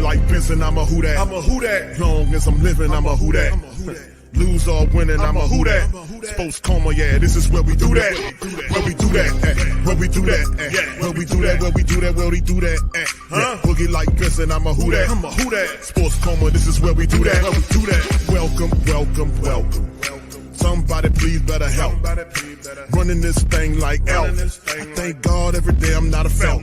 like Benson, I'm a who that. I'm a who that. Long as I'm living, I'm a who that. Lose or winning, I'm a who that. Sports coma, yeah, this is where we do that. Where we do that, where we do that, where we do that, where we do that, where we do that, Boogie like Benson, I'm a who that. I'm a who that. Sports coma, this is where we do that. Where we do that. Welcome, welcome, welcome. Somebody please better help. Running this thing like Elf. I thank God every day I'm not a felt.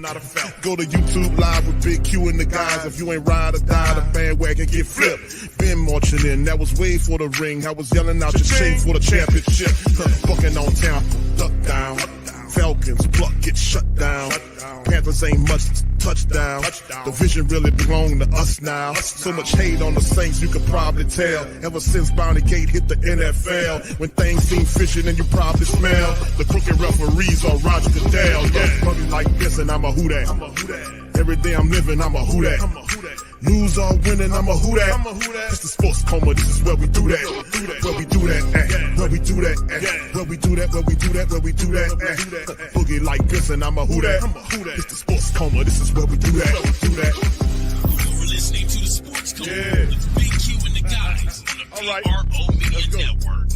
Go to YouTube Live with Big Q and the guys. If you ain't ride or die, the bandwagon get flipped. Been marching in, that was way for the ring. I was yelling out your shame for the championship. Bucking on town, duck down. Falcons, pluck, get shut down. Panthers ain't much touchdown. The vision really belong to us now. So much hate on the Saints, you could probably tell. Ever since Bounty Gate hit the NFL, when things seem fishy and you probably smell the crooked referees on Roger Goodell. Yeah, money like this and I'm a who that. Every day I'm living, I'm a who that. Lose or winning, I'm a who that. It's the sports coma, this is where we do that. Where we do that, where we do that, where we do that, where we do that, where we do that. Boogie like this and I'm a who that. It's the sports coma, this is where we do that. You're listening to the sports coma with Big Q and the guys on the PRO Media Network.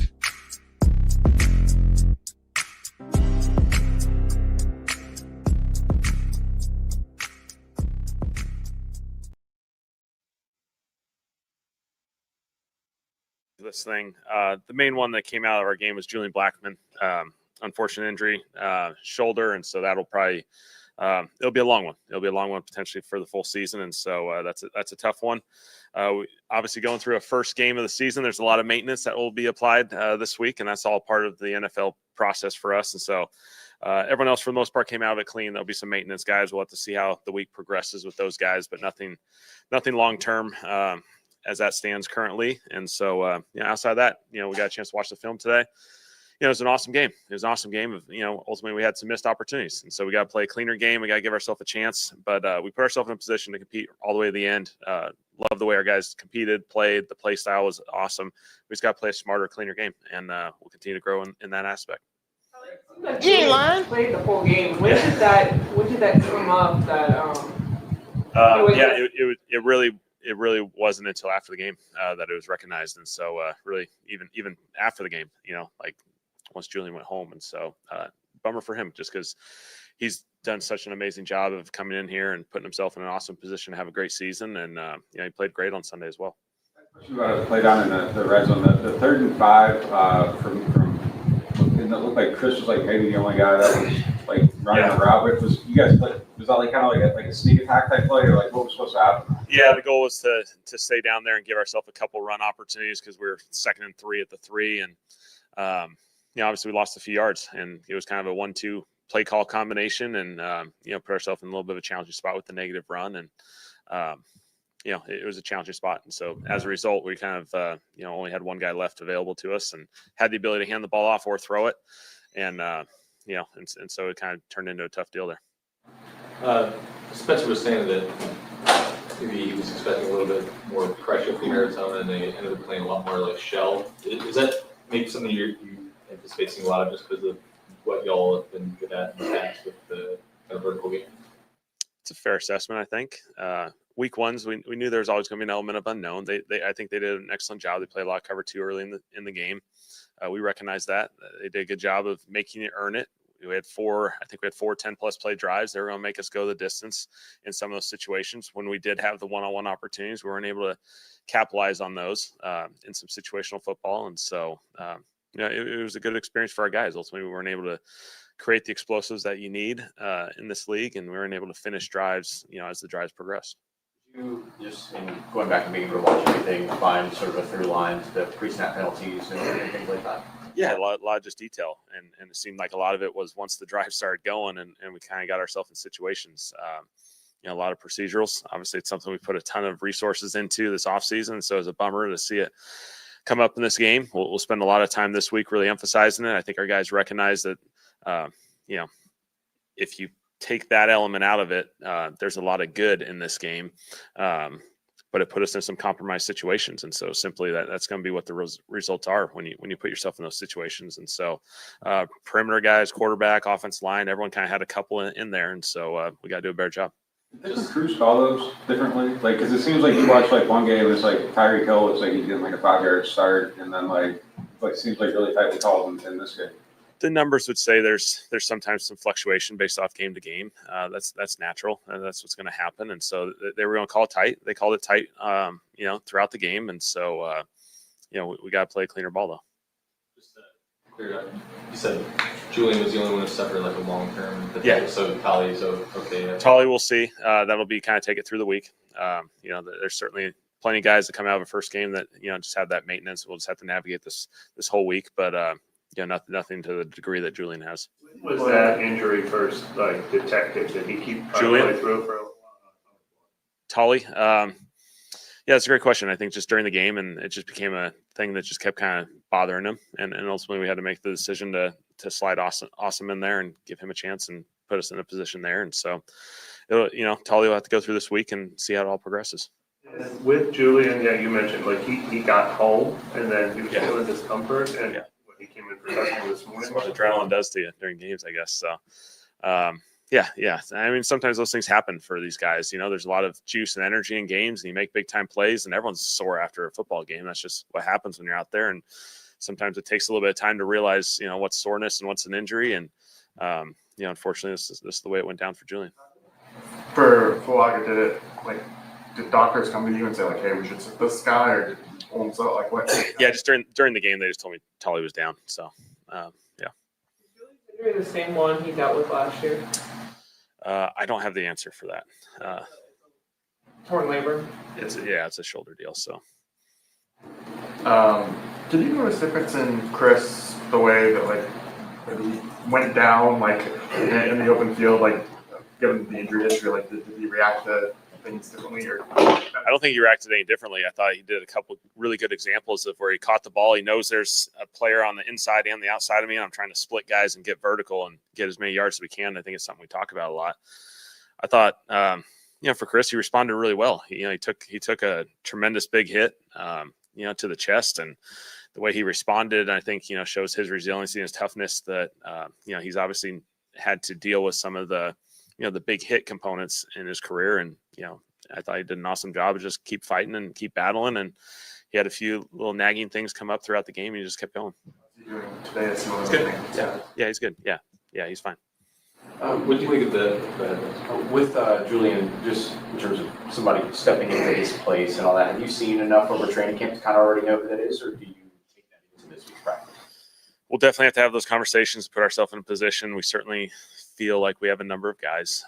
This thing. The main one that came out of our game was Julian Blackmon. Unfortunate injury, shoulder, and so that'll probably it'll be a long one. It'll be a long one potentially for the full season, and so that's a tough one. Obviously, going through a first game of the season, there's a lot of maintenance that will be applied this week, and that's all part of the NFL process for us. And so everyone else, for the most part, came out of it clean. There'll be some maintenance guys. We'll have to see how the week progresses with those guys, but nothing long term. As that stands currently. And so, outside of that, we got a chance to watch the film today. It was an awesome game. It was an awesome game of, ultimately we had some missed opportunities. And so we got to play a cleaner game. We got to give ourselves a chance, but we put ourselves in a position to compete all the way to the end. Love the way our guys competed, played. The play style was awesome. We just got to play a smarter, cleaner game, and we'll continue to grow in that aspect. You ain't lying. Played the full game. When did that come up? It really wasn't until after the game that it was recognized. And so really even after the game, once Julian went home. And so bummer for him just because he's done such an amazing job of coming in here and putting himself in an awesome position to have a great season. And, he played great on Sunday as well. Play down in the red zone, the 3rd and 5 from it looked like Chris was like maybe the only guy that was like running a route with. Was that like kind of like a sneak attack type play, or like what was supposed to happen? Yeah, the goal was to stay down there and give ourselves a couple run opportunities because we were 2nd and 3 at the 3, and obviously we lost a few yards, and it was kind of a 1-2 play call combination, and put ourselves in a little bit of a challenging spot with the negative run, and it was a challenging spot. And so as a result, we kind of, only had one guy left available to us and had the ability to hand the ball off or throw it. And, and so it kind of turned into a tough deal there. Spencer was saying that maybe he was expecting a little bit more pressure from Arizona, and they ended up playing a lot more like shell. Is that maybe something you anticipate seeing a lot of just because of what y'all have been good at in the past with the kind of vertical game? It's a fair assessment, I think. Week ones, we knew there was always going to be an element of unknown. I think they did an excellent job. They played a lot of cover 2 early in the game. We recognize that. They did a good job of making it earn it. We had 4 10-plus play drives. They were going to make us go the distance in some of those situations. When we did have the one-on-one opportunities, we weren't able to capitalize on those in some situational football. And so, it was a good experience for our guys. Ultimately, we weren't able to create the explosives that you need in this league, and we weren't able to finish drives, as the drives progressed. You just, going back and being able to watch everything, find sort of a through line to the pre-snap penalties and things like that? Yeah, a lot of just detail, and it seemed like a lot of it was once the drive started going, and we kind of got ourselves in situations. A lot of procedurals. Obviously, it's something we put a ton of resources into this offseason, so it's a bummer to see it come up in this game. We'll spend a lot of time this week really emphasizing it. I think our guys recognize that, if you take that element out of it, there's a lot of good in this game. But it put us in some compromised situations. And so simply that's going to be what the results are when you put yourself in those situations. And so perimeter guys, quarterback, offensive line, everyone kind of had a couple in there. And so we got to do a better job. Does Cruz call those differently? Like, because it seems like you watch like one game, it's like Tyreek Hill looks like he's getting like a 5-yard start, and then like seems like really tightly called in this game. The numbers would say there's sometimes some fluctuation based off game to game. That's natural, and that's what's going to happen. And so they were going to call it tight. They called it tight, throughout the game. And so, we got to play a cleaner ball though. Just to clear up, you said Julian was the only one who suffered like a long term. Yeah. So Tolly's okay. Yeah. Tolly, we'll see. That'll be kind of take it through the week. There's certainly plenty of guys that come out of a first game that just have that maintenance. We'll just have to navigate this whole week, but nothing to the degree that Julian has. When was that injury first detected? Did he keep Julian? play through for a while? Tolly, yeah, it's a great question. I think just during the game, and it just became a thing that just kept kind of bothering him, and ultimately we had to make the decision to slide Awesome in there and give him a chance and put us in a position there. And so, Tolly will have to go through this week and see how it all progresses. And with Julian, yeah, you mentioned he got home and then he was feeling discomfort, and when he came in for testing this morning, That's what adrenaline does to you during games, I guess. So, yeah. I mean, sometimes those things happen for these guys. There's a lot of juice and energy in games, and you make big time plays, and everyone's sore after a football game. That's just what happens when you're out there. And sometimes it takes a little bit of time to realize, what's soreness and what's an injury. And, unfortunately, this is the way it went down for Julian. For Fuaga, did doctors come to you and say hey, we should sit this guy, or did what? Yeah, just during the game, they just told me Tolly was down. So, yeah. Is the same one he dealt with last year? I don't have the answer for that. Torn labor. It's a shoulder deal. So, Did you notice difference in Chris, the way that he went down in the open field, given the injury history? Did he react to things differently? Or I don't think he reacted any differently. I thought he did a couple really good examples of where he caught the ball. He knows there's a player on the inside and the outside of me, and I'm trying to split guys and get vertical and get as many yards as we can. I think it's something we talk about a lot. I thought, for Chris, he responded really well. He took a tremendous big hit, to the chest, and the way he responded, I think, shows his resiliency and his toughness that, he's obviously had to deal with some of the, the big hit components in his career. And, I thought he did an awesome job of just keep fighting and keep battling. And he had a few little nagging things come up throughout the game. And he just kept going. today, He's good. Yeah, he's good. Yeah, he's fine. What do you think of the With Julian, just in terms of somebody stepping into his place and all that, have you seen enough over training camp to kind of already know who that is, or do you take that into this week's practice? We'll definitely have to have those conversations, put ourselves in a position. We certainly feel like we have a number of guys,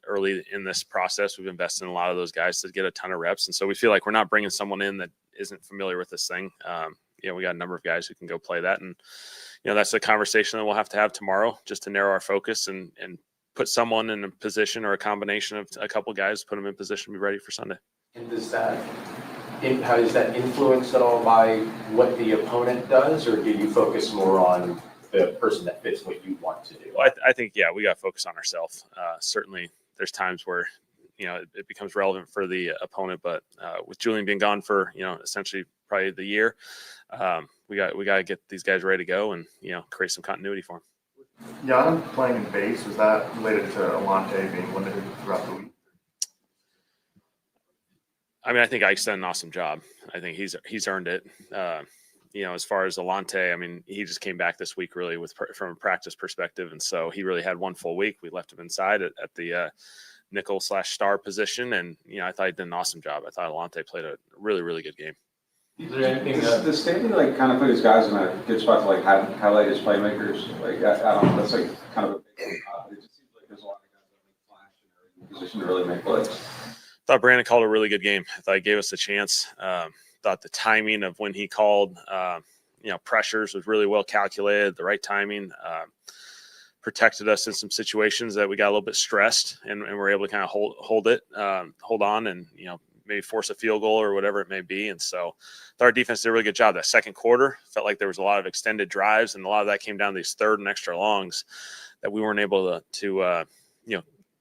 early in this process, we've invested in a lot of those guys to get a ton of reps. And so we feel like we're not bringing someone in that isn't familiar with this thing. We got a number of guys who can go play that. And, that's a conversation that we'll have to have tomorrow just to narrow our focus and put someone in a position or a combination of a couple guys, put them in position to be ready for Sunday. And how is that influenced at all by what the opponent does, or do you focus more on the person that fits what you want to do? Well, I think, we got to focus on ourselves. Certainly there's times where, it becomes relevant for the opponent, but with Julian being gone for, essentially probably the year, we got to get these guys ready to go and, create some continuity for them. Jan playing in base, was that related to Alante being limited throughout the week? I mean, I think Ike's done an awesome job. I think he's earned it. As far as Alante, I mean, he just came back this week really from a practice perspective. And so he really had one full week. We left him inside at the nickel/star position. And, I thought he did an awesome job. I thought Alante played a really, really good game. Is there anything Does Staley kind of put his guys in a good spot to highlight his playmakers? I don't know. That's kind of a big thing. It just seems like there's a lot of guys that flash and are in position to really make plays. I thought Brandon called a really good game. I thought he gave us a chance. Thought the timing of when he called, pressures was really well calculated. The right timing protected us in some situations that we got a little bit stressed, and we're able to kind of hold on, and maybe force a field goal or whatever it may be. And so our defense did a really good job. That second quarter felt like there was a lot of extended drives, and a lot of that came down to these third and extra longs that we weren't able to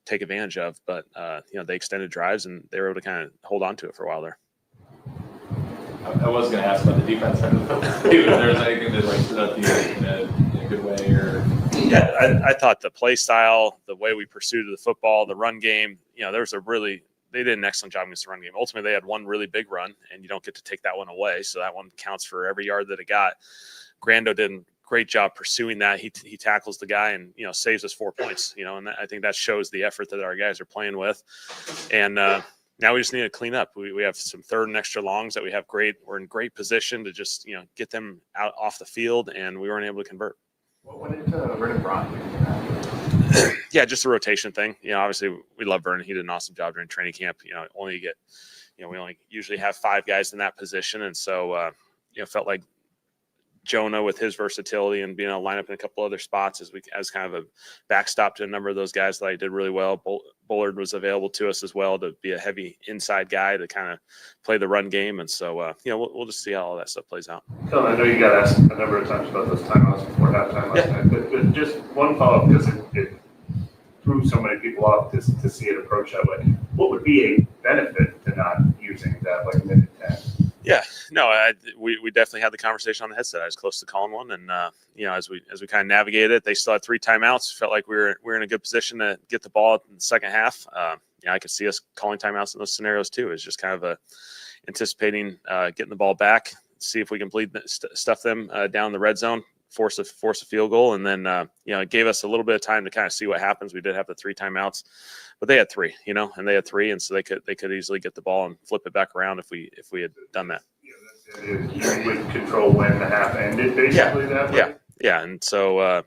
take advantage of. But they extended drives, and they were able to kind of hold on to it for a while there. I was going to ask about the defense side of the football. If there was anything that stood out to you in a good way, or Yeah, I thought the play style, the way we pursued the football, the run game, they did an excellent job against the run game. Ultimately, they had one really big run, and you don't get to take that one away. So that one counts for every yard that it got. Grando did a great job pursuing that. He tackles the guy and, saves us 4 points, and I think that shows the effort that our guys are playing with. And now we just need to clean up. We have some third and extra longs that we're in great position to just, get them out off the field, and we weren't able to convert. What went into Vernon Braun? Yeah, just a rotation thing. Obviously we love Vernon. He did an awesome job during training camp. We only usually have 5 guys in that position. And so, felt like Jonah with his versatility and being able to line up in a couple other spots as kind of a backstop to a number of those guys that I did really well. Bullard was available to us as well to be a heavy inside guy to kind of play the run game. And so, we'll just see how all that stuff plays out. Kellen, I know you got asked a number of times about those timeouts before halftime last night, but just one follow-up because it threw so many people off to see it approach that way. What would be a benefit to not using that like minute 10? Yeah, no, we definitely had the conversation on the headset. I was close to calling one, and as we kind of navigated it, they still had 3 timeouts. Felt like we were in a good position to get the ball in the second half. I could see us calling timeouts in those scenarios too. It's just kind of anticipating getting the ball back, see if we can stuff them down the red zone, force a field goal, and then it gave us a little bit of time to kind of see what happens. We did have the 3 timeouts, but they had 3, and they had 3, and so they could easily get the ball and flip it back around if we had done that. You would control when the half ended, basically. Yeah, and so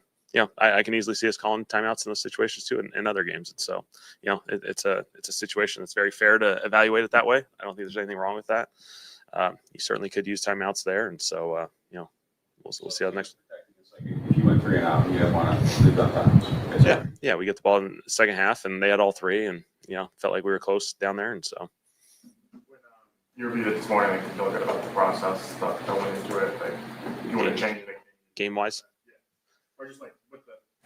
I can easily see us calling timeouts in those situations too in other games, and so it's a situation that's very fair to evaluate it that way. I don't think there's anything wrong with that. You certainly could use timeouts there, and so we'll see how the next. If you went 3 and out, you didn't want to leave that time. Yeah, we get the ball in the second half, and they had all 3, and felt like we were close down there, and so. You reviewed it this morning, like, you look about the process, stuff that went into it, like, you want to change it. Game-wise? Yeah. Or just like with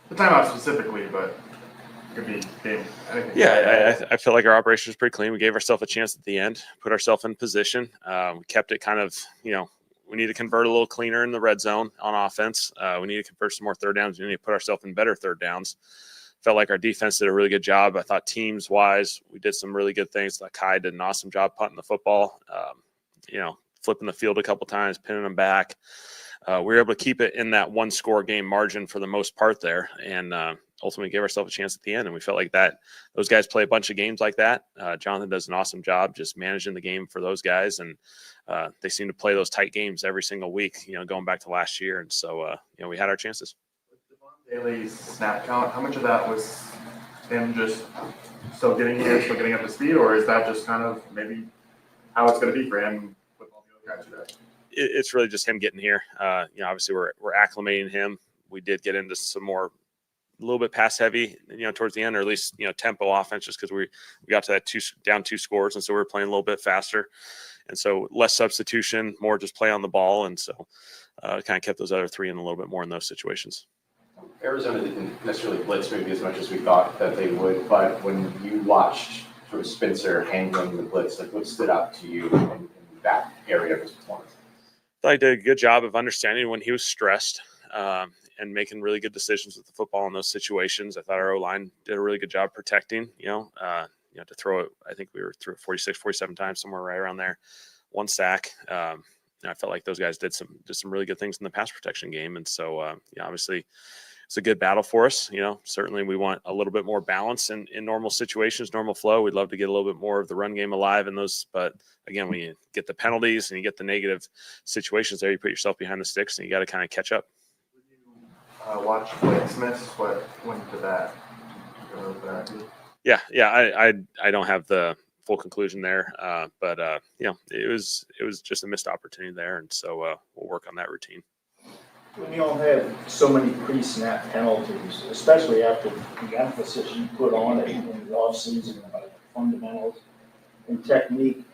the timeout specifically, but it could be game, anything. Yeah, I feel like our operation was pretty clean. We gave ourselves a chance at the end, put ourselves in position. We kept it kind of, we need to convert a little cleaner in the red zone on offense. We need to convert some more third downs. We need to put ourselves in better third downs. Felt like our defense did a really good job. I thought teams-wise, we did some really good things. Like Kai did an awesome job punting the football, flipping the field a couple times, pinning them back. We were able to keep it in that 1-score game margin for the most part there, and ultimately gave ourselves a chance at the end. And we felt like that those guys play a bunch of games like that. Jonathan does an awesome job just managing the game for those guys, and they seem to play those tight games every single week, going back to last year. And so, we had our chances. Daly's snap count, how much of that was him just still getting up to speed, or is that just kind of maybe how it's going to be for him with all the other guys today? It's really just him getting here. Obviously we're acclimating him. We did get into some more, a little bit pass heavy, towards the end, or at least, tempo offense, just because we got to that down 2 scores. And so we were playing a little bit faster. And so less substitution, more just play on the ball. And so kind of kept those other 3 in a little bit more in those situations. Arizona didn't necessarily blitz maybe as much as we thought that they would, but when you watched sort of Spencer handling the blitz, like what stood out to you in that area of his performance? I thought he did a good job of understanding when he was stressed and making really good decisions with the football in those situations. I thought our O-line did a really good job protecting, to throw it. I think we were through it 46, 47 times, somewhere right around there, 1 sack. I felt like those guys did some really good things in the pass protection game. And so, obviously it's a good battle for us. Certainly we want a little bit more balance in normal situations, normal flow. We'd love to get a little bit more of the run game alive in those. But again, when you get the penalties and you get the negative situations there, you put yourself behind the sticks and you got to kind of catch up. Watch Blake Smith, what went to that? Yeah. I don't have the full conclusion there, but it was just a missed opportunity there, and so we'll work on that routine. When you all have so many pre-snap penalties, especially after the emphasis you put on it in the offseason about fundamentals and technique,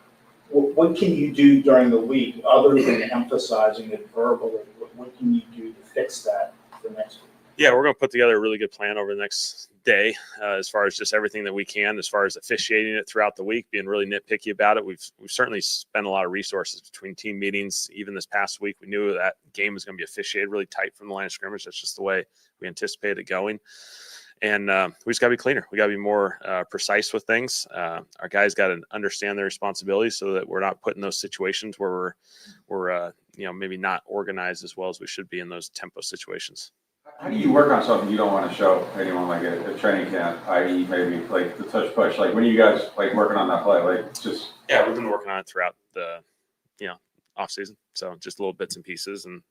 what can you do during the week other than emphasizing it verbally? What can you do to fix that for next week? Yeah, we're going to put together a really good plan over the next day as far as just everything that we can, as far as officiating it throughout the week, being really nitpicky about it. We've certainly spent a lot of resources between team meetings. Even this past week, we knew that game was going to be officiated really tight from the line of scrimmage. That's just the way we anticipated it going. And we just got to be cleaner. We got to be more precise with things. Our guys got to understand their responsibilities so that we're not put in those situations where we're maybe not organized as well as we should be in those tempo situations. How do you work on something you don't want to show anyone, like a training camp, i.e. maybe like the touch push? Like when are you guys like working on that play? Like just yeah, we've been working on it throughout the off season. So just little bits and pieces, and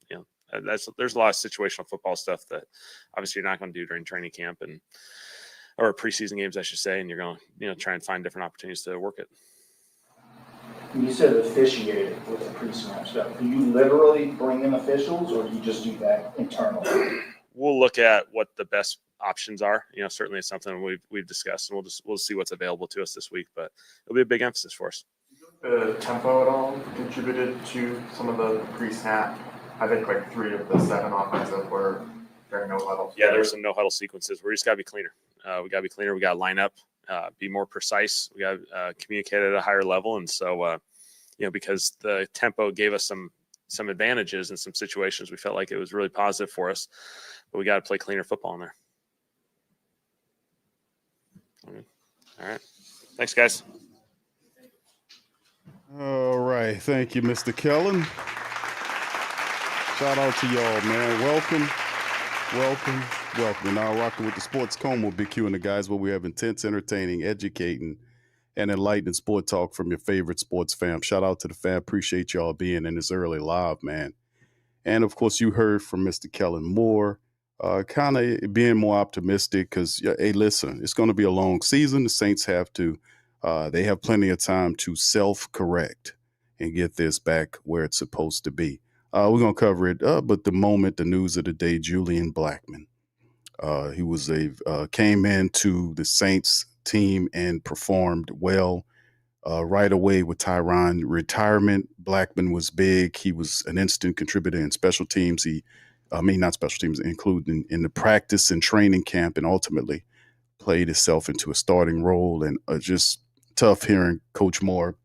there's a lot of situational football stuff that obviously you're not going to do during training camp or preseason games, I should say, and you're going to try and find different opportunities to work it. You said officiated with the pre-snap stuff. Do you literally bring in officials, or do you just do that internally? We'll look at what the best options are. Certainly it's something we've discussed, and we'll see what's available to us this week. But it'll be a big emphasis for us. The tempo at all contributed to some of the pre-snap? I think like 3 of the 7 offensive were during no huddle. Yeah, there's some no huddle sequences. We just got to be cleaner. We got to be cleaner. We got to line up, be more precise. We got to communicate at a higher level. And so, because the tempo gave us some advantages in some situations, we felt like it was really positive for us. But we got to play cleaner football in there. All right. Thanks, guys. All right. Thank you, Mr. Kellen. Shout out to y'all, man. Welcome. Now rocking with the Sports Coma, Big Q and the guys, where we have intense, entertaining, educating, and enlightening sport talk from your favorite sports fam. Shout out to the fam. Appreciate y'all being in this early live, man. And of course, you heard from Mr. Kellen Moore, kind of being more optimistic because, hey, listen, it's going to be a long season. The Saints have to, they have plenty of time to self-correct and get this back where it's supposed to be. We're going to cover it, but the news of the day, Julian Blackmon. He came into the Saints team and performed well right away with Tyron retirement. Blackmon was big. He was an instant contributor in special teams. Not special teams, including in the practice and training camp, and ultimately played himself into a starting role. And just tough hearing Coach Moore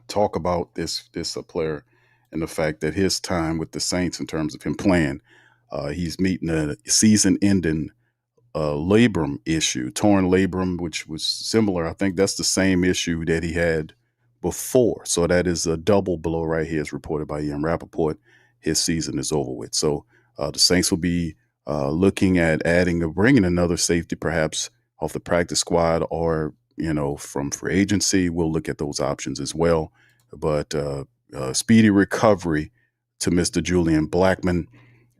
talk about this player and the fact that his time with the Saints, in terms of him playing, he's meeting a season-ending labrum issue, torn labrum, which was similar. I think that's the same issue that he had before. So that is a double blow right here, as reported by Ian Rappaport. His season is over with. So the Saints will be looking at bringing another safety, perhaps off the practice squad or, from free agency. We'll look at those options as well. But speedy recovery to Mr. Julian Blackmon,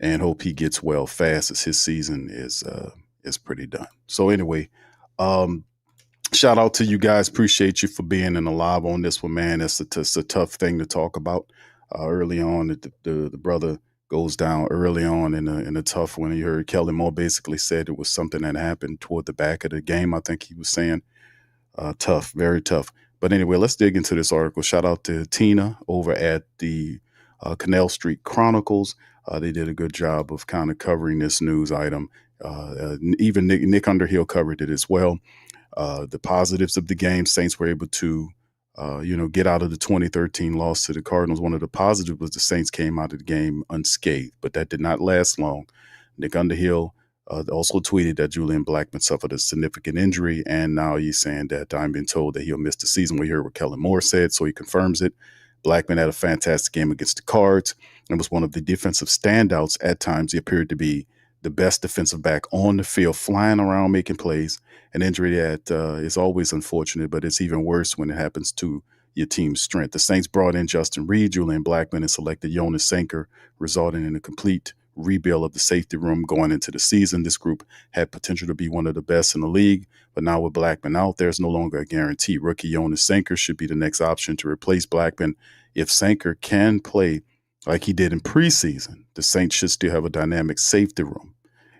and hope he gets well fast, as his season is pretty done. So anyway, shout out to you guys. Appreciate you for being in the live on this one, man. It's a tough thing to talk about early on. The brother goes down early on in a tough one. You heard Kellen Moore basically said it was something that happened toward the back of the game. I think he was saying tough, very tough. But anyway, let's dig into this article. Shout out to Tina over at the Canal Street Chronicles. They did a good job of kind of covering this news item. Even Nick Underhill covered it as well. The positives of the game: Saints were able to, get out of the 2013 loss to the Cardinals. One of the positives was the Saints came out of the game unscathed, but that did not last long. Nick Underhill also tweeted that Julian Blackmon suffered a significant injury, and now he's saying that I'm being told that he'll miss the season. We heard what Kellen Moore said, so he confirms it. Blackmon had a fantastic game against the Cards and was one of the defensive standouts at times. He appeared to be the best defensive back on the field, flying around, making plays. An injury that is always unfortunate, but it's even worse when it happens to your team's strength. The Saints brought in Justin Reed, Julian Blackmon, and selected Jonas Sanker, resulting in a complete rebuild of the safety room going into the season. This group had potential to be one of the best in the league, but now with Blackmon out, there's no longer a guarantee. Rookie Jonas Sanker should be the next option to replace Blackmon. If Sanker can play like he did in preseason, the Saints should still have a dynamic safety room.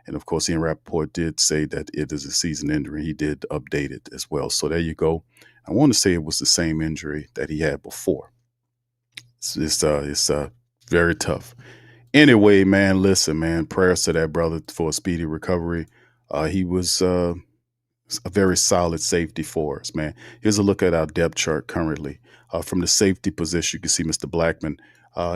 And of course, Ian Rappaport did say that it is a season injury. He did update it as well. So there you go. I want to say it was the same injury that he had before. It's very tough. Anyway, man, listen, man, prayers to that brother for a speedy recovery. He was a very solid safety for us, man. Here's a look at our depth chart currently. From the safety position, you can see Mr. Blackmon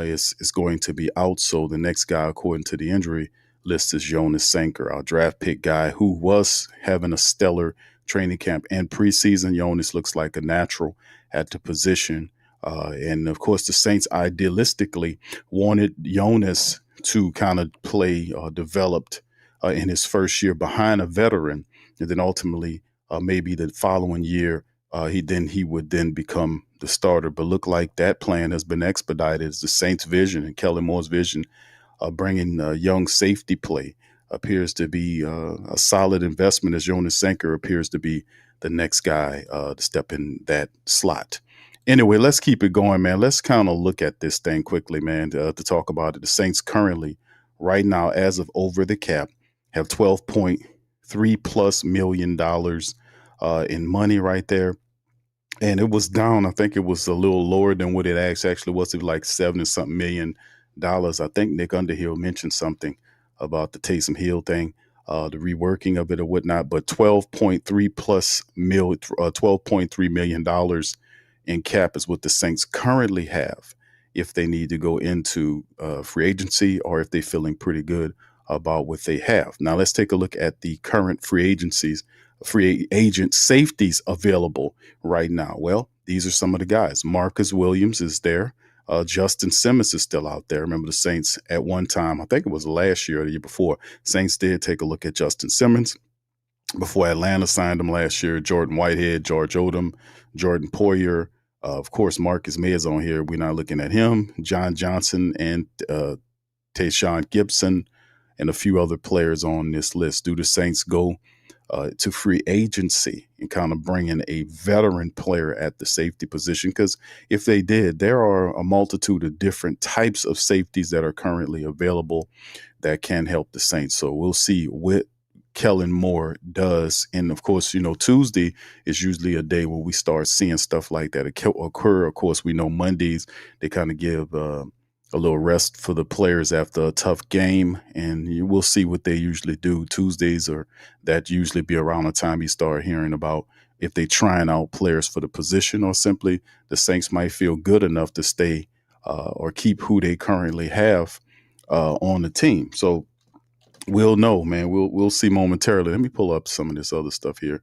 is going to be out. So the next guy, according to the injury list, is Jonas Sanker, our draft pick guy who was having a stellar training camp and preseason. Jonas looks like a natural at the position. And of course, the Saints idealistically wanted Jonas to kind of play developed in his first year behind a veteran. And then ultimately, maybe the following year, he would then become the starter. But look like that plan has been expedited. It's the Saints' vision and Kellen Moore's vision of bringing young safety play appears to be a solid investment, as Jonas Sanker appears to be the next guy to step in that slot. Anyway, let's keep it going, man. Let's kind of look at this thing quickly, man, to talk about it. The Saints currently, right now, as of over the cap, have $12.3+ million in money right there. And it was down. I think it was a little lower than what it actually was. It was like $70-something million. I think Nick Underhill mentioned something about the Taysom Hill thing, the reworking of it or whatnot. But $12.3 million in cap is what the Saints currently have if they need to go into free agency or if they're feeling pretty good about what they have. Now let's take a look at the current free agent safeties available right now. Well, these are some of the guys. Marcus Williams is there. Justin Simmons is still out there. Remember the Saints at one time, I think it was last year or the year before, Saints did take a look at Justin Simmons before Atlanta signed him last year. Jordan Whitehead, George Odom, Jordan Poyer. Of course, Marcus May is on here. We're not looking at him. John Johnson and Tayshaun Gibson and a few other players on this list. Do the Saints go to free agency and kind of bring in a veteran player at the safety position? Because if they did, there are a multitude of different types of safeties that are currently available that can help the Saints. So we'll see what Kellen Moore does. And of course, Tuesday is usually a day where we start seeing stuff like that occur. Of course, we know Mondays, they kind of give a little rest for the players after a tough game, and you will see what they usually do. Tuesdays, or that usually be around the time you start hearing about if they trying out players for the position, or simply the Saints might feel good enough to stay or keep who they currently have on the team. So we'll know, man. We'll see momentarily. Let me pull up some of this other stuff here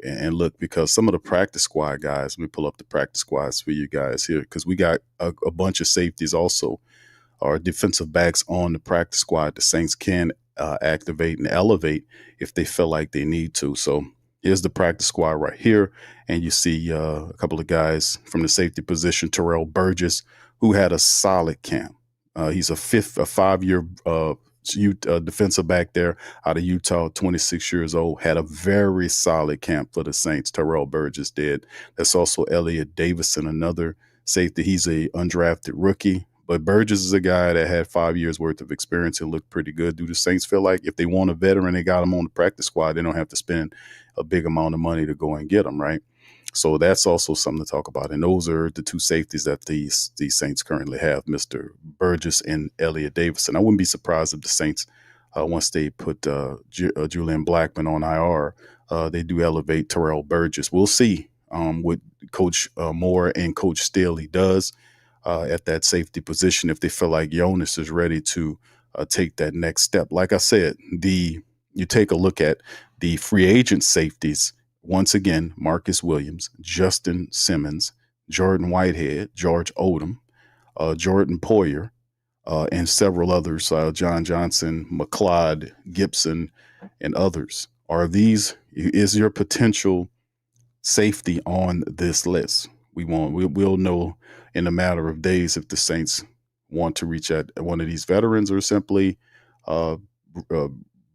and look, because some of the practice squad guys, let me pull up the practice squads for you guys here, because we got a bunch of safeties also, or defensive backs on the practice squad the Saints can activate and elevate if they feel like they need to. So here's the practice squad right here. And you see a couple of guys from the safety position. Terrell Burgess, who had a solid camp. He's a 5-year defensive back there out of Utah, 26 years old, had a very solid camp for the Saints. Terrell Burgess did. That's also Elliot Davison, another safety. He's a undrafted rookie, but Burgess is a guy that had 5 years worth of experience and looked pretty good. Do the Saints feel like if they want a veteran, they got him on the practice squad, they don't have to spend a big amount of money to go and get him, right? So that's also something to talk about. And those are the two safeties that these Saints currently have, Mr. Burgess and Elliot Davison. I wouldn't be surprised if the Saints, once they put Julian Blackmon on IR, they do elevate Terrell Burgess. We'll see what Coach Moore and Coach Staley does at that safety position if they feel like Jonas is ready to take that next step. Like I said, you take a look at the free agent safeties. Once again, Marcus Williams, Justin Simmons, Jordan Whitehead, George Odom, Jordan Poyer, and several others, John Johnson, McLeod, Gibson, and others. Is your potential safety on this list? We'll know in a matter of days if the Saints want to reach out one of these veterans or simply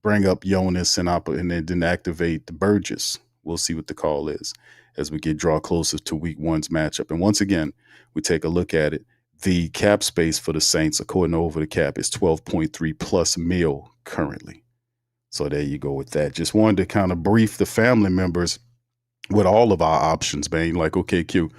bring up Jonas and then activate the Burgess. We'll see what the call is as we draw closer to week one's matchup. And once again, we take a look at it. The cap space for the Saints, according to Over the Cap, is 12.3+ mil currently. So there you go with that. Just wanted to kind of brief the family members with all of our options, man. Like, okay, Q,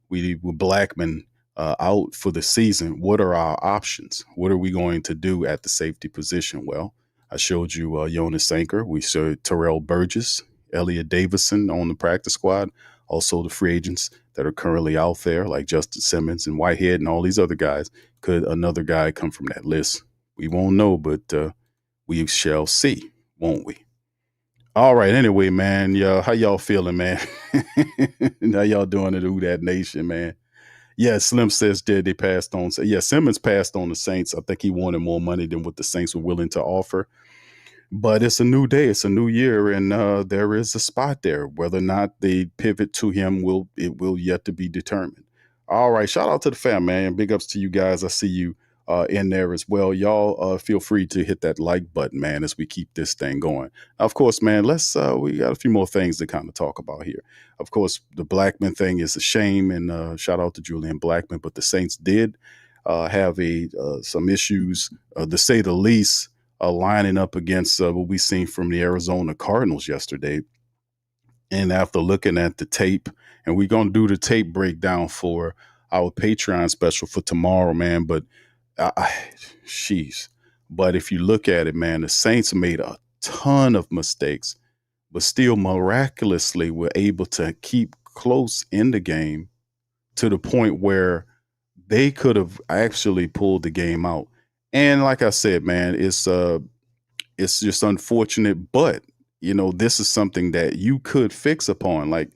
with Blackmon out for the season, what are our options? What are we going to do at the safety position? Well, I showed you Jonas Sanker. We showed Terrell Burgess, Elliott Davison on the practice squad. Also, the free agents that are currently out there, like Justin Simmons and Whitehead and all these other guys. Could another guy come from that list? We won't know, but we shall see, won't we? All right. Anyway, man, how y'all feeling, man? How y'all doing at Who Dat Nation, man? Yeah, Slim says they passed on. Yeah, Simmons passed on the Saints. I think he wanted more money than what the Saints were willing to offer. But it's a new day, it's a new year, and there is a spot there. Whether or not they pivot to him will yet to be determined. All right, shout out to the fam, man. Big ups to you guys. I see you in there as well. Y'all feel free to hit that like button, man, as we keep this thing going. Of course, man, we got a few more things to kind of talk about here. Of course, the Blackmon thing is a shame, and shout out to Julian Blackmon, but the Saints did have some issues, to say the least, lining up against what we seen from the Arizona Cardinals yesterday. And after looking at the tape, and we're going to do the tape breakdown for our Patreon special for tomorrow, man. But sheesh. But if you look at it, man, the Saints made a ton of mistakes, but still miraculously were able to keep close in the game to the point where they could have actually pulled the game out. And like I said, man, it's just unfortunate, but this is something that you could fix upon. Like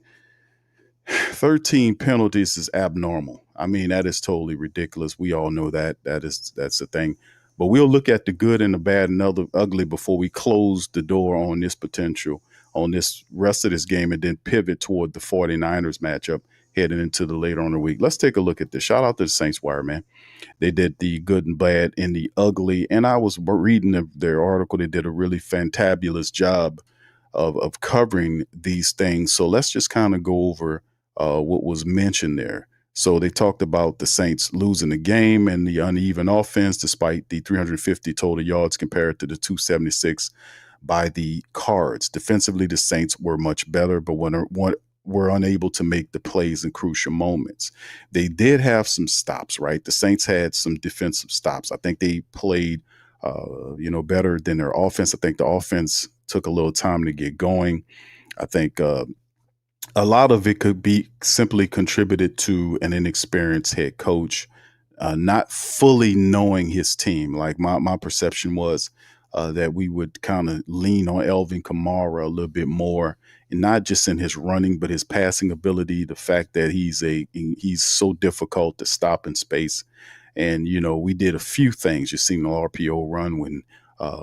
13 penalties is abnormal. I mean, that is totally ridiculous. We all know that's the thing. But we'll look at the good and the bad and the ugly before we close the door on this potential, on this rest of this game, and then pivot toward the 49ers matchup heading into the later on in the week. Let's take a look at this. Shout out to the Saints Wire, man. They did the good and bad and the ugly. And I was reading their article. They did a really fantabulous job of covering these things. So let's just kind of go over what was mentioned there. So they talked about the Saints losing the game and the uneven offense, despite the 350 total yards compared to the 276 by the Cards. Defensively, the Saints were much better, but were unable to make the plays in crucial moments. They did have some stops, right? The Saints had some defensive stops. I think they played, better than their offense. I think the offense took a little time to get going. I think a lot of it could be simply contributed to an inexperienced head coach, not fully knowing his team. Like my perception was that we would kind of lean on Alvin Kamara a little bit more, and not just in his running, but his passing ability. The fact that he's so difficult to stop in space. And, we did a few things. You seen the RPO run when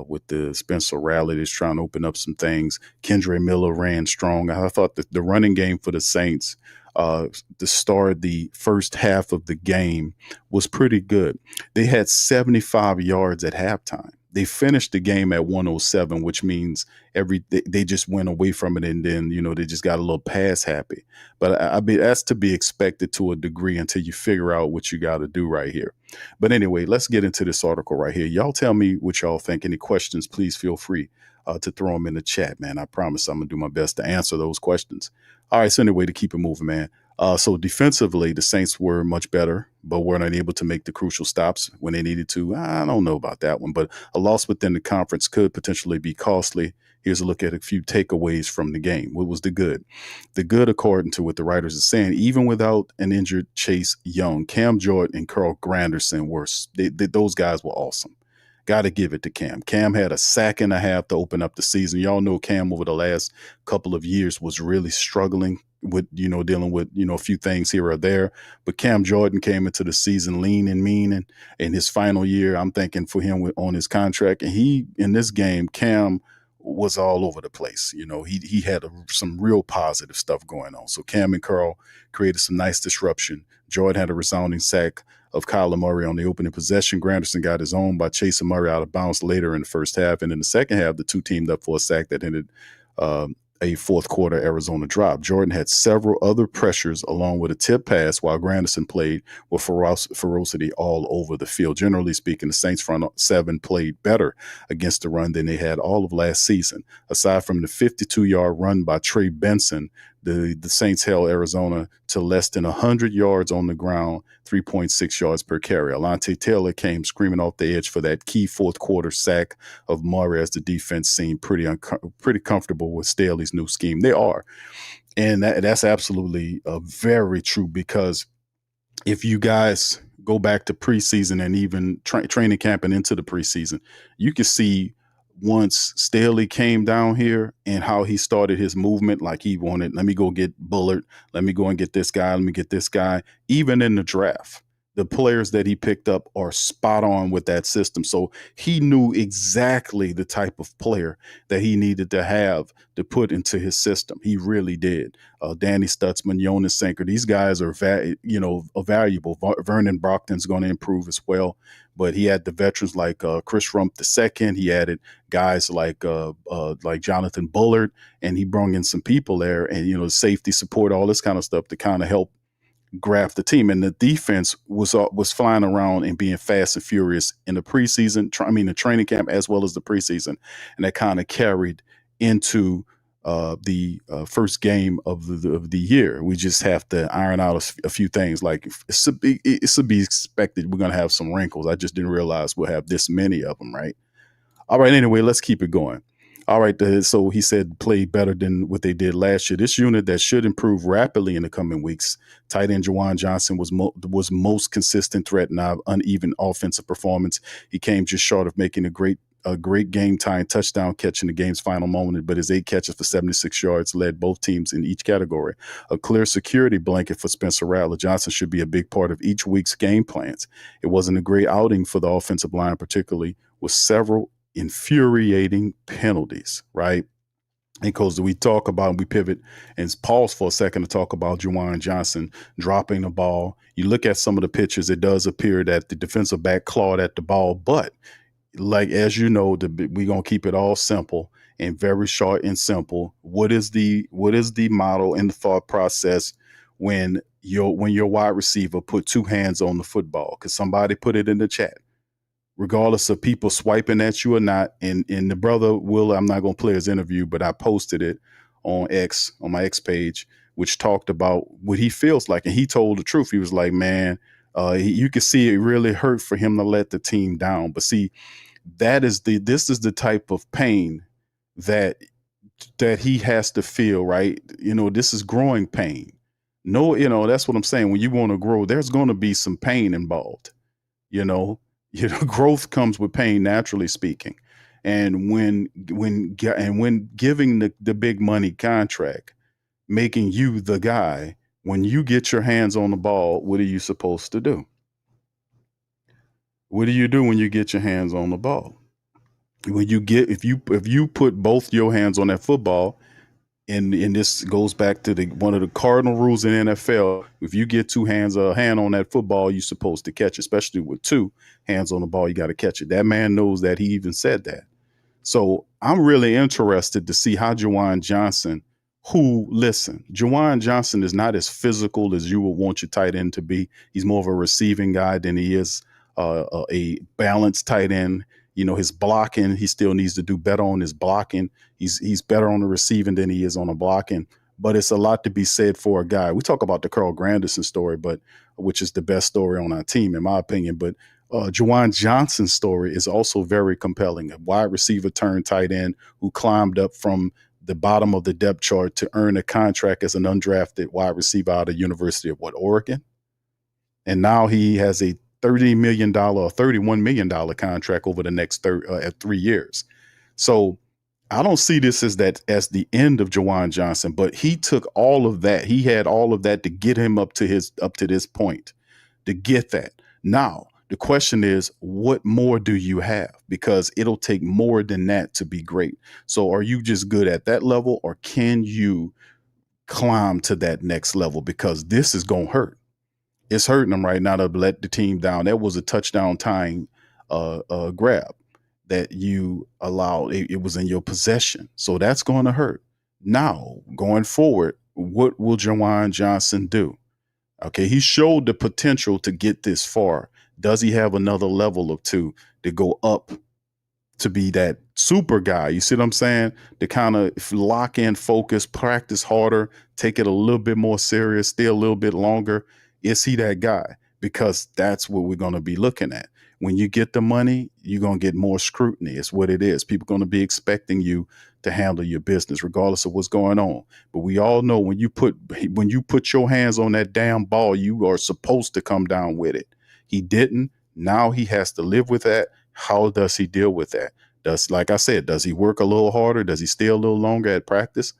with the Spencer Rattler is trying to open up some things. Kendre Miller ran strong. I thought that the running game for the Saints to start the first half of the game was pretty good. They had 75 yards at halftime. They finished the game at 107, which means they just went away from it, and then they just got a little pass happy. But I mean, that's to be expected to a degree until you figure out what you got to do right here. But anyway, let's get into this article right here. Y'all tell me what y'all think. Any questions? Please feel free to throw them in the chat, man. I promise I'm gonna do my best to answer those questions. All right. So anyway, to keep it moving, man. So defensively, the Saints were much better, but were not able to make the crucial stops when they needed to. I don't know about that one, but a loss within the conference could potentially be costly. Here's a look at a few takeaways from the game. What was the good? The good, according to what the writers are saying, even without an injured Chase Young, Cam Jordan and Carl Granderson those guys were awesome. Got to give it to Cam. Cam had a sack and a half to open up the season. Y'all know Cam over the last couple of years was really struggling with, dealing with, a few things here or there. But Cam Jordan came into the season lean and mean. And in his final year, I'm thinking for him on his contract. And in this game, Cam was all over the place. He had some real positive stuff going on. So Cam and Carl created some nice disruption. Jordan had a resounding sack of Kyler Murray on the opening possession. Granderson got his own by chasing Murray out of bounds later in the first half. And in the second half, the two teamed up for a sack that ended a fourth quarter Arizona drop. Jordan had several other pressures along with a tip pass, while Granderson played with ferocity all over the field. Generally speaking, the Saints front seven played better against the run than they had all of last season. Aside from the 52-yard run by Trey Benson, The Saints held Arizona to less than 100 yards on the ground, 3.6 yards per carry. Alontae Taylor came screaming off the edge for that key fourth quarter sack of Murray as the defense seemed pretty comfortable with Staley's new scheme. They are. And that's absolutely very true, because if you guys go back to preseason and even training camp and into the preseason, you can see once Staley came down here and how he started his movement, like he wanted, let me go get Bullard, let me go and get this guy, let me get this guy. Even in the draft, the players that he picked up are spot on with that system. So he knew exactly the type of player that he needed to have to put into his system. He really did. Danny Stutzman, Jonas Sanker, these guys are valuable. Vernon Brockton's going to improve as well. But he had the veterans like Chris Rump II. He added guys like Jonathan Bullard, and he brought in some people there, and safety support, all this kind of stuff to kind of help graft the team. And the defense was flying around and being fast and furious in the preseason, the training camp as well as the preseason, and that kind of carried into the first game of the year. We just have to iron out a few things. Like it should be expected we're going to have some wrinkles. I just didn't realize we'll have this many of them, right? All right, anyway, let's keep it going. All right, so he said play better than what they did last year. This unit that should improve rapidly in the coming weeks. Tight end Juwan Johnson was most consistent threat in our uneven offensive performance. He came just short of making a great game time touchdown catch in the game's final moment, but his 8 catches for 76 yards led both teams in each category. A clear security blanket for Spencer Rattler. Johnson should be a big part of each week's game plans. It wasn't a great outing for the offensive line, particularly with several infuriating penalties, right? Because we pivot and pause for a second to talk about Juwan Johnson dropping the ball. You look at some of the pictures, it does appear that the defensive back clawed at the ball, but like, as you know, we're going to keep it all simple and very short and simple. What is the model and the thought process when your wide receiver put 2 hands on the football? Because somebody put it in the chat. Regardless of people swiping at you or not, and the brother Will, I'm not going to play his interview, but I posted it on my X page, which talked about what he feels like. And he told the truth. He was like, man, you could see it really hurt for him to let the team down. But see, this is the type of pain that he has to feel, right? This is growing pain. No, that's what I'm saying. When you want to grow, there's going to be some pain involved. Growth comes with pain, naturally speaking. And when giving the big money contract, making you the guy, when you get your hands on the ball, what are you supposed to do? What do you do when you get your hands on the ball? If you put both your hands on that football, and this goes back to one of the cardinal rules in NFL. If you get a hand on that football, you're supposed to catch it, especially with 2 hands on the ball. You got to catch it. That man knows that. He even said that. So I'm really interested to see how Juwan Johnson, Juwan Johnson is not as physical as you would want your tight end to be. He's more of a receiving guy than he is a balanced tight end. His blocking, he still needs to do better on his blocking. He's better on the receiving than he is on the blocking. But it's a lot to be said for a guy. We talk about the Carl Granderson story, which is the best story on our team, in my opinion. But Juwan Johnson's story is also very compelling. A wide receiver turned tight end who climbed up from the bottom of the depth chart to earn a contract as an undrafted wide receiver out of the University of Oregon. And now he has a $30 million or $31 million contract over the next 3 years. So I don't see this as the end of Juwan Johnson, but he took all of that. He had all of that to get him up to this point, to get that. Now, the question is, what more do you have? Because it'll take more than that to be great. So are you just good at that level, or can you climb to that next level? Because this is going to hurt. It's hurting them right now to let the team down. That was a touchdown tying grab that you allowed. It was in your possession. So that's going to hurt. Now, going forward, what will Juwan Johnson do? Okay, he showed the potential to get this far. Does he have another level or 2 to go up to be that super guy. You see what I'm saying? To kind of lock in, focus, practice harder, take it a little bit more serious, stay a little bit longer. Is he that guy? Because that's what we're going to be looking at. When you get the money, you're going to get more scrutiny. It's what it is. People are going to be expecting you to handle your business regardless of what's going on. But we all know when you put your hands on that damn ball, you are supposed to come down with it. He didn't. Now he has to live with that. How does he deal with that? Like I said, does he work a little harder? Does he stay a little longer at practice?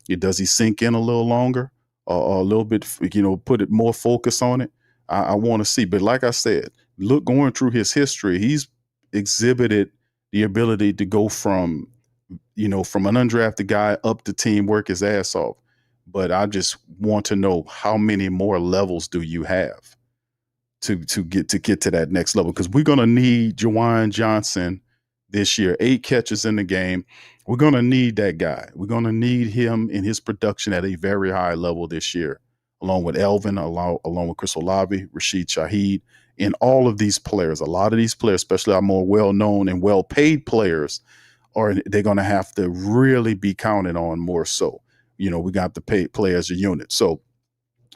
Does he sink in a little longer or a little bit, put it more focus on it? I want to see. But like I said, going through his history, he's exhibited the ability to go from an undrafted guy up to team, work his ass off. But I just want to know, how many more levels do you have to get to that next level? Because we're going to need Juwan Johnson this year. 8 catches in the game. We're going to need that guy. We're going to need him in his production at a very high level this year, along with Elvin, along with Chris Olave, Rashid Shaheed, and all of these players. A lot of these players, especially our more well-known and well-paid players, they're going to have to really be counted on more so. We got to play as a unit. So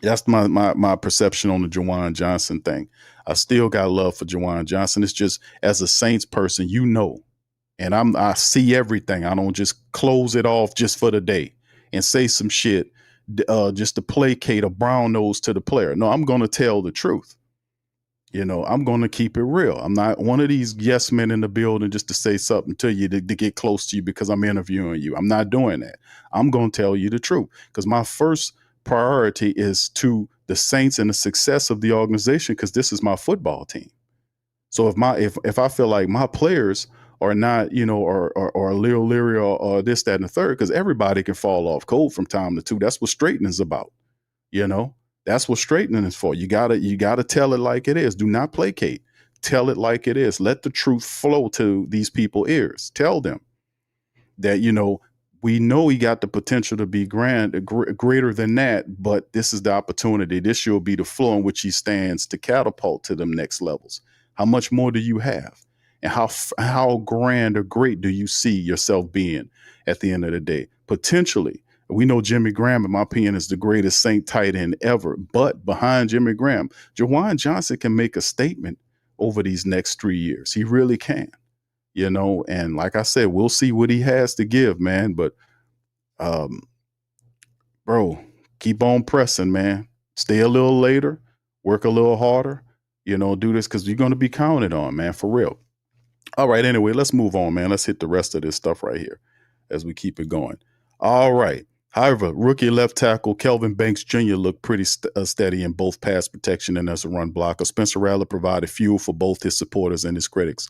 that's my perception on the Juwan Johnson thing. I still got love for Juwan Johnson. It's just, as a Saints person, and I see everything. I don't just close it off just for the day and say some shit just to placate a brown nose to the player. No, I'm going to tell the truth. I'm going to keep it real. I'm not one of these yes men in the building just to say something to you to get close to you because I'm interviewing you. I'm not doing that. I'm going to tell you the truth, because my first priority is to the Saints and the success of the organization, because this is my football team. So if I feel like my players are not, or a little leery or this, that, and the third, because everybody can fall off cold from time to time. That's what straightening is about. That's what straightening is for. You gotta tell it like it is. Do not placate. Tell it like it is. Let the truth flow to these people's ears. Tell them that, we know he got the potential to be greater than that, but this is the opportunity. This will be the flow in which he stands to catapult to them next levels. How much more do you have? And how grand or great do you see yourself being at the end of the day? Potentially, we know Jimmy Graham, in my opinion, is the greatest Saint tight end ever. But behind Jimmy Graham, Juwan Johnson can make a statement over these next 3 years. He really can. And like I said, we'll see what he has to give, man. But, bro, keep on pressing, man. Stay a little later, work a little harder, do this, because you're going to be counted on, man, for real. All right, anyway, let's move on, man. Let's hit the rest of this stuff right here as we keep it going. All right. However, rookie left tackle Kelvin Banks Jr. looked pretty steady in both pass protection and as a run blocker. Spencer Rattler provided fuel for both his supporters and his critics.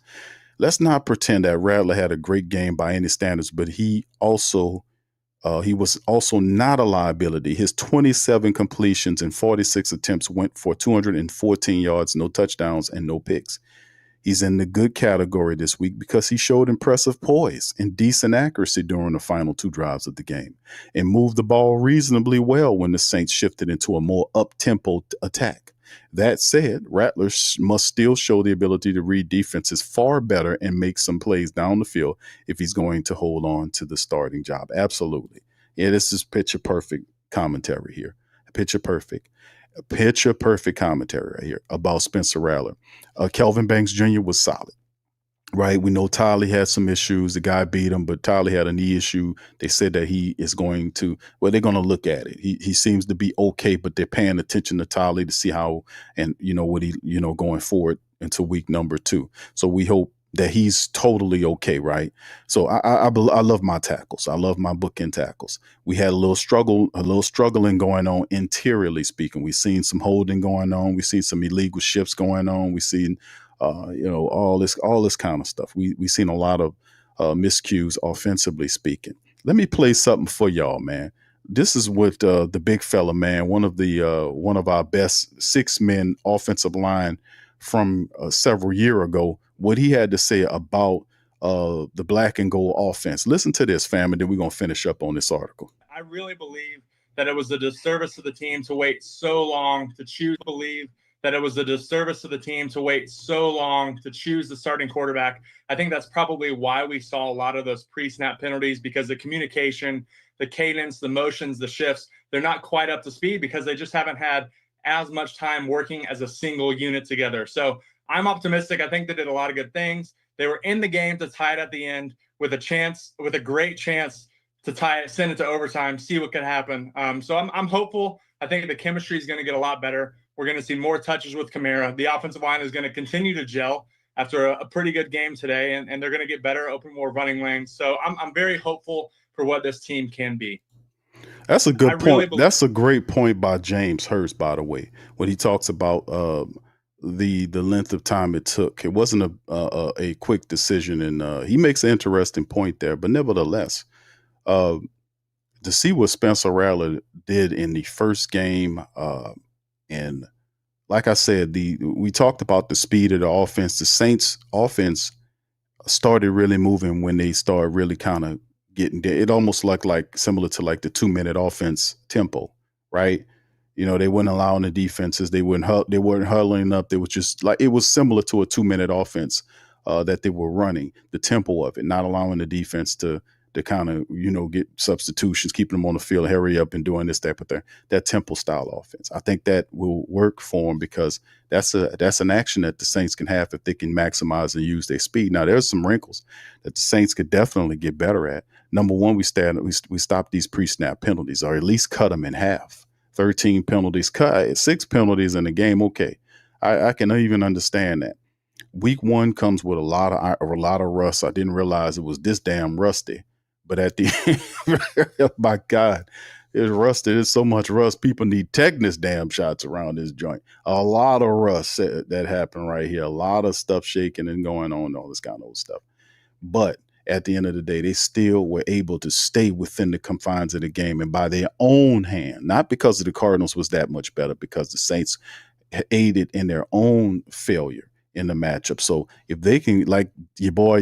Let's not pretend that Rattler had a great game by any standards, but he was also not a liability. His 27 completions and 46 attempts went for 214 yards, no touchdowns, and no picks. He's in the good category this week because he showed impressive poise and decent accuracy during the final 2 drives of the game and moved the ball reasonably well when the Saints shifted into a more up-tempo attack. That said, Rattler must still show the ability to read defenses far better and make some plays down the field if he's going to hold on to the starting job. Absolutely. Yeah, this is picture-perfect commentary here. Picture-perfect commentary right here about Spencer Rattler. Kelvin Banks Jr. was solid, right? We know Tyler had some issues. The guy beat him, but Tyler had a knee issue. They said that he is going to, they're going to look at it. He seems to be okay, but they're paying attention to Tyler to see how, and what he, going forward into week number 2. So we hope that he's totally okay, right? So I love my tackles. I love my bookend tackles. We had a little struggling going on interiorly speaking. We've seen some holding going on. We've seen some illegal shifts going on. We've seen, all this kind of stuff. We've seen a lot of miscues offensively speaking. Let me play something for y'all, man. This is what the big fella, man, one of our best 6-men offensive line from several years ago, what he had to say about the black and gold offense. Listen to this, fam, and then we're going to finish up on this article. I really believe that it was a disservice to the team to wait so long to choose to believe that it was a disservice to the team to wait so long to choose the starting quarterback. I think that's probably why we saw a lot of those pre-snap penalties, because the communication, the cadence, the motions, the shifts, they're not quite up to speed because they just haven't had as much time working as a single unit together. So I'm optimistic. I think they did a lot of good things. They were in the game to tie it at the end with a great chance to tie it, send it to overtime, see what could happen. So I'm hopeful. I think the chemistry is going to get a lot better. We're going to see more touches with Kamara. The offensive line is going to continue to gel after a pretty good game today, and they're going to get better, open more running lanes. So I'm very hopeful for what this team can be. That's a good point. That's a great point by James Hurst, by the way, when he talks about the length of time it took. It wasn't a quick decision, and he makes an interesting point there. But nevertheless, to see what Spencer Rattler did in the first game, and like I said, we talked about the speed of the offense. The Saints offense started really moving when they started really kind of getting there. It almost looked like similar to like the 2-minute offense tempo, right? You know, they weren't allowing the defenses. They weren't huddling up. They was just like, it was similar to a 2-minute offense that they were running, the tempo of it, not allowing the defense to kind of, you know, get substitutions, keeping them on the field, hurry up and doing this, that, but that tempo style offense. I think that will work for them because that's an action that the Saints can have if they can maximize and use their speed. Now, there's some wrinkles that the Saints could definitely get better at. Number one, we stop these pre-snap penalties, or at least cut them in half. 13 penalties, 6 penalties in the game. Okay, I can even understand that. Week 1 comes with a lot of rust. I didn't realize it was this damn rusty. But at the end, oh my God, it's rusted. There's so much rust. People need tetanus damn shots around this joint. A lot of rust that happened right here. A lot of stuff shaking and going on, all this kind of old stuff. But at the end of the day, they still were able to stay within the confines of the game and by their own hand, not because of the Cardinals was that much better, because the Saints aided in their own failure in the matchup. So if they can, like your boy,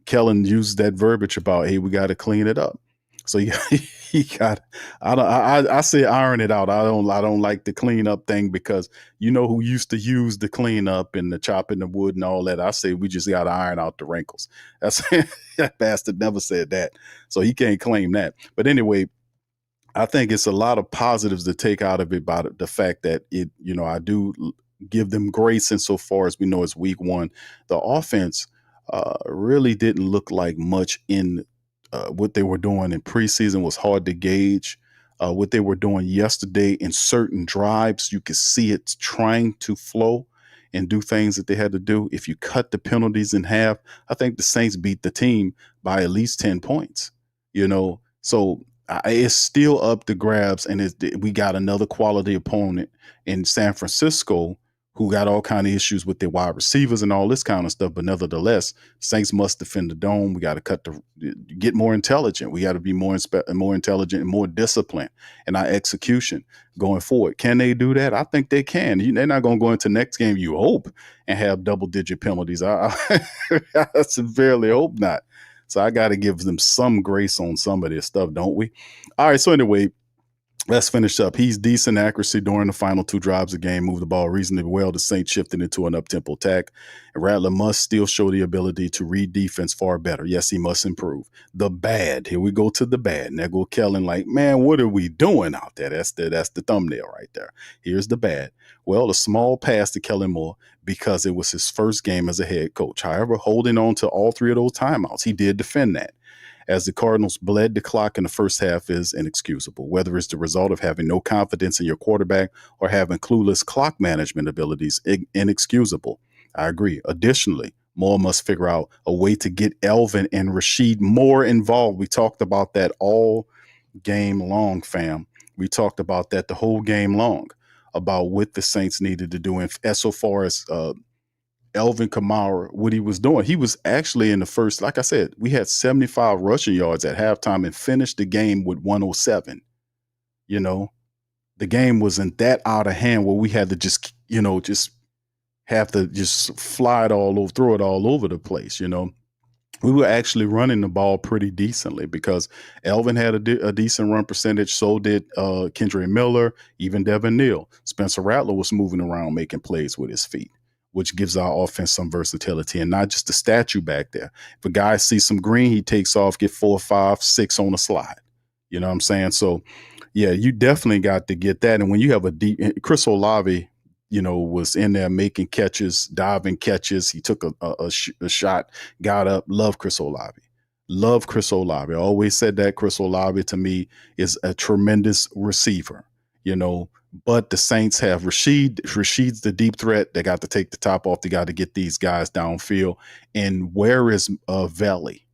Kellen used that verbiage about, hey, we got to clean it up. So he got. I say iron it out. I don't like the clean up thing, because you know who used to use the clean up and the chopping the wood and all that. I say we just got to iron out the wrinkles. That bastard never said that, so he can't claim that. But anyway, I think it's a lot of positives to take out of it by the fact that it, you know, I do give them grace insofar as we know it's week 1. The offense really didn't look like much in what they were doing in preseason. Was hard to gauge. What they were doing yesterday in certain drives, you could see it trying to flow and do things that they had to do. If you cut the penalties in half, I think the Saints beat the team by at least 10 points, you know, so it's still up to grabs. And we got another quality opponent in San Francisco who got all kind of issues with their wide receivers and all this kind of stuff. But nevertheless, Saints must defend the dome. We got to get more intelligent. We got to be more intelligent and more disciplined in our execution going forward. Can they do that? I think they can. They're not going to go into next game, you hope, and have double-digit penalties. I severely hope not. So I got to give them some grace on some of this stuff, don't we? All right, so anyway, let's finish up. He's decent accuracy during the final 2 drives of the game, moved the ball reasonably well. The Saints shifted into an up-tempo attack. And Rattler must still show the ability to read defense far better. Yes, he must improve. The bad. Here we go to the bad. And there go Kellen like, man, what are we doing out there? That's the thumbnail right there. Here's the bad. Well, a small pass to Kellen Moore because it was his first game as a head coach. However, holding on to all 3 of those timeouts, he did defend that. As the Cardinals bled the clock in the first half is inexcusable, whether it's the result of having no confidence in your quarterback or having clueless clock management abilities, inexcusable. I agree. Additionally, Moore must figure out a way to get Elvin and Rashid more involved. We talked about that all game long, fam. We talked about that the whole game long, about what the Saints needed to do. And as so far as Elvin Kamara, what he was doing, he was actually in the first, like I said, we had 75 rushing yards at halftime and finished the game with 107. You know, the game wasn't that out of hand where we had to just, you know, just have to just fly it all over, throw it all over the place, you know. we were actually running the ball pretty decently because Elvin had a decent run percentage. So did Kendra Miller, even Devin Neal. Spencer Rattler was moving around making plays with his feet, which gives our offense some versatility and not just a statue back there. If a guy sees some green, he takes off, get 4, 5, 6 on the slide. You know what I'm saying? So, yeah, you definitely got to get that. And when you have a deep Chris Olave, was in there making catches, diving catches. He took a shot, got up. Love Chris Olave. Love Chris Olave. I always said that Chris Olave to me is a tremendous receiver, but the Saints have Rashid. Rashid's the deep threat. They got to take the top off. They got to get these guys downfield. And where is Veli?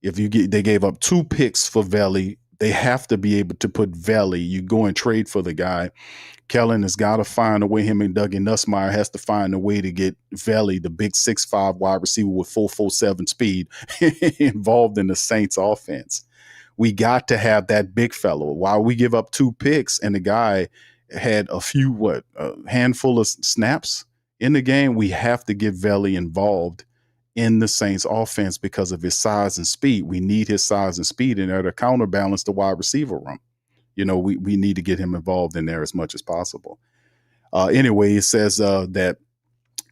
They gave up 2 picks for Veli. They have to be able to put Veli. You go and trade for the guy. Kellen has got to find a way. Him and Dougie Nussmeier has to find a way to get Veli, the big 6'5" wide receiver with 4.47 speed, involved in the Saints offense. We got to have that big fellow. While we give up 2 picks and the guy had a handful of snaps in the game, we have to get Veli involved in the Saints offense because of his size and speed. We need his size and speed in there to counterbalance the wide receiver room. We need to get him involved in there as much as possible. Anyway, it says that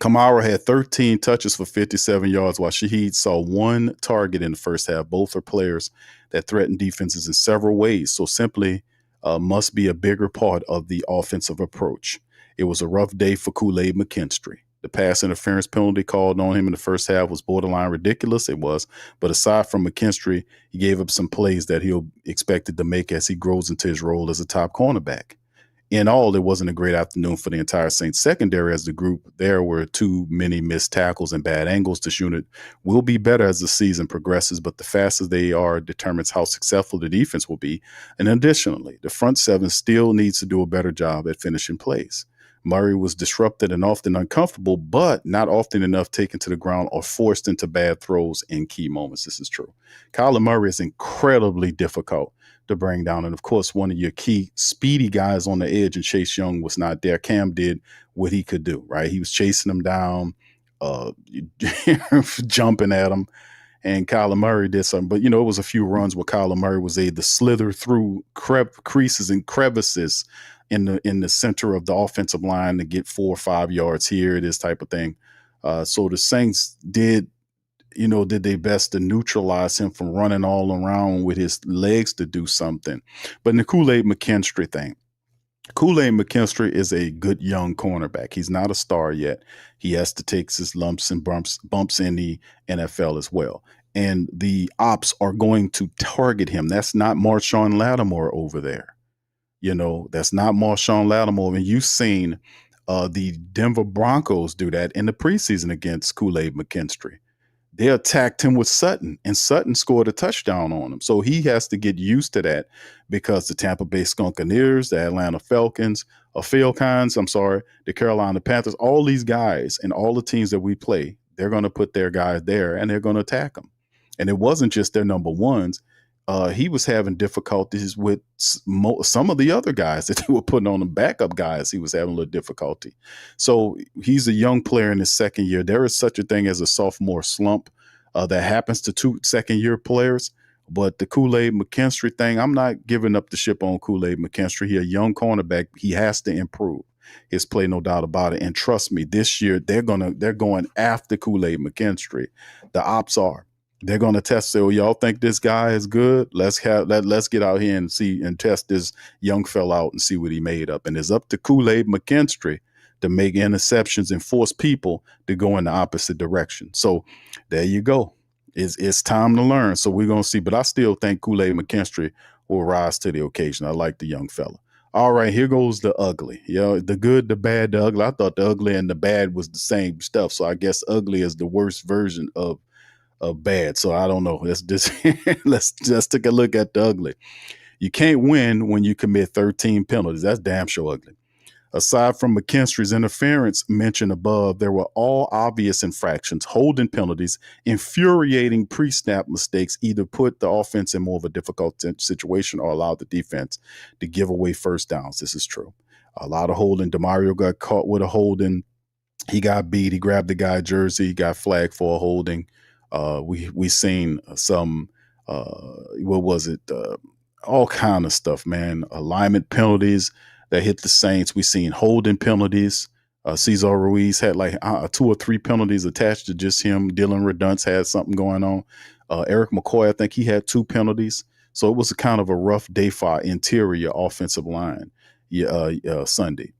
Kamara had 13 touches for 57 yards, while Shaheed saw 1 target in the first half. Both are players that threaten defenses in several ways, so simply must be a bigger part of the offensive approach. It was a rough day for Kool-Aid McKinstry. The pass interference penalty called on him in the first half was borderline ridiculous. It was. But aside from McKinstry, he gave up some plays that he'll expected to make as he grows into his role as a top cornerback. In all, it wasn't a great afternoon for the entire Saints secondary as the group. There were too many missed tackles and bad angles. This unit will be better as the season progresses, but the faster they are determines how successful the defense will be. And additionally, the front seven still needs to do a better job at finishing plays. Murray was disrupted and often uncomfortable, but not often enough taken to the ground or forced into bad throws in key moments. This is true. Kyler Murray is incredibly difficult to bring down. And of course, one of your key speedy guys on the edge, and Chase Young was not there. Cam did what he could do, right? He was chasing him down, jumping at him. And Kyler Murray did something. But, it was a few runs where Kyler Murray was able to slither through creases and crevices in the center of the offensive line to get 4 or 5 yards here, this type of thing. So the Saints did their best to neutralize him from running all around with his legs to do something. But in the Kool-Aid McKinstry thing, Kool-Aid McKinstry is a good young cornerback. He's not a star yet. He has to take his lumps and bumps in the NFL as well. And the ops are going to target him. That's not Marshawn Lattimore over there. That's not Marshawn Lattimore. And you've seen the Denver Broncos do that in the preseason against Kool-Aid McKinstry. They attacked him with Sutton, and Sutton scored a touchdown on him. So he has to get used to that because the Tampa Bay Skunkaneers, the Atlanta Falcons, the Carolina Panthers, all these guys and all the teams that we play, they're going to put their guys there and they're going to attack them. And it wasn't just their number ones. He was having difficulties with some of the other guys that they were putting on the backup guys. He was having a little difficulty. So he's a young player in his second year. There is such a thing as a sophomore slump that happens to 2 second-year players. But the Kool-Aid McKinstry thing, I'm not giving up the ship on Kool-Aid McKinstry. He's a young cornerback. He has to improve his play, no doubt about it. And trust me, this year they're going after Kool-Aid McKinstry. The ops are. They're going to test. So y'all think this guy is good? Let's get out here and see and test this young fella out and see what he made up. And it's up to Kool-Aid McKinstry to make interceptions and force people to go in the opposite direction. So there you go. It's time to learn. So we're going to see. But I still think Kool-Aid McKinstry will rise to the occasion. I like the young fella. All right, here goes the ugly. The good, the bad, the ugly. I thought the ugly and the bad was the same stuff. So I guess ugly is the worst version of bad. So I don't know. Let's just take a look at the ugly. You can't win when you commit 13 penalties. That's damn sure ugly. Aside from McKinstry's interference mentioned above, there were all obvious infractions, holding penalties, infuriating pre-snap mistakes, either put the offense in more of a difficult situation or allowed the defense to give away first downs. This is true. A lot of holding. DeMario got caught with a holding. He got beat. He grabbed the guy's jersey. He got flagged for a holding. We seen some what was it? All kind of stuff, man. Alignment penalties that hit the Saints. We seen holding penalties. Cesar Ruiz had like 2 or 3 penalties attached to just him. Dylan Redunce had something going on. Eric McCoy, I think he had 2 penalties. So it was a kind of a rough day for our interior offensive line Sunday.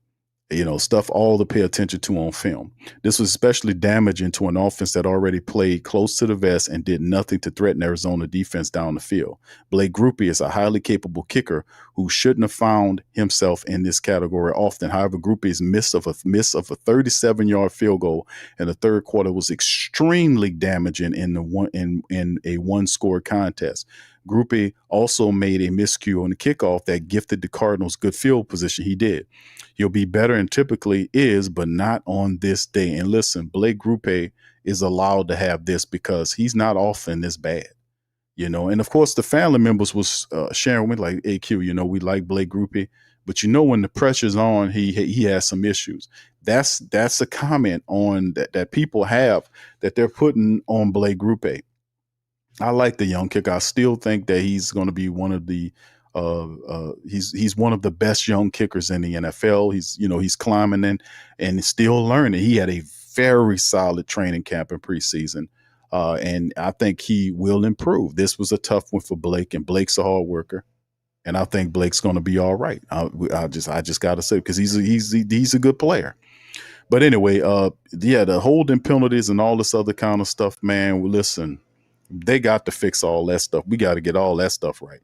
Stuff all to pay attention to on film. This was especially damaging to an offense that already played close to the vest and did nothing to threaten Arizona defense down the field. Blake Grupe is a highly capable kicker who shouldn't have found himself in this category often. However, Grupe's miss of a 37-yard field goal in the third quarter was extremely damaging in a one-score contest. Grupe also made a miscue on the kickoff that gifted the Cardinals good field position. He did. He'll be better and typically is, but not on this day. And listen, Blake Grupe is allowed to have this because he's not often this bad, And of course, the family members was sharing with me like, "Hey, Q, we like Blake Grupe, but when the pressure's on, he has some issues." That's a comment on that people have that they're putting on Blake Grupe. I like the young kicker. I still think that he's going to be one of the he's one of the best young kickers in the NFL. He's climbing in and still learning. He had a very solid training camp in preseason, and I think he will improve. This was a tough one for Blake, and Blake's a hard worker, and I think Blake's going to be all right. I just got to say because he's a good player. But anyway, the holding penalties and all this other kind of stuff, man. Listen, they got to fix all that stuff. We got to get all that stuff right.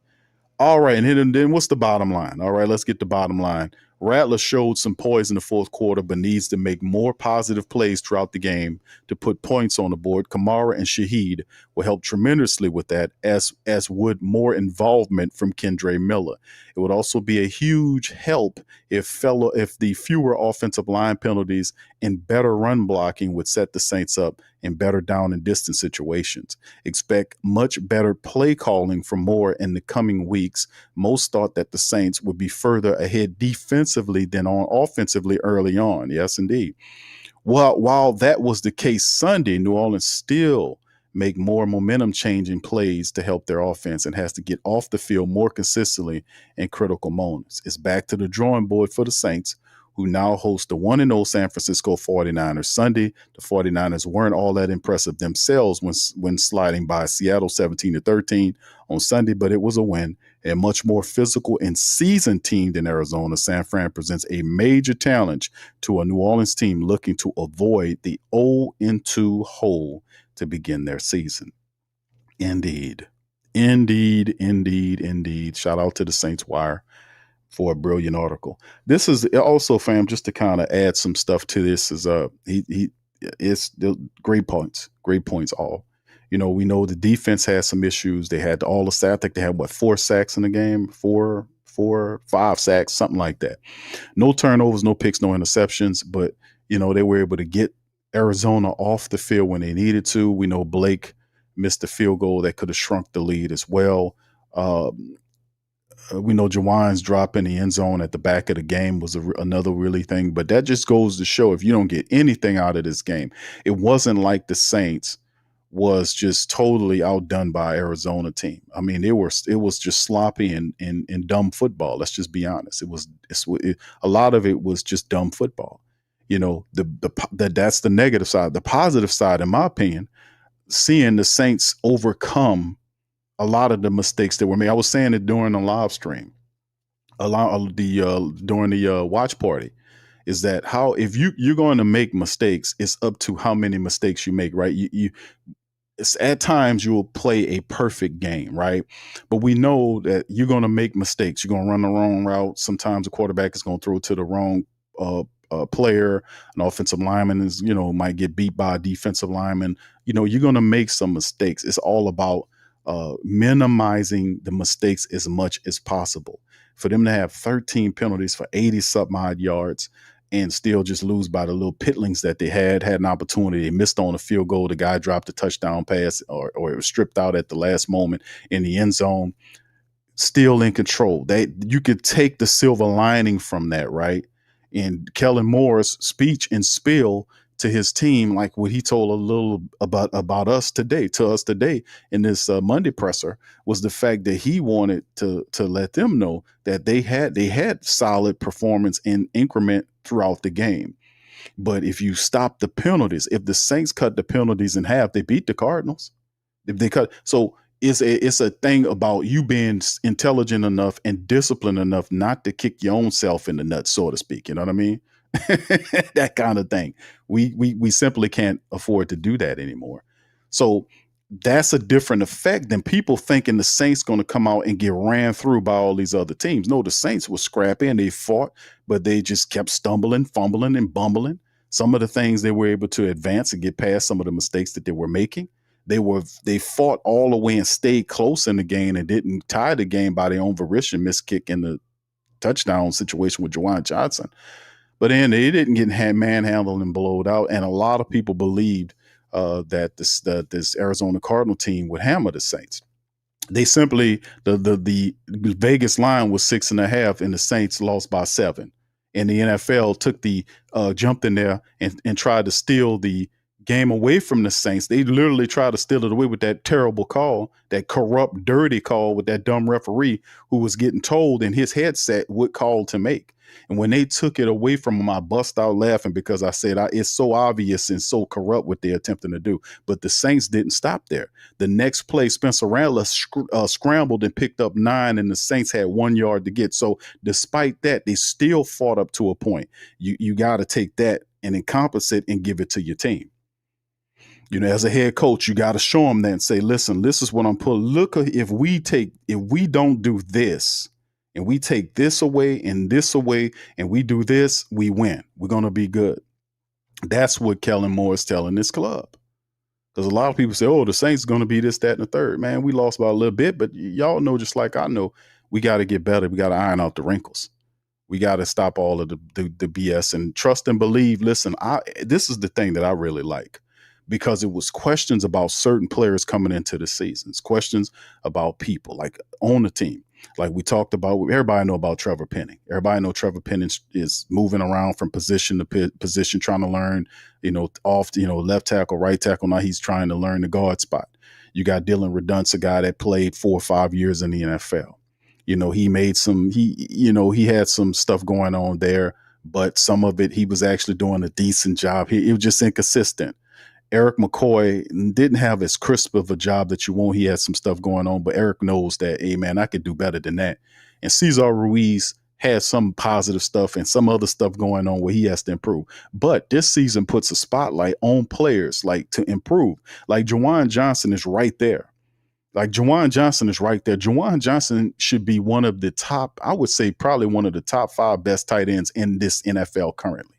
All right, and then what's the bottom line? All right, let's get the bottom line. Rattler showed some poise in the fourth quarter, but needs to make more positive plays throughout the game to put points on the board. Kamara and Shaheed will help tremendously with that, as would more involvement from Kendre Miller. It would also be a huge help if the fewer offensive line penalties and better run blocking would set the Saints up in better down and distance situations. Expect much better play calling from Moore in the coming weeks. Most thought that the Saints would be further ahead defensively than offensively early on. Yes, indeed. While that was the case Sunday, New Orleans still make more momentum-changing plays to help their offense and has to get off the field more consistently in critical moments. It's back to the drawing board for the Saints, who now host the 1-0 San Francisco 49ers. Sunday, the 49ers weren't all that impressive themselves when sliding by Seattle 17-13 on Sunday, but it was a win. A much more physical and seasoned team than Arizona, San Fran presents a major challenge to a New Orleans team looking to avoid the 0-2 hole to begin their season. Indeed. Shout out to the Saints Wire for a brilliant article. This is also, fam, just to kind of add some stuff to this, is it's great points all. We know the defense has some issues. They had all the sacks. I think they had 4 sacks in the game, 5 sacks, something like that. No turnovers, no picks, no interceptions, but they were able to get Arizona off the field when they needed to. We know Blake missed a field goal that could have shrunk the lead as well. We know Jawan's drop in the end zone at the back of the game was another really thing, but that just goes to show if you don't get anything out of this game, it wasn't like the Saints was just totally outdone by Arizona team. I mean, it was just sloppy and dumb football. Let's just be honest. A lot of it was just dumb football. That's the negative side. The positive side, in my opinion, seeing the Saints overcome a lot of the mistakes that were made. I was saying it during the live stream, during the watch party, is that how if you're going to make mistakes, it's up to how many mistakes you make, right? It's at times you will play a perfect game, right? But we know that you're going to make mistakes. You're going to run the wrong route. Sometimes the quarterback is going to throw it to the wrong player. An offensive lineman might get beat by a defensive lineman. You're going to make some mistakes. It's all about minimizing the mistakes as much as possible. For them to have 13 penalties for 80 some odd yards and still just lose by the little pitlings that they had an opportunity. They missed on a field goal. The guy dropped a touchdown pass or it was stripped out at the last moment in the end zone. Still in control. You could take the silver lining from that, right? And Kellen Moore's speech and spiel to his team, like what he told a little about us today, in this Monday presser, was the fact that he wanted to let them know that they had solid performance in increment throughout the game. But if you stop the penalties, if the Saints cut the penalties in half, they beat the Cardinals. If they cut, so it's a thing about you being intelligent enough and disciplined enough not to kick your own self in the nuts, so to speak. You know what I mean? That kind of thing. We simply can't afford to do that anymore. So that's a different effect than people thinking the Saints going to come out and get ran through by all these other teams. No, the Saints were scrappy and they fought, but they just kept stumbling, fumbling, and bumbling. Some of the things they were able to advance and get past some of the mistakes that they were making. They fought all the way and stayed close in the game and didn't tie the game by their own volition, missed kick in the touchdown situation with Juwan Johnson. But then they didn't get manhandled and blowed out. And a lot of people believed that this Arizona Cardinal team would hammer the Saints. They simply, the Vegas line was 6.5 and the Saints lost by 7. And the NFL took jumped in there and tried to steal the game away from the Saints. They literally tried to steal it away with that terrible call, that corrupt, dirty call with that dumb referee who was getting told in his headset what call to make. And when they took it away from him, I bust out laughing because I said, it's so obvious and so corrupt what they're attempting to do. But the Saints didn't stop there. The next play, Spencer Rattler scrambled and picked up 9, and the Saints had 1 yard to get. So despite that, they still fought up to a point. You got to take that and encompass it and give it to your team. You know, as a head coach, you got to show them that and say, listen, this is what I'm pulling. Look, if we don't do this and we take this away and we do this, we win. We're going to be good. That's what Kellen Moore is telling this club. Because a lot of people say, oh, the Saints are going to be this, that, and the third. Man, we lost by a little bit, but y'all know, just like I know, we got to get better. We got to iron out the wrinkles. We got to stop all of the BS and trust and believe. Listen, this is the thing that I really like. Because it was questions about certain players coming into the seasons, questions about people like on the team. Like we talked about, everybody know about Trevor Penning. Everybody know Trevor Penning is moving around from position to position, trying to learn, left tackle, right tackle. Now he's trying to learn the guard spot. You got Dylan Redunce, a guy that played 4 or 5 years in the NFL. You know, he had some stuff going on there, but some of it, he was actually doing a decent job. He was just inconsistent. Eric McCoy didn't have as crisp of a job that you want. He had some stuff going on, but Eric knows that, hey, man, I could do better than that. And Cesar Ruiz has some positive stuff and some other stuff going on where he has to improve. But this season puts a spotlight on players like to improve. Like Juwan Johnson is right there. Juwan Johnson should be one of the top, I would say probably one of the top 5 best tight ends in this NFL currently.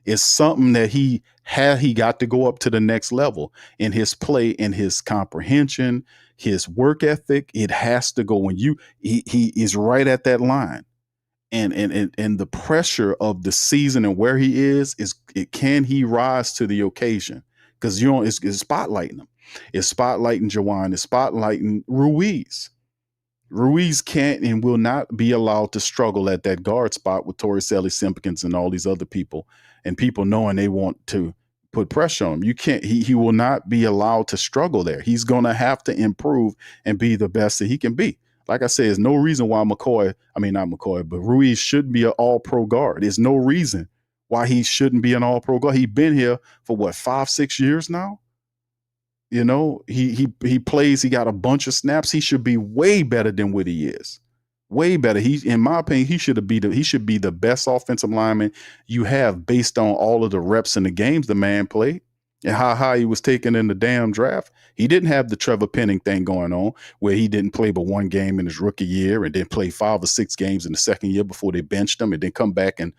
It's something that he got to go up to the next level in his play, in his comprehension, his work ethic. It has to go when he is right at that line. And the pressure of the season and where he is can he rise to the occasion? Because it's spotlighting him. It's spotlighting Juwan. It's spotlighting Ruiz. Ruiz can't and will not be allowed to struggle at that guard spot with Torricelli, Simpkins, and all these other people, and people knowing they want to put pressure on him. You can't. He will not be allowed to struggle there. He's going to have to improve and be the best that he can be. Like I said, there's no reason why Ruiz should be an all-pro guard. There's no reason why he shouldn't be an all-pro guard. He's been here for 5-6 years now. You know, he plays, he got a bunch of snaps. He should be way better than what he is. Way better. In my opinion, he should be the best offensive lineman you have based on all of the reps in the games the man played and how high he was taken in the damn draft. He didn't have the Trevor Penning thing going on where he didn't play but 1 game in his rookie year and then play 5 or 6 games in the second year before they benched him and then come back and,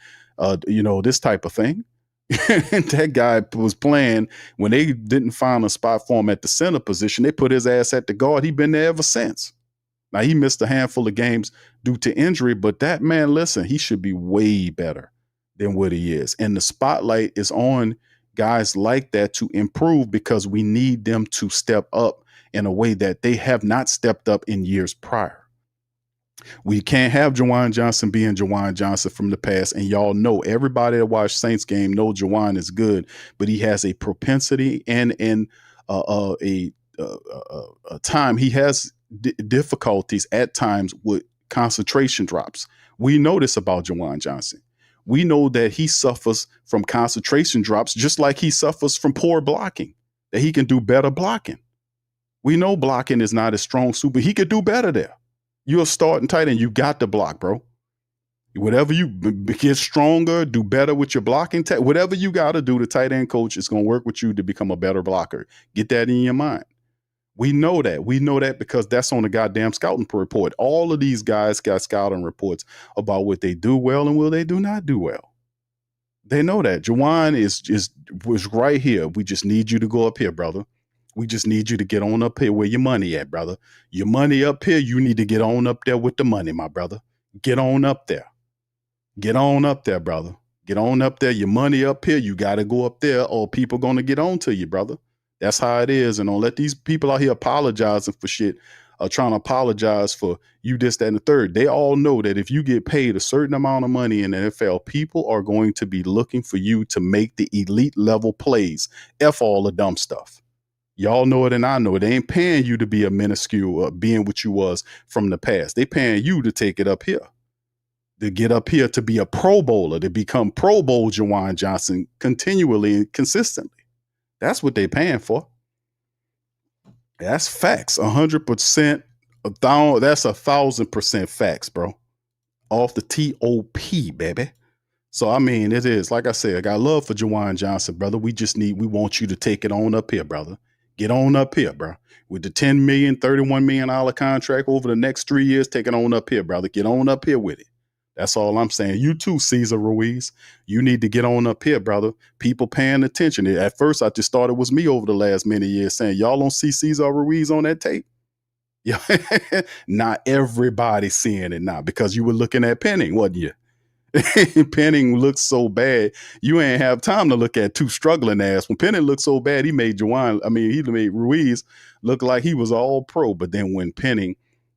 this type of thing. That guy was playing when they didn't find a spot for him at the center position. They put his ass at the guard. He's been there ever since. Now, he missed a handful of games due to injury, but that man, listen, he should be way better than what he is. And the spotlight is on guys like that to improve because we need them to step up in a way that they have not stepped up in years prior. We can't have Jawan Johnson being Jawan Johnson from the past. And y'all know, everybody that watched Saints game know Jawan is good, but he has a propensity and a time he has difficulties at times with concentration drops. We know this about Jawan Johnson. We know that he suffers from concentration drops just like he suffers from poor blocking, that he can do better blocking. We know blocking is not his strong suit, but he could do better there. You're starting tight end. You got to block, bro. Whatever you get stronger, do better with your blocking. Whatever you got to do, the tight end coach is going to work with you to become a better blocker. Get that in your mind. We know that. We know that because that's on the goddamn scouting report. All of these guys got scouting reports about what they do well and what they do not do well. They know that. Jawan was right here. We just need you to go up here, brother. We just need you to get on up here where your money at, brother. Your money up here, you need to get on up there with the money, my brother. Get on up there. Get on up there, brother. Get on up there. Your money up here, you got to go up there or people going to get on to you, brother. That's how it is. And don't let these people out here apologizing for shit, trying to apologize for you, this, that, and the third. They all know that if you get paid a certain amount of money in the NFL, people are going to be looking for you to make the elite level plays. F all the dumb stuff. Y'all know it and I know it. They ain't paying you to be a minuscule, being what you was from the past. They paying you to take it up here, to get up here, to be a Pro Bowler, to become Pro Bowl Jawan Johnson continually and consistently. That's what they paying for. That's facts. 100%. That's 1,000% facts, bro. Off the TOP, baby. So, I mean, it is, like I said, I got love for Jawan Johnson, brother. We want you to take it on up here, brother. Get on up here, bro. With the $10 million, $31 million contract over the next 3 years, take it on up here, brother. Get on up here with it. That's all I'm saying. You too, Cesar Ruiz. You need to get on up here, brother. People paying attention. At first, I just thought it was me over the last many years saying, y'all don't see Cesar Ruiz on that tape? Yeah, not everybody seeing it now because you were looking at Penning, wasn't you? Penning looks so bad, you ain't have time to look at two struggling ass. When Penning looked so bad, he made Ruiz look like he was all pro. But then when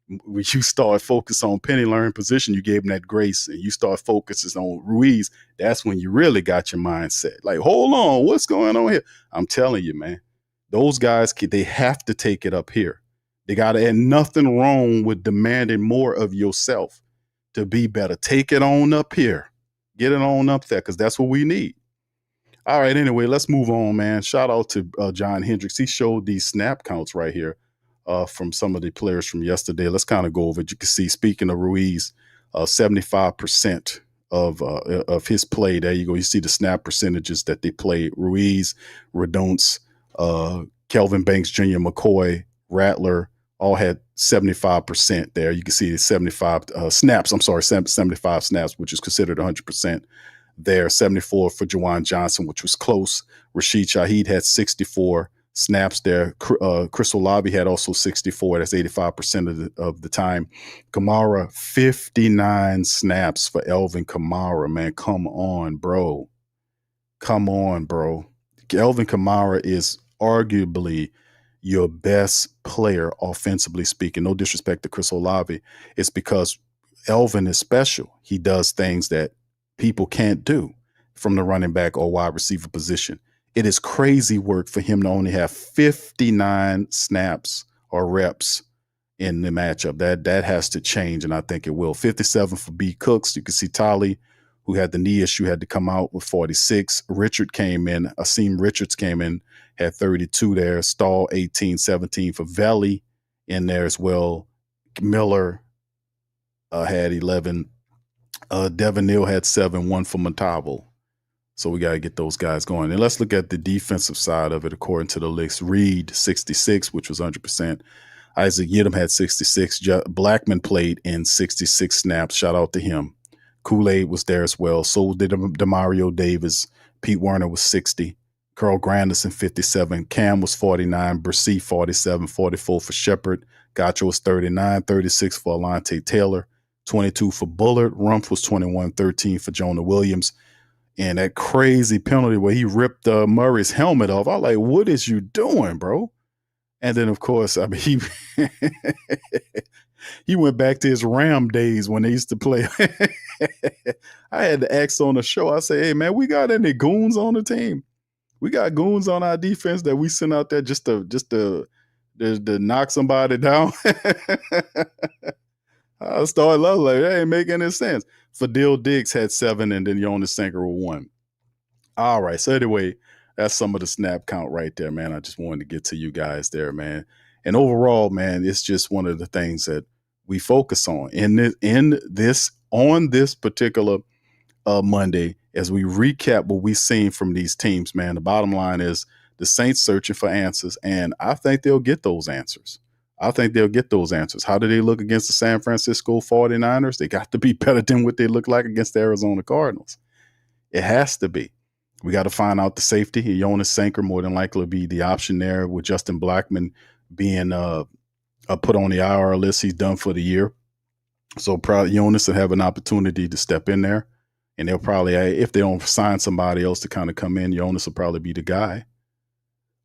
you start focus on Penning learning position, you gave him that grace, and you start focusing on Ruiz, that's when you really got your mindset. Like, hold on, what's going on here? I'm telling you, man, those guys, they have to take it up here. They got to, and nothing wrong with demanding more of yourself to be better. Take it on up here. Get it on up there because that's what we need. All right, anyway, let's move on, man. Shout out to John Hendricks. He showed these snap counts right here from some of the players from yesterday. Let's kind of go over it. You can see, speaking of Ruiz, 75% of his play. There you go. You see the snap percentages that they played. Ruiz, Redonce, Kelvin Banks Jr., McCoy, Rattler, all had 75% there. You can see 75 snaps. I'm sorry, 75 snaps, which is considered 100% there. 74 for Jawan Johnson, which was close. Rashid Shaheed had 64 snaps there. Chris Olave had also 64. That's 85% of the time. Kamara, 59 snaps for Elvin Kamara, man. Come on, bro. Come on, bro. Elvin Kamara is arguably your best player offensively speaking. No disrespect to Chris Olave. It's because Elvin is special. He does things that people can't do from the running back or wide receiver position. It is crazy work for him to only have 59 snaps or reps in the matchup. That has to change, and I think it will. 57 for B. Cooks. You can see Tolly, who had the knee issue, had to come out with 46. Richard came in. Asim Richards came in, had 32 there. Stahl, 18, 17 for Veli in there as well. Miller had 11. Devin Neal had 7, 1 for Montavo. So we got to get those guys going. And let's look at the defensive side of it according to the list. Reed, 66, which was 100%. Isaac Yidam had 66. Blackmon played in 66 snaps. Shout out to him. Kool-Aid was there as well. So did Demario Davis. Pete Werner was 60. Carl Granderson, 57. Cam was 49. Brissy, 47. 44 for Shepard. Gotcha was 39. 36 for Alante Taylor. 22 for Bullard. Rumpf was 21. 13 for Jonah Williams. And that crazy penalty where he ripped Murray's helmet off. I was like, what is you doing, bro? And then, of course, I mean, He went back to his Ram days when they used to play. I had to ask on the show. I say, hey man, we got any goons on the team? We got goons on our defense that we send out there just to knock somebody down. I started loving like that ain't making any sense. Fadil Diggs had 7 and then Jonas Sanker with 1. All right. So anyway, that's some of the snap count right there, man. I just wanted to get to you guys there, man. And overall, man, it's just one of the things that we focus on on this particular Monday as we recap what we've seen from these teams, man. The bottom line is the Saints searching for answers, and I think they'll get those answers. How do they look against the San Francisco 49ers? They got to be better than what they look like against the Arizona Cardinals. It has to be. We got to find out the safety. Jonas Sanker more than likely will be the option there, with Justin Blackmon being put on the IR list. He's done for the year. So probably Jonas will have an opportunity to step in there. And they'll probably, if they don't sign somebody else to kind of come in, Jonas will probably be the guy.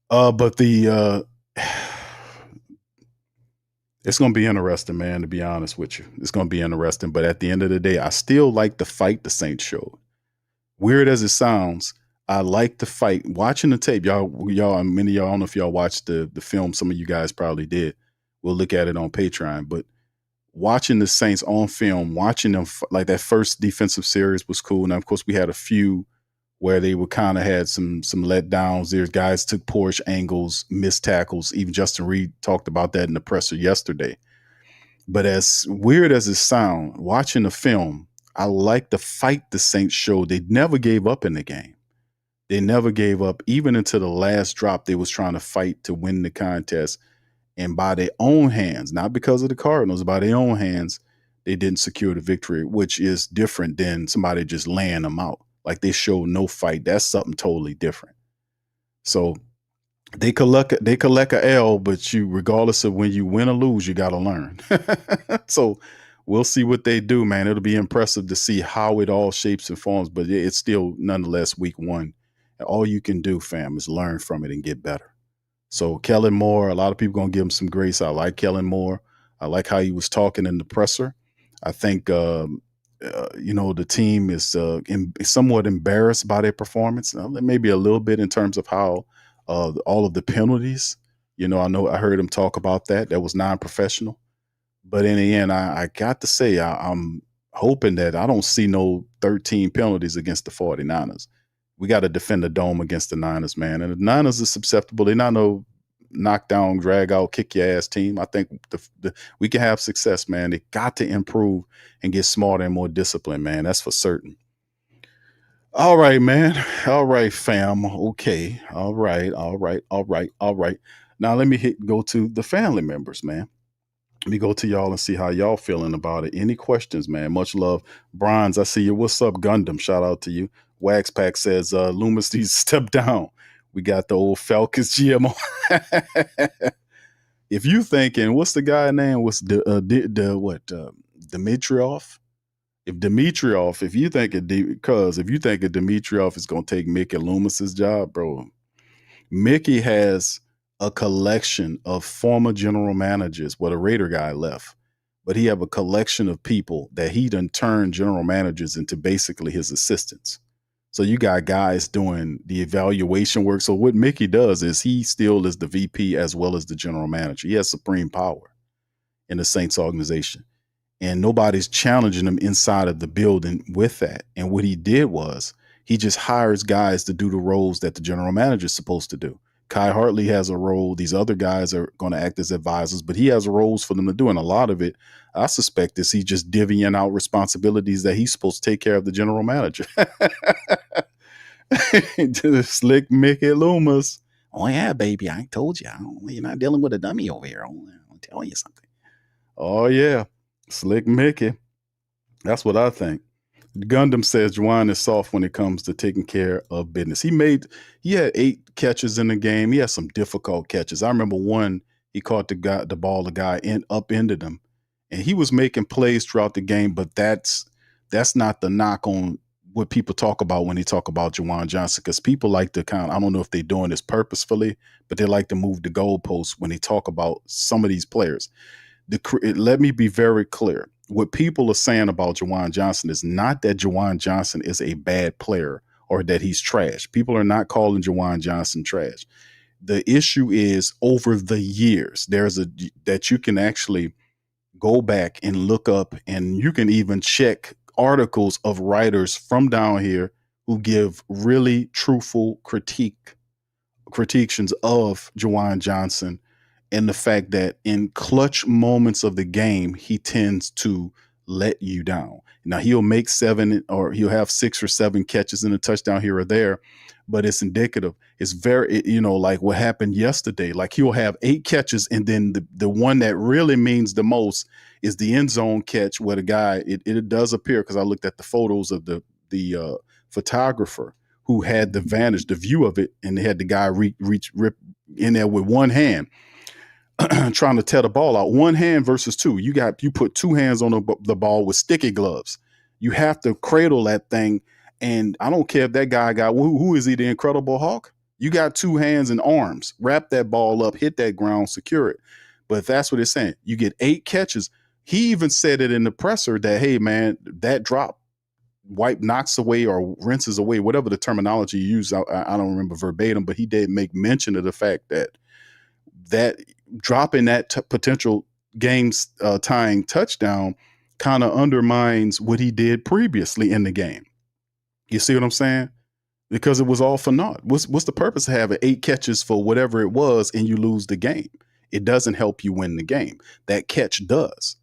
But it's going to be interesting, man, to be honest with you. It's going to be interesting. But at the end of the day, I still like the fight the Saints showed. Weird as it sounds, I like the fight. Watching the tape, y'all, many of y'all, I don't know if y'all watched the film. Some of you guys probably did. We'll look at it on Patreon. But watching the Saints on film, watching them, like that first defensive series was cool. Now, of course, we had a few where they were kind of had some letdowns. There's guys took poorish angles, missed tackles. Even Justin Reed talked about that in the presser yesterday. But as weird as it sounds, watching the film, I like the fight the Saints showed. They never gave up in the game. They never gave up. Even until the last drop, they was trying to fight to win the contest. And by their own hands, not because of the Cardinals, by their own hands, they didn't secure the victory, which is different than somebody just laying them out. Like they showed no fight. That's something totally different. So they collect a L, but regardless of when you win or lose, you got to learn. So we'll see what they do, man. It'll be impressive to see how it all shapes and forms, but it's still nonetheless week 1. And all you can do, fam, is learn from it and get better. So Kellen Moore, a lot of people going to give him some grace. I like Kellen Moore. I like how he was talking in the presser. I think, the team is somewhat embarrassed by their performance. Maybe a little bit in terms of how all of the penalties, I heard him talk about that. That was non-professional. But in the end, I got to say, I'm hoping that I don't see no 13 penalties against the 49ers. We got to defend the dome against the Niners, man. And the Niners are susceptible. They're not no knockdown, drag out, kick your ass team. I think we can have success, man. They got to improve and get smarter and more disciplined, man. That's for certain. All right, man. All right, fam. Okay. All right. Now let me go to the family members, man. Let me go to y'all and see how y'all feeling about it. Any questions, man? Much love. Bronze, I see you. What's up, Gundam? Shout out to you. Wax Pack says, Loomis needs to step down. We got the old Falcons GMO. If you thinking, what's the guy name? What's Dimitrov? If you think Dimitrov is going to take Mickey Loomis's job, bro, Mickey has a collection of former general managers. Well, the Raider guy left, but he have a collection of people that he done turned general managers into basically his assistants. So you got guys doing the evaluation work. So what Mickey does is he still is the VP as well as the general manager. He has supreme power in the Saints organization. And nobody's challenging him inside of the building with that. And what he did was he just hires guys to do the roles that the general manager is supposed to do. Kai Hartley has a role. These other guys are going to act as advisors, but he has roles for them to do. And a lot of it, I suspect, is he just divvying out responsibilities that he's supposed to take care of the general manager. To the slick Mickey Loomis. Oh, yeah, baby. I told you. You're not dealing with a dummy over here. I'll tell you something. Oh, yeah. Slick Mickey. That's what I think. Gundam says Juwan is soft when it comes to taking care of business. He had 8 catches in the game. He had some difficult catches. I remember one, he caught the guy upended him, and he was making plays throughout the game. But that's not the knock on what people talk about when they talk about Juwan Johnson, because people like to I don't know if they're doing this purposefully, but they like to move the goalposts when they talk about some of these players. let me be very clear. What people are saying about Juwan Johnson is not that Juwan Johnson is a bad player or that he's trash. People are not calling Juwan Johnson trash. The issue is over the years, that you can actually go back and look up, and you can even check articles of writers from down here who give really truthful critiques of Juwan Johnson, and the fact that in clutch moments of the game, he tends to let you down. Now he'll make 7 or he'll have 6 or 7 catches and a touchdown here or there, but it's indicative. It's very, like what happened yesterday. Like he'll have 8 catches, and then the one that really means the most is the end zone catch where the guy, it does appear, because I looked at the photos of the photographer who had the view of it, and they had the guy rip in there with one hand. Trying to tear the ball out, one hand versus 2. You put 2 hands on the ball with sticky gloves. You have to cradle that thing, and I don't care if that guy got who is he, the Incredible Hulk? You got 2 hands and arms. Wrap that ball up, hit that ground, secure it. But that's what it's saying. You get 8 catches. He even said it in the presser that, hey man, that drop knocks away or rinses away, whatever the terminology you use. I don't remember verbatim, but he did make mention of the fact that dropping that potential game tying touchdown kind of undermines what he did previously in the game. You see what I'm saying? Because it was all for naught. What's the purpose of having 8 catches for whatever it was and you lose the game? It doesn't help you win the game. That catch does.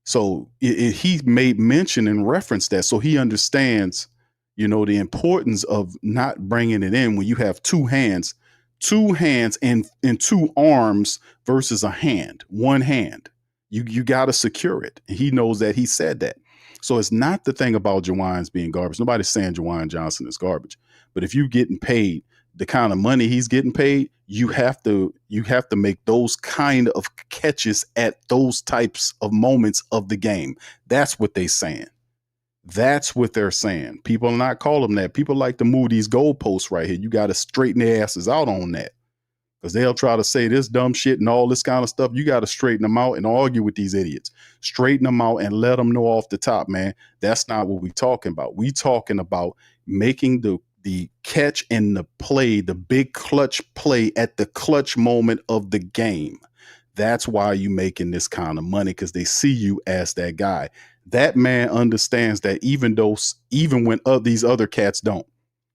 So he made mention and reference that, so he understands, the importance of not bringing it in when you have 2 hands and 2 arms versus a hand, one hand. You got to secure it. He knows that. He said that. So it's not the thing about Juwan's being garbage. Nobody's saying Juwan Johnson is garbage. But if you're getting paid the kind of money he's getting paid, you have to make those kind of catches at those types of moments of the game. That's what they're saying. That's what they're saying. People are not calling them that. People like to move these goalposts right here. You got to straighten their asses out on that, because they'll try to say this dumb shit and all this kind of stuff. You got to straighten them out and argue with these idiots. Straighten them out and let them know off the top, man. That's not what we talking about. We talking about making the catch and the play, the big clutch play at the clutch moment of the game. That's why you making this kind of money, because they see you as that guy. That man understands that, even when these other cats don't.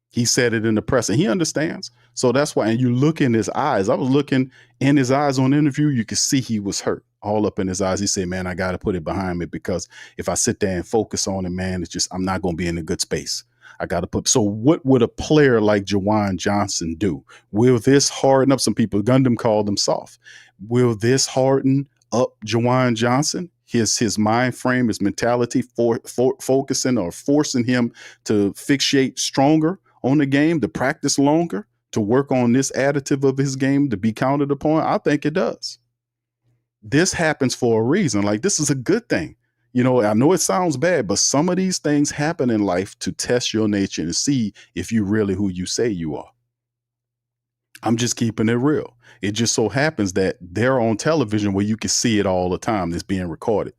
He said it in the press, and he understands. So that's why, and you look in his eyes. I was looking in his eyes on the interview. You could see he was hurt all up in his eyes. He said, man, I got to put it behind me, because if I sit there and focus on it, man, I'm not going to be in a good space. I got to so what would a player like Juwan Johnson do? Will this harden up? Some people, Gundam called him soft. Will this harden up Juwan Johnson? His mind frame, his mentality, focusing or forcing him to fixate stronger on the game, to practice longer, to work on this additive of his game to be counted upon? I think it does. This happens for a reason. Like, this is a good thing. I know it sounds bad, but some of these things happen in life to test your nature and see if you're really who you say you are. I'm just keeping it real. It just so happens that they're on television where you can see it all the time. It's being recorded.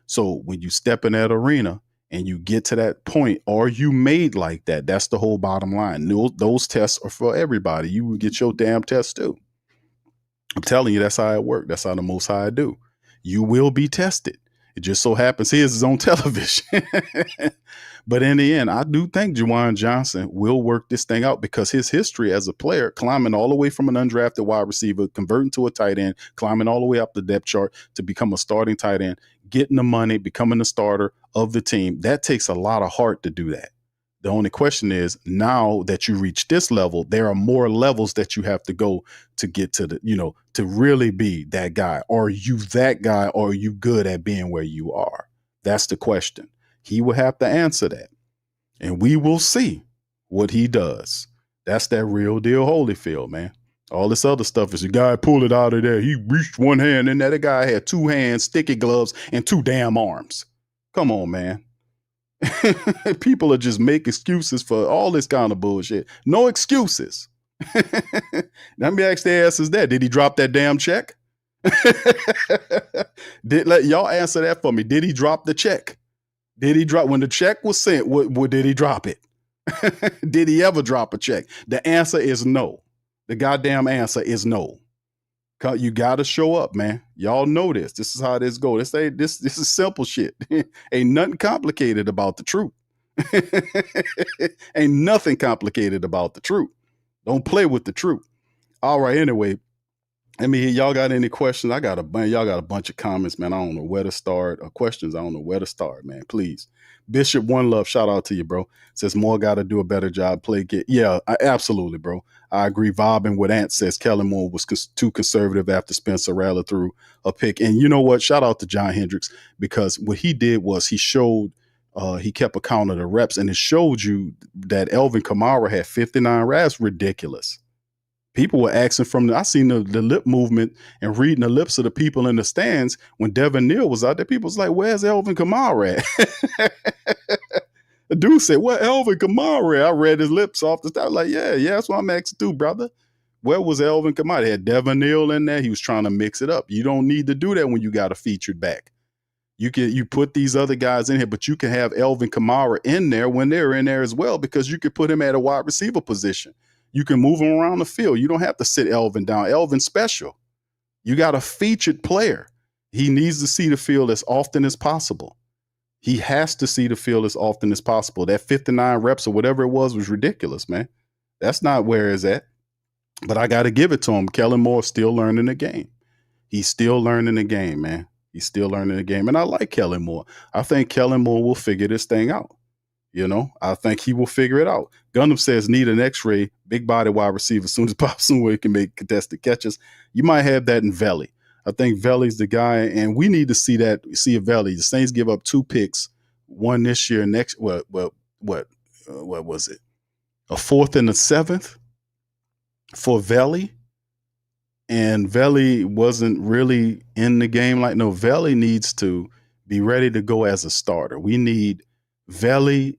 So when you step in that arena and you get to that point, are you made like that? That's the whole bottom line. Those tests are for everybody. You will get your damn test too. I'm telling you, that's how it works. That's how the Most High do. You will be tested. It just so happens his is on television. But in the end, I do think Juwan Johnson will work this thing out, because his history as a player, climbing all the way from an undrafted wide receiver, converting to a tight end, climbing all the way up the depth chart to become a starting tight end, getting the money, becoming the starter of the team, that takes a lot of heart to do that. The only question is, now that you reach this level, there are more levels that you have to go to get to to really be that guy. Are you that guy, or are you good at being where you are? That's the question. He will have to answer that, and we will see what he does. That's that real deal Holyfield, man. All this other stuff is a guy pulled it out of there. He reached one hand, and that guy had 2 hands, sticky gloves, and 2 damn arms. Come on, man. People are just make excuses for all this kind of bullshit. No excuses. Let me ask their asses that. Did he drop that damn check? Let y'all answer that for me. Did he drop the check? Did he drop when the check was sent? Did he drop it? Did he ever drop a check? The answer is no. The goddamn answer is no. You got to show up, man. Y'all know this. This is how this goes. This is simple shit. Ain't nothing complicated about the truth. Ain't nothing complicated about the truth. Don't play with the truth. All right. Anyway, I mean, y'all got any questions? Y'all got a bunch of comments, man. I don't know where to start, or questions. I don't know where to start, man. Please. Bishop One Love, shout out to you, bro. Says Moore got to do a better job. Yeah, absolutely, bro. I agree. Vibing with Ant says Kellen Moore was too conservative after Spencer Rattler threw a pick. And you know what? Shout out to John Hendricks, because what he did was he showed, he kept account of the reps, and it showed you that Elvin Kamara had 59 reps. Ridiculous. People were asking I seen the lip movement and reading the lips of the people in the stands when Devin Neal was out there. People was like, where's Elvin Kamara at? The dude said, where Elvin Kamara at? I read his lips off the top. Like, yeah, that's what I'm asking too, brother. Where was Elvin Kamara? They had Devin Neal in there. He was trying to mix it up. You don't need to do that when you got a featured back. You put these other guys in here, but you can have Elvin Kamara in there when they're in there as well, because you could put him at a wide receiver position. You can move him around the field. You don't have to sit Elvin down. Elvin's special. You got a featured player. He needs to see the field as often as possible. He has to see the field as often as possible. That 59 reps or whatever it was ridiculous, man. That's not where it's at. But I got to give it to him. Kellen Moore still learning the game. He's still learning the game, man. He's still learning the game. And I like Kellen Moore. I think Kellen Moore will figure this thing out. You know, I think he will figure it out. Gundam says need an x-ray, big body wide receiver as soon as possible where he can make contested catches. You might have that in Veli. I think Veli's the guy, and we need to see a Veli. The Saints give up 2 picks, one this year, what was it? A 4th and a 7th for Veli. And Veli wasn't really in the game. Veli needs to be ready to go as a starter. We need Veli.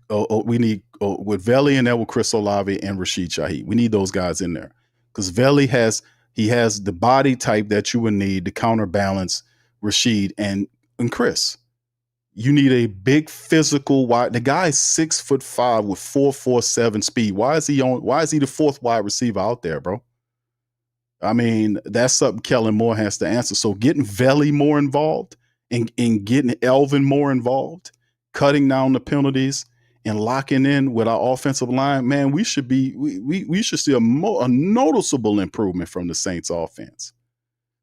With Veli and with Chris Olave and Rashid Shaheed. We need those guys in there, because Veli has the body type that you would need to counterbalance Rashid and Chris. You need a big physical wide. The guy's 6'5" with 4.47 speed. Why is he the 4th wide receiver out there, bro? I mean, that's something Kellen Moore has to answer. So getting Veli more involved and getting Elvin more involved, cutting down the penalties and locking in with our offensive line, man, we should see a noticeable improvement from the Saints offense,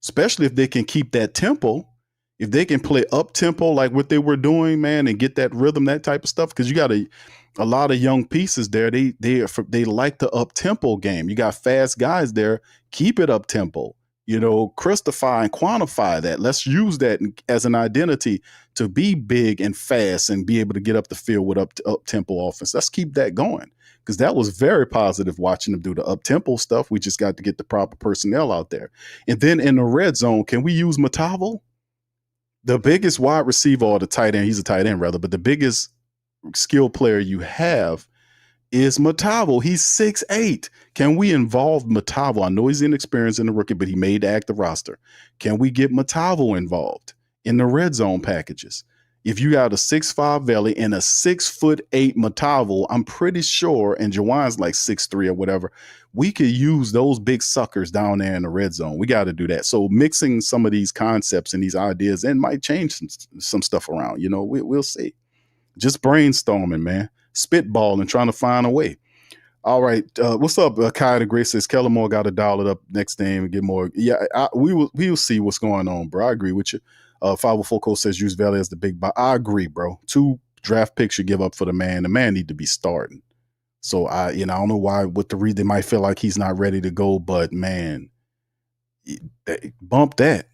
especially if they can keep that tempo, if they can play up tempo like what they were doing, man, and get that rhythm, that type of stuff. Because you got a lot of young pieces there. They like the up tempo game. You got fast guys there. Keep it up tempo. You know, crystalify and quantify that. Let's use that as an identity to be big and fast and be able to get up the field with up tempo offense. Let's keep that going, because that was very positive watching them do the up tempo stuff. We just got to get the proper personnel out there. And then in the red zone, can we use Matavo? The biggest wide receiver, or the tight end, he's a tight end rather, but the biggest skill player you have is Matavo. He's 6'8". Can we involve Matavo? I know he's inexperienced in the rookie, but he made the active roster. Can we get Matavo involved in the red zone packages? If you got a 6'5" Veli and a 6'8" Matavo, I'm pretty sure, and Jawan's like 6'3" or whatever, we could use those big suckers down there in the red zone. We got to do that. So mixing some of these concepts and these ideas in might change some stuff around. You know, we'll see. Just brainstorming, man. Spitballing, trying to find a way. All right. What's up? Kai the Great says Kellen Moore got to dial it up next game and get more. Yeah, we will see what's going on, bro. I agree with you. 504 Coach says use Valley as the big buy. I agree, bro. 2 draft picks should give up for the man. The man need to be starting. So I don't know what the reason. They might feel like he's not ready to go, but man, bump that.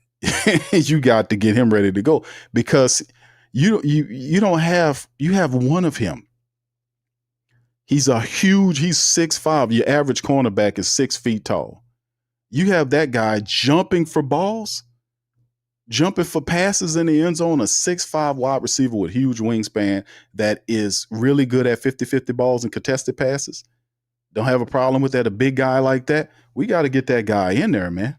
You got to get him ready to go, because you have one of him. He's 6'5". Your average cornerback is 6 feet tall. You have that guy jumping for balls, jumping for passes in the end zone, a 6'5" wide receiver with huge wingspan that is really good at 50-50 balls and contested passes. Don't have a problem with that. A big guy like that, we got to get that guy in there, man.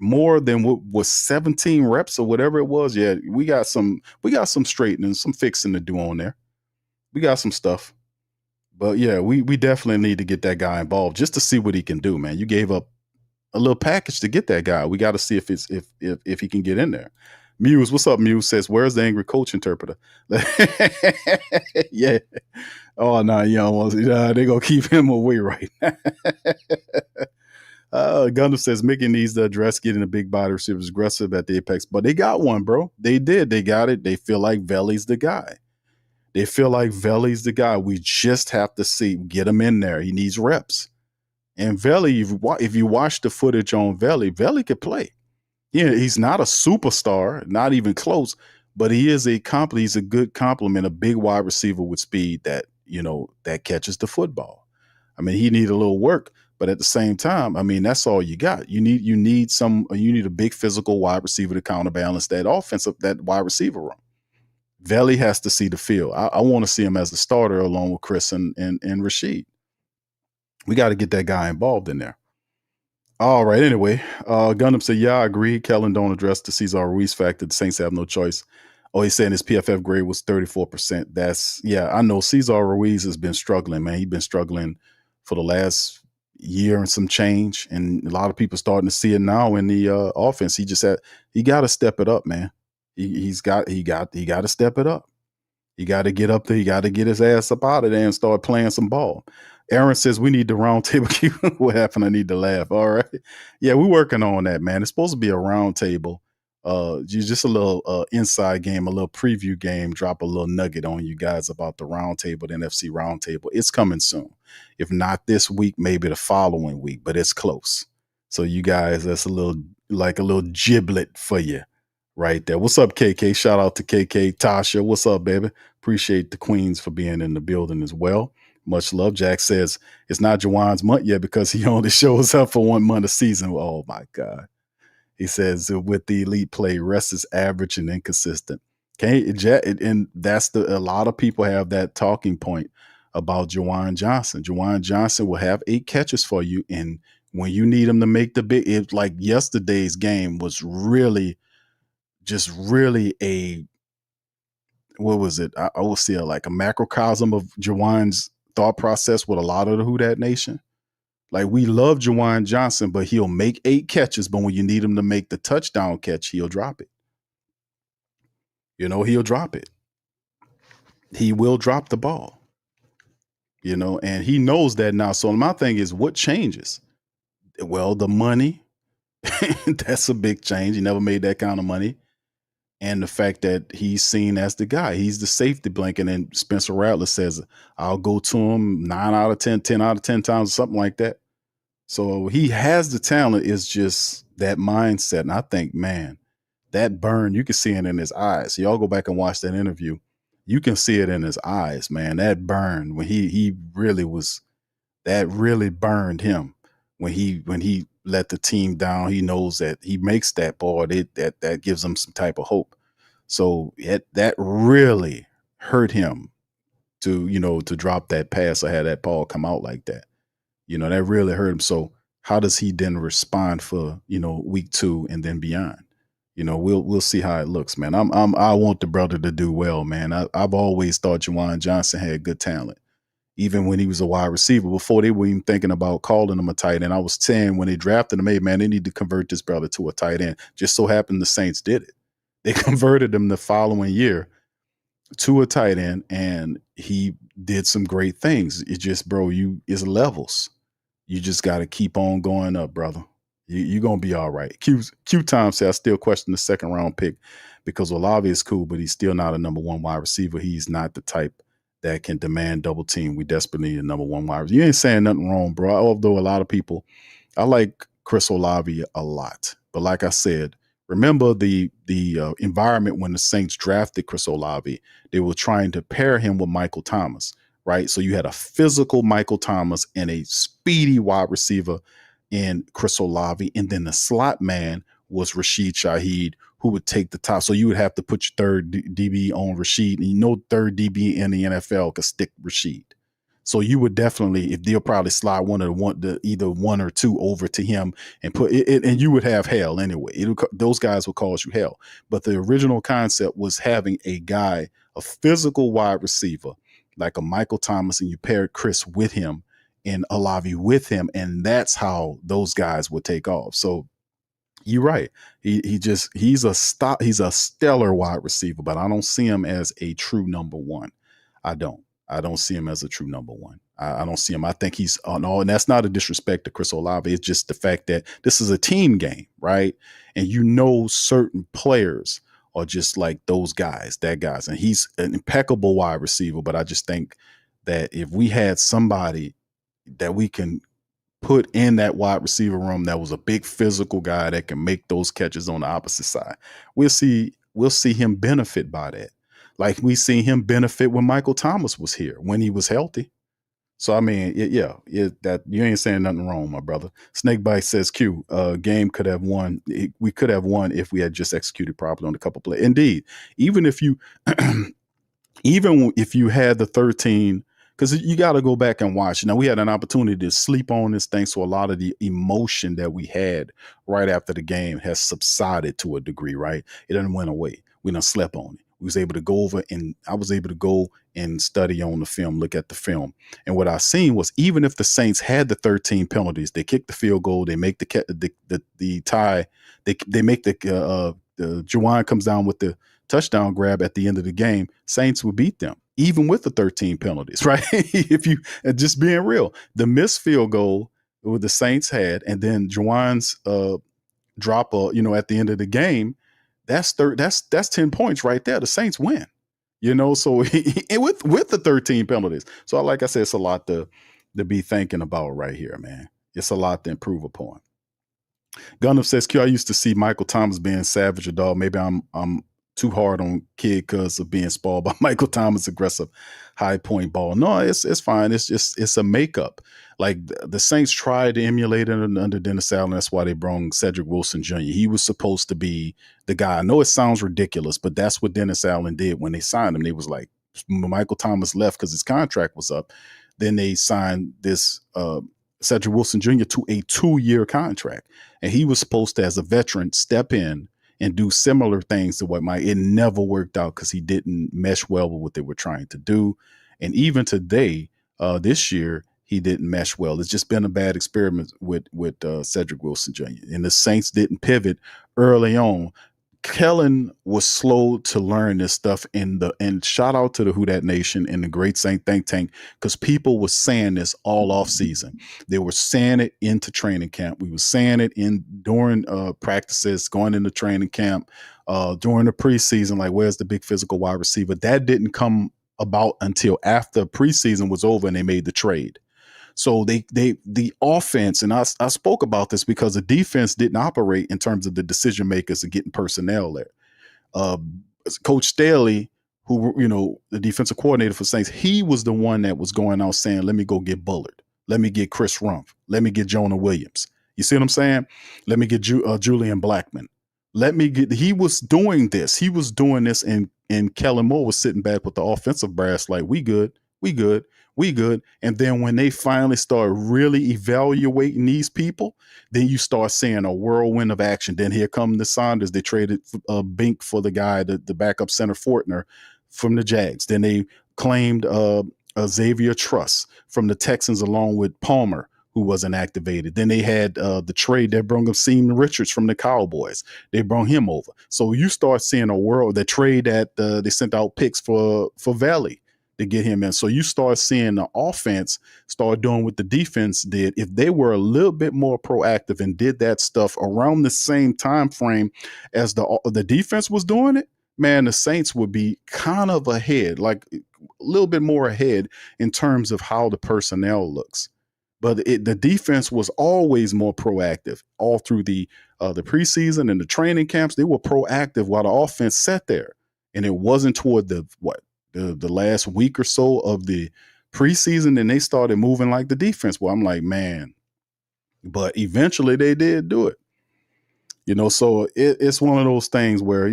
more than what was 17 reps or whatever it was. Yeah, we got some straightening, some fixing to do on there. We got some stuff. But yeah, we definitely need to get that guy involved just to see what he can do, man. You gave up a little package to get that guy. We got to see if he can get in there. Muse, what's up? Muse says, "Where's the angry coach interpreter?" Yeah. Oh no, they're gonna keep him away right now. Gundam says Mickey needs to address getting a big body receivers aggressive at the apex, but they got one, bro. They did. They got it. They feel like Veli's the guy. We just have to get him in there. He needs reps. And Veli, if you watch the footage on Veli could play. Yeah, he's not a superstar, not even close, but he's a good complement, a big wide receiver with speed that catches the football. I mean, he need a little work, but at the same time, I mean, that's all you got. You need a big physical wide receiver to counterbalance that wide receiver room. Veli has to see the field. I want to see him as the starter along with Chris and Rashid. We got to get that guy involved in there. All right. Anyway, Gundam said, "Yeah, I agree. Kellen don't address the Cesar Ruiz factor. The Saints have no choice." Oh, he's saying his PFF grade was 34%. I know Cesar Ruiz has been struggling, man. He's been struggling for the last year and some change, and a lot of people starting to see it now in the offense. He got to step it up, man. He got to step it up. He got to get up there. He got to get his ass up out of there and start playing some ball. Aaron says we need the round table. What happened? I need to laugh. All right. Yeah, we're working on that, man. It's supposed to be a round table. Just a little inside game, a little preview game, drop a little nugget on you guys about the round table, the NFC round table. It's coming soon. If not this week, maybe the following week, but it's close. So you guys, that's a little giblet for you right there. What's up, KK? Shout out to KK. Tasha, what's up, baby? Appreciate the queens for being in the building as well. Much love. Jack says it's not Juwan's month yet because he only shows up for 1 month a season. Oh my God. He says with the elite play, rest is average and inconsistent. And a lot of people have that talking point about Juwan Johnson. Juwan Johnson will have 8 catches for you. And when you need him to make like yesterday's game was really what was it? I will see like a macrocosm of Juwan's thought process with a lot of the Who Dat Nation. Like, we love Juwan Johnson, but he'll make 8 catches, but when you need him to make the touchdown catch, he'll drop it. He'll drop it. He will drop the ball. And he knows that now. So my thing is, what changes? Well, the money. That's a big change. He never made that kind of money. And the fact that he's seen as the guy, he's the safety blanket. And Spencer Rattler says, I'll go to him 9 out of 10, 10 out of 10 times, something like that. So he has the talent. It's just that mindset. And I think, man, that burn, you can see it in his eyes. Y'all go back and watch that interview. You can see it in his eyes, man. That burn when he really was, that really burned him when he let the team down. He knows that he makes that ball. That gives him some type of hope. So that really hurt him to drop that pass or have that ball come out like that. That really hurt him. So how does he then respond for, week 2 and then beyond? We'll see how it looks, man. I want the brother to do well, man. I've always thought Juwan Johnson had good talent, even when he was a wide receiver, before they were even thinking about calling him a tight end. I was saying when they drafted him, hey, man, they need to convert this brother to a tight end. Just so happened the Saints did it. They converted him the following year to a tight end, and he did some great things. It's just, bro, it's levels. You just got to keep on going up, brother. You're going to be all right. Q Time said, I still question the second round pick because Olave is cool, but he's still not a number 1 wide receiver. He's not the type that can demand double team. We desperately need a number 1 wide receiver. You ain't saying nothing wrong, bro. Although a lot of people, I like Chris Olave a lot. But like I said, remember the environment when the Saints drafted Chris Olave, they were trying to pair him with Michael Thomas, right? So you had a physical Michael Thomas and a speedy wide receiver in Chris Olave, and then the slot man was Rashid Shaheed, who would take the top. So you would have to put your third DB on Rashid, and third DB in the NFL could stick Rashid. So you would definitely, if they'll probably slide either one or two over to him and put it, and you would have hell anyway. Those guys will cause you hell. But the original concept was having a guy, a physical wide receiver, like a Michael Thomas, and you paired Chris with him and Olave with him, and that's how those guys would take off. So you're right. He's a stellar wide receiver, but I don't see him as a true number one. I don't see him as a true number one. I don't see him. I think he's on all, and that's not a disrespect to Chris Olave. It's just the fact that this is a team game, right? And certain players are just like those guys, and he's an impeccable wide receiver. But I just think that if we had somebody that we can put in that wide receiver room that was a big physical guy that can make those catches on the opposite side, we'll see him benefit by that. Like we seen him benefit when Michael Thomas was here, when he was healthy. So I mean, that you ain't saying nothing wrong, my brother. Snakebite says, "Q, game could have won. We could have won if we had just executed properly on a couple plays. Indeed, even if you, even if you had the 13." Because you got to go back and watch. Now, we had an opportunity to sleep on this thanks to a lot of the emotion that we had right after the game has subsided to a degree, right? It didn't went away. We done slept on it. We was able to go over, and I was able to go and study on the film, look at the film. And what I seen was, even if the Saints had the 13 penalties, they kick the field goal, they make the tie, they make the Juwan comes down with the touchdown grab at the end of the game, Saints would beat them, even with the 13 penalties, right? If you just being real, the missed field goal what the Saints had, and then Juwan's drop, at the end of the game, that's 10 points right there. The Saints win, so with the 13 penalties. So like I said, it's a lot to be thinking about right here, man. It's a lot to improve upon. Gundam says, Q, I used to see Michael Thomas being savage a dog. Maybe I'm too hard on kid because of being spoiled by Michael Thomas' aggressive high point ball. No, it's fine. It's a makeup. Like the Saints tried to emulate it under Dennis Allen. That's why they brought Cedric Wilson Jr. He was supposed to be the guy. I know it sounds ridiculous, but that's what Dennis Allen did when they signed him. They was like, Michael Thomas left because his contract was up. Then they signed this Cedric Wilson Jr. to a 2-year contract. And he was supposed to, as a veteran, step in and do similar things to what it never worked out because he didn't mesh well with what they were trying to do. And even today, this year, he didn't mesh well. It's just been a bad experiment with Cedric Wilson Jr. And the Saints didn't pivot early on. Kellen was slow to learn this stuff and shout out to the Who Dat Nation and the Great Saint Think Tank, because people were saying this all off season. They were saying it into training camp. We were saying it during practices, going into training camp, during the preseason, like where's the big physical wide receiver? That didn't come about until after preseason was over and they made the trade. So the offense, and I spoke about this because the defense didn't operate in terms of the decision makers of getting personnel there. Coach Staley, who, the defensive coordinator for Saints, he was the one that was going out saying, let me go get Bullard. Let me get Chris Rumph. Let me get Jonah Williams. You see what I'm saying? Let me get Julian Blackmon. He was doing this. He was doing this, and Kellen Moore was sitting back with the offensive brass like, we good. And then when they finally start really evaluating these people, then you start seeing a whirlwind of action. Then here come the Saunders. They traded Bink for the guy, the backup center Fortner from the Jags. Then they claimed Xavier Truss from the Texans along with Palmer, who wasn't activated. Then they had the trade that brought up Seaman Richards from the Cowboys. They brought him over. So you start seeing the trade that they sent out picks for Valley to get him in. So you start seeing the offense start doing what the defense did. If they were a little bit more proactive and did that stuff around the same time frame as the defense was doing it, man, the Saints would be kind of ahead, like a little bit more ahead in terms of how the personnel looks. But the defense was always more proactive all through the preseason and the training camps. They were proactive while the offense sat there. And it wasn't toward the last week or so of the preseason, and they started moving like the defense. Well, I'm like, man, but eventually they did do it. So it's one of those things where,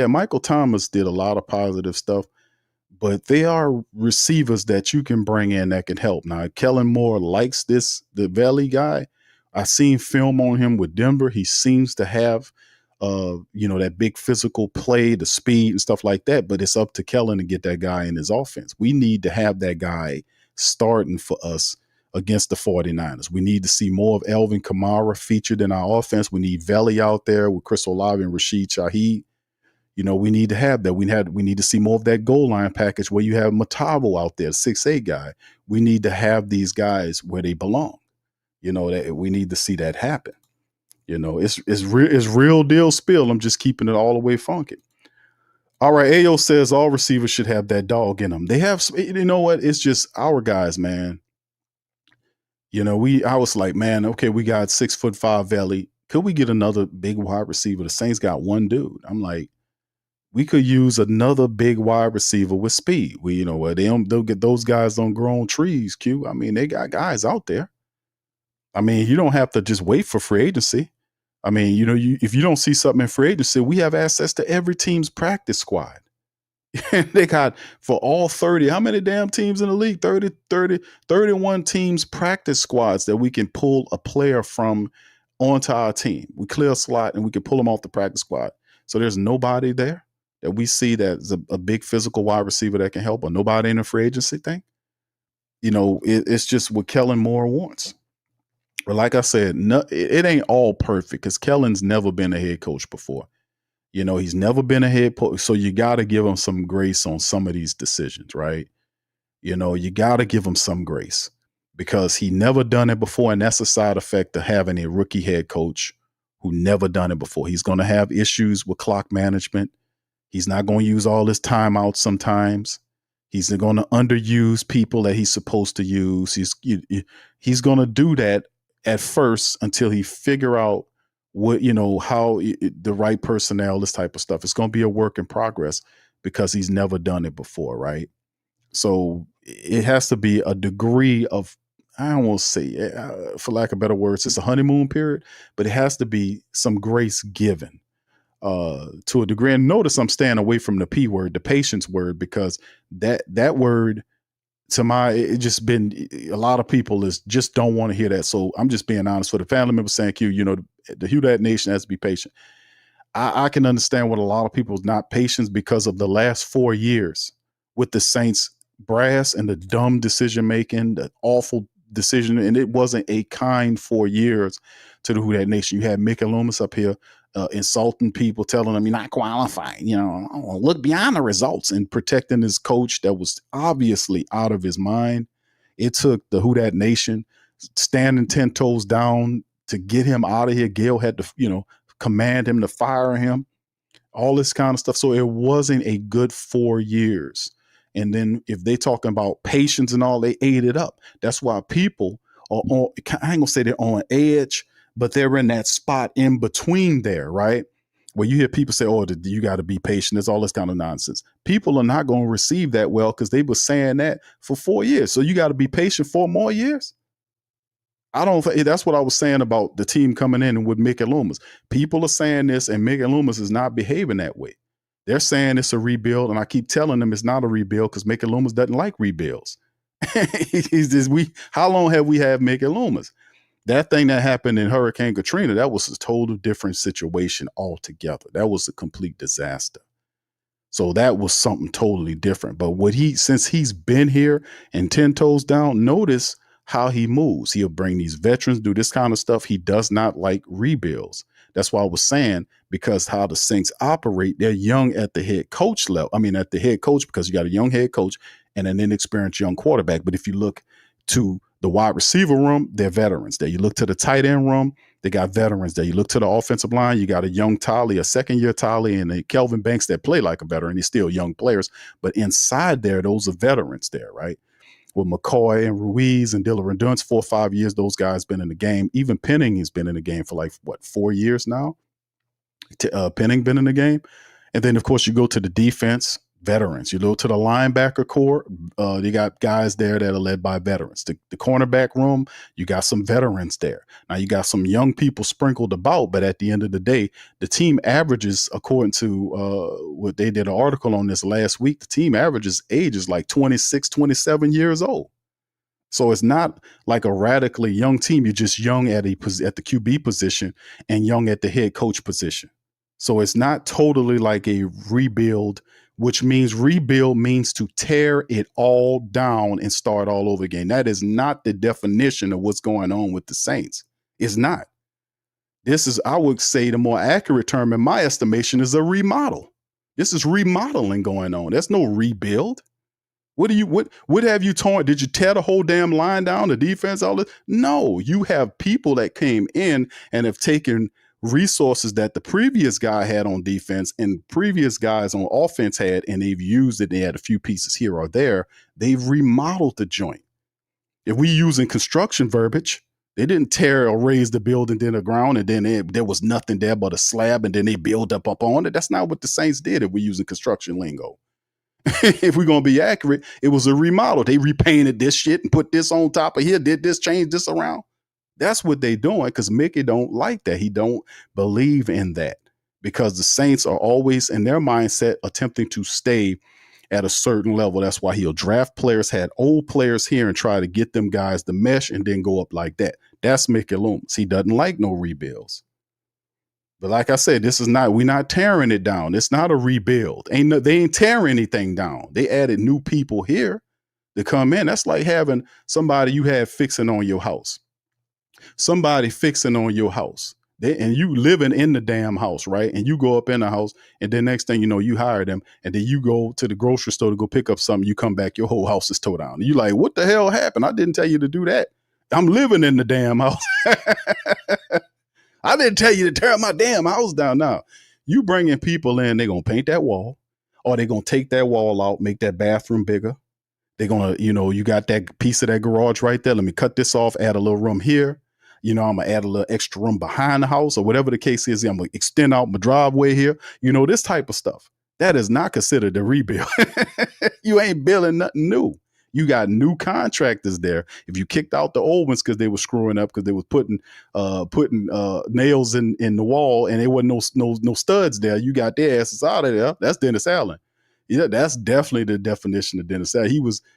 Michael Thomas did a lot of positive stuff, but they are receivers that you can bring in that can help. Now, Kellen Moore likes the Valley guy. I seen film on him with Denver. He seems to have, that big physical play, the speed and stuff like that. But it's up to Kellen to get that guy in his offense. We need to have that guy starting for us against the 49ers. We need to see more of Elvin Kamara featured in our offense. We need Valley out there with Chris Olave and Rashid Shaheed. We need to have that. We need to see more of that goal line package where you have Matavo out there, 6'8" guy. We need to have these guys where they belong. That we need to see that happen. It's real deal spill. I'm just keeping it all the way funky. All right, Ayo says all receivers should have that dog in them. They have, you know what? It's just our guys, man. I was like, man, okay, we got 6'5" Valley. Could we get another big wide receiver? The Saints got one dude. I'm like, we could use another big wide receiver with speed. They'll get those guys don't grow on trees, Q. I mean, they got guys out there. I mean, you don't have to just wait for free agency. I mean, if you don't see something in free agency, we have access to every team's practice squad. They got for all 30, how many damn teams in the league? 31 teams practice squads that we can pull a player from onto our team. We clear a slot and we can pull them off the practice squad. So there's nobody there that we see that's a big physical wide receiver that can help, or nobody in a free agency thing. It's just what Kellen Moore wants. But like I said, it ain't all perfect because Kellen's never been a head coach before. He's never been a head coach. So you got to give him some grace on some of these decisions, right? You got to give him some grace because he never done it before. And that's a side effect of having a rookie head coach who never done it before. He's going to have issues with clock management. He's not going to use all his timeouts sometimes. He's going to underuse people that he's supposed to use. He's going to do that at first until he figure out what, how the right personnel, this type of stuff. It's going to be a work in progress because he's never done it before, right? So it has to be a degree of, I don't want to say, for lack of better words, it's a honeymoon period, but it has to be some grace given to a degree. And notice I'm staying away from the P word, the patience word, because that word, it just been a lot of people just don't want to hear that. So I'm just being honest. For the family members saying, Q, the Who Dat Nation has to be patient. I can understand what a lot of people's not patience because of the last 4 years with the Saints brass and the dumb decision making, the awful decision, and it wasn't a kind 4 years to the Who Dat Nation. You had Mickey Loomis up here insulting people, telling them you're not qualified. Look beyond the results and protecting his coach that was obviously out of his mind. It took the Who Dat Nation standing 10 toes down to get him out of here. Gail had to, command him to fire him, all this kind of stuff. So it wasn't a good 4 years. And then if they talking about patience and all, they ate it up. That's why people are on, I ain't gonna say they're on edge, but they're in that spot in between there, right? Where you hear people say, oh, you got to be patient. There's all this kind of nonsense. People are not going to receive that well because they were saying that for 4 years. So you got to be patient 4 more years. That's what I was saying about the team coming in with Mickey Loomis. People are saying this and Mickey Loomis is not behaving that way. They're saying it's a rebuild, and I keep telling them it's not a rebuild because Mickey Loomis doesn't like rebuilds. How long have we had Mickey Loomis? That thing that happened in Hurricane Katrina, that was a total different situation altogether. That was a complete disaster. So that was something totally different. But since he's been here and 10 toes down, notice how he moves. He'll bring these veterans, do this kind of stuff. He does not like rebuilds. That's why I was saying, because how the Saints operate, they're young at the head coach level. I mean, at the head coach, because you got a young head coach and an inexperienced young quarterback. But if you look to the wide receiver room, they're veterans there. You look to the tight end room, they got veterans there. You look to the offensive line, you got a young Tolly, a second-year Tolly, and a Kelvin Banks that play like a veteran. He's still young players. But inside there, those are veterans there, right? With McCoy and Ruiz and Dillon Dunce, 4 or 5 years, those guys been in the game. Even Penning has been in the game for 4 years now. Penning been in the game. And then, of course, you go to the defense, Veterans. You go to the linebacker core, you got guys there that are led by veterans. The cornerback room, you got some veterans there. Now you got some young people sprinkled about, but at the end of the day, the team averages, according to what they did an article on this last week, the team averages age is like 26, 27 years old. So it's not like a radically young team. You're just young at the QB position and young at the head coach position. So it's not totally like a rebuild, which means rebuild means to tear it all down and start all over again. That is not the definition of what's going on with the Saints. It's not. This is, I would say, the more accurate term in my estimation is a remodel. This is remodeling going on. There's no rebuild. What have you torn? Did you tear the whole damn line down, the defense, all this? No, you have people that came in and have taken resources that the previous guy had on defense and previous guys on offense had, and they've used it. They had a few pieces here or there. They've remodeled the joint. If we using construction verbiage, they didn't tear or raise the building to the ground and then there was nothing there but a slab and then they build up on it. That's not what the Saints did if we're using construction lingo. If we're going to be accurate, it was a remodel. They repainted this shit and put this on top of here, did this, changed this around. That's what they doing because Mickey don't like that. He don't believe in that because the Saints are always in their mindset attempting to stay at a certain level. That's why he'll draft players, had old players here and try to get them guys to mesh and then go up like that. That's Mickey Loomis. He doesn't like no rebuilds. But like I said, we're not tearing it down. It's not a rebuild. They ain't tearing anything down. They added new people here to come in. That's like having somebody you have fixing on your house. Somebody fixing on your house. And you living in the damn house, right? And you go up in the house, and then next thing you know, you hire them, and then you go to the grocery store to go pick up something. You come back, your whole house is tore down. You like, what the hell happened? I didn't tell you to do that. I'm living in the damn house. I didn't tell you to tear my damn house down. Now, you bringing people in, they're going to paint that wall, or they're going to take that wall out, make that bathroom bigger. They're going to, you got that piece of that garage right there. Let me cut this off, add a little room here. I'm going to add a little extra room behind the house or whatever the case is. I'm going to extend out my driveway here. This type of stuff. That is not considered a rebuild. You ain't building nothing new. You got new contractors there. If you kicked out the old ones because they were screwing up because they was putting nails in the wall and there wasn't no studs there, you got their asses out of there. That's Dennis Allen. Yeah, that's definitely the definition of Dennis Allen.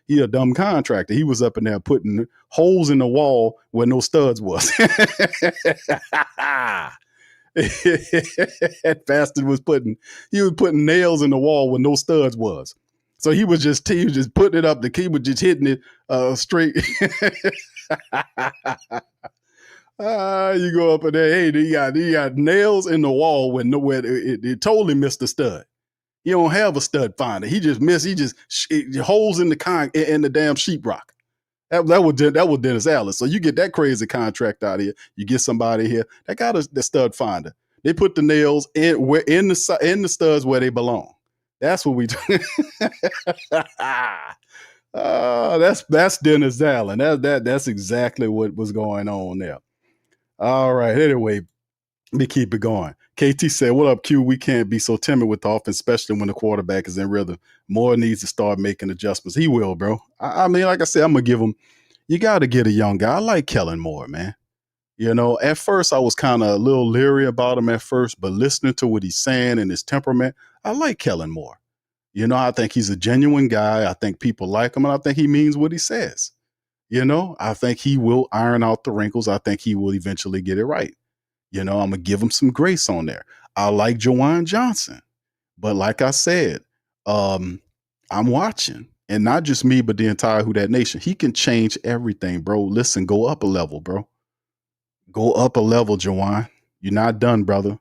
He a dumb contractor. He was up in there putting holes in the wall where no studs was. That bastard was putting nails in the wall where no studs was. So he was just putting it up. The key was just hitting it straight. You go up in there. Hey, you got nails in the wall where nowhere it totally missed the stud. You don't have a stud finder. He just holes in the damn sheetrock. That was Dennis Allen. So you get that crazy contract out of here. You get somebody here that got the stud finder. They put the nails in the studs where they belong. That's what we do. That's Dennis Allen. That's exactly what was going on there. All right. Anyway, let me keep it going. KT said, "What up, Q? We can't be so timid with the offense, especially when the quarterback is in rhythm. Moore needs to start making adjustments." He will, bro. I mean, like I said, I'm gonna give him. You got to get a young guy. I like Kellen Moore, man. At first I was kind of a little leery about him at first, but listening to what he's saying and his temperament, I like Kellen Moore. I think he's a genuine guy. I think people like him, and I think he means what he says. I think he will iron out the wrinkles. I think he will eventually get it right. I'm going to give him some grace on there. I like Juwan Johnson, but like I said, I'm watching, and not just me, but the entire Who Dat Nation. He can change everything, bro. Listen, go up a level, bro. Go up a level, Juwan. You're not done, brother.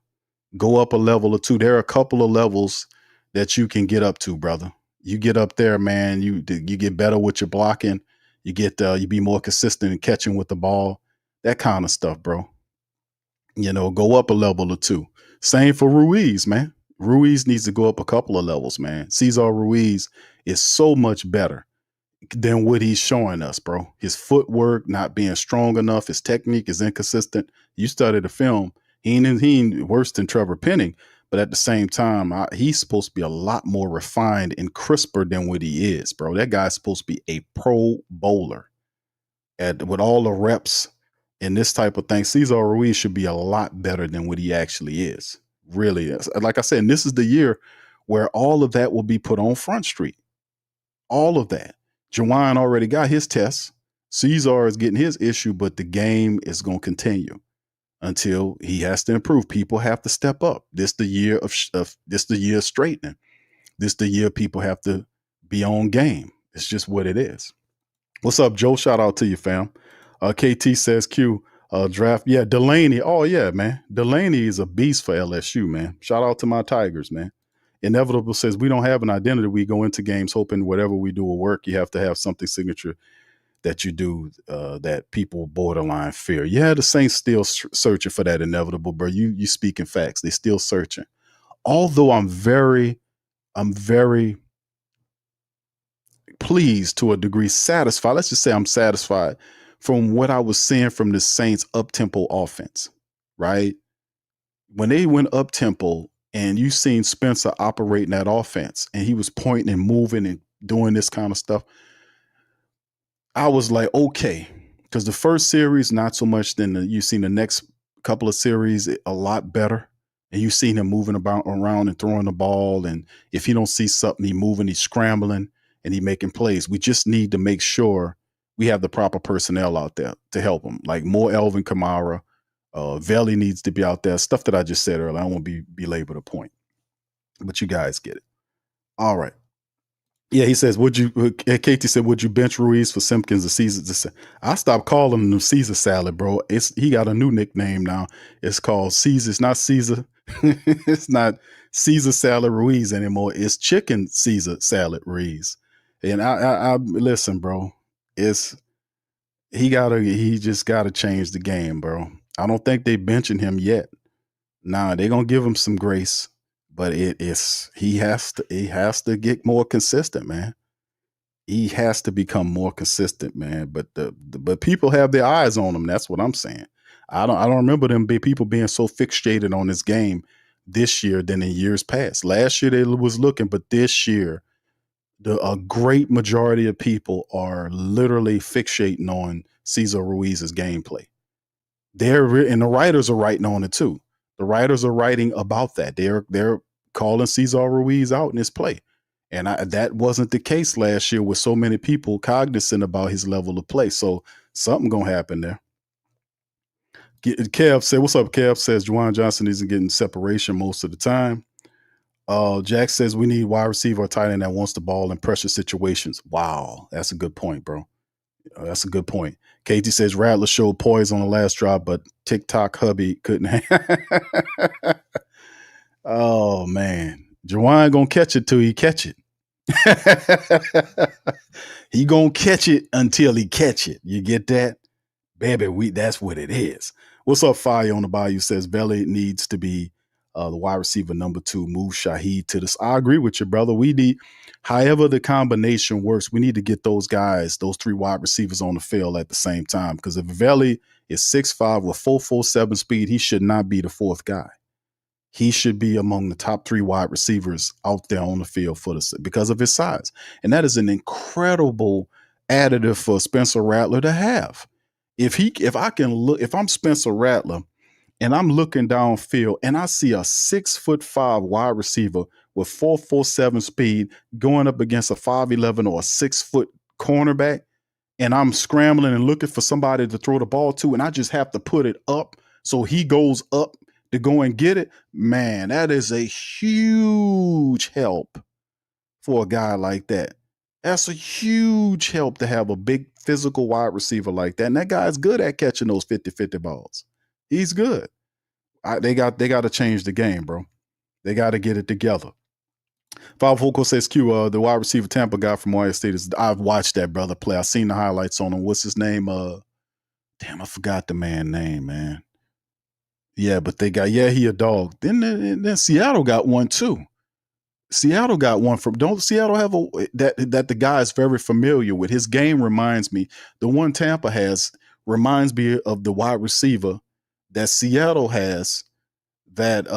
Go up a level or two. There are a couple of levels that you can get up to, brother. You get up there, man. You get better with your blocking. You be more consistent in catching with the ball. That kind of stuff, bro. Go up a level or two. Same for Ruiz, man. Ruiz needs to go up a couple of levels, man. Cesar Ruiz is so much better than what he's showing us, bro. His footwork not being strong enough. His technique is inconsistent. You study the film. He ain't worse than Trevor Penning, But at the same time, he's supposed to be a lot more refined and crisper than what he is, bro. That guy's supposed to be a pro bowler. With all the reps and this type of thing, Cesar Ruiz should be a lot better than what he actually is. Really is. Like I said, and this is the year where all of that will be put on Front Street. All of that. Juwan already got his tests. Cesar is getting his issue, but the game is going to continue until he has to improve. People have to step up. This the year of this the year of straightening. This the year people have to be on game. It's just what it is. What's up, Joe? Shout out to you, fam. KT says Q draft. Yeah, Delaney. Oh yeah, man. Delaney is a beast for LSU, man. Shout out to my Tigers, man. Inevitable says we don't have an identity. We go into games hoping whatever we do will work. You have to have something signature that you do that people borderline fear. Yeah, the Saints still searching for that inevitable, bro. You speaking facts. They still searching. Although I'm very pleased to a degree, satisfied. Let's just say I'm satisfied from what I was seeing from the Saints up-tempo offense, right? When they went up-tempo and you seen Spencer operating that offense and he was pointing and moving and doing this kind of stuff, I was like, okay, because the first series, not so much. Then you've seen the next couple of series a lot better. And you've seen him moving around and throwing the ball. And if he don't see something, he moving, he's scrambling and he making plays. We just need to make sure we have the proper personnel out there to help him. Like more Elvin Kamara, Veli needs to be out there. Stuff that I just said earlier. I don't want to belabor the point, but you guys get it. All right. Yeah, he says, Katie said, would you bench Ruiz for Simpkins or Caesar? I stopped calling him Caesar salad, bro. He got a new nickname now. It's called Caesar. It's not Caesar. It's not Caesar salad Ruiz anymore. It's chicken Caesar salad Ruiz. And I listen, bro. He just gotta change the game, bro. I don't think they benching him yet. Nah, they're gonna give him some grace. But he has to get more consistent, man. He has to become more consistent, man. But but people have their eyes on him. That's what I'm saying. I don't remember people being so fixated on this game this year than in years past. Last year they was looking, but this year a great majority of people are literally fixating on Cesar Ruiz's gameplay. And the writers are writing on it too. The writers are writing about that. They're calling Cesar Ruiz out in his play. And that wasn't the case last year with so many people cognizant about his level of play. So something going to happen there. Kev said, what's up, Kev? Says Juwan Johnson isn't getting separation most of the time. Jack says we need wide receiver or tight end that wants the ball in pressure situations. Wow, that's a good point, bro. That's a good point. Katie says Rattler showed poise on the last drive, but TikTok hubby couldn't. Oh man, Juwan gonna catch it till he catch it. He gonna catch it until he catch it. You get that, baby? That's what it is. What's up, Fire on the Bayou? Says Belly needs to be the wide receiver number 2. Move Shaheed to this. I agree with you, brother. We need, however the combination works, we need to get those guys, those 3 wide receivers on the field at the same time. Because if Veli is 6'5" with 4.47 speed, he should not be the 4th guy. He should be among the top 3 wide receivers out there on the field because of his size. And that is an incredible additive for Spencer Rattler to have. If I'm Spencer Rattler and I'm looking downfield and I see a 6'5" wide receiver with 4.47 speed going up against a 5'11" or a 6-foot cornerback, and I'm scrambling and looking for somebody to throw the ball to, and I just have to put it up so he goes up to go and get it, man, that is a huge help for a guy like that. That's a huge help to have a big physical wide receiver like that. And that guy's good at catching those 50-50 balls. He's good. They got to change the game, bro. They got to get it together. Five Foco says Q, the wide receiver Tampa guy from Ohio State I've watched that brother play. I've seen the highlights on him. What's his name? Damn, I forgot the man's name, man. Yeah, but he a dog. Then Seattle got one too. Seattle got one from. Don't Seattle have that the guy is very familiar with? His game reminds me. The one Tampa has reminds me of the wide receiver that Seattle has. That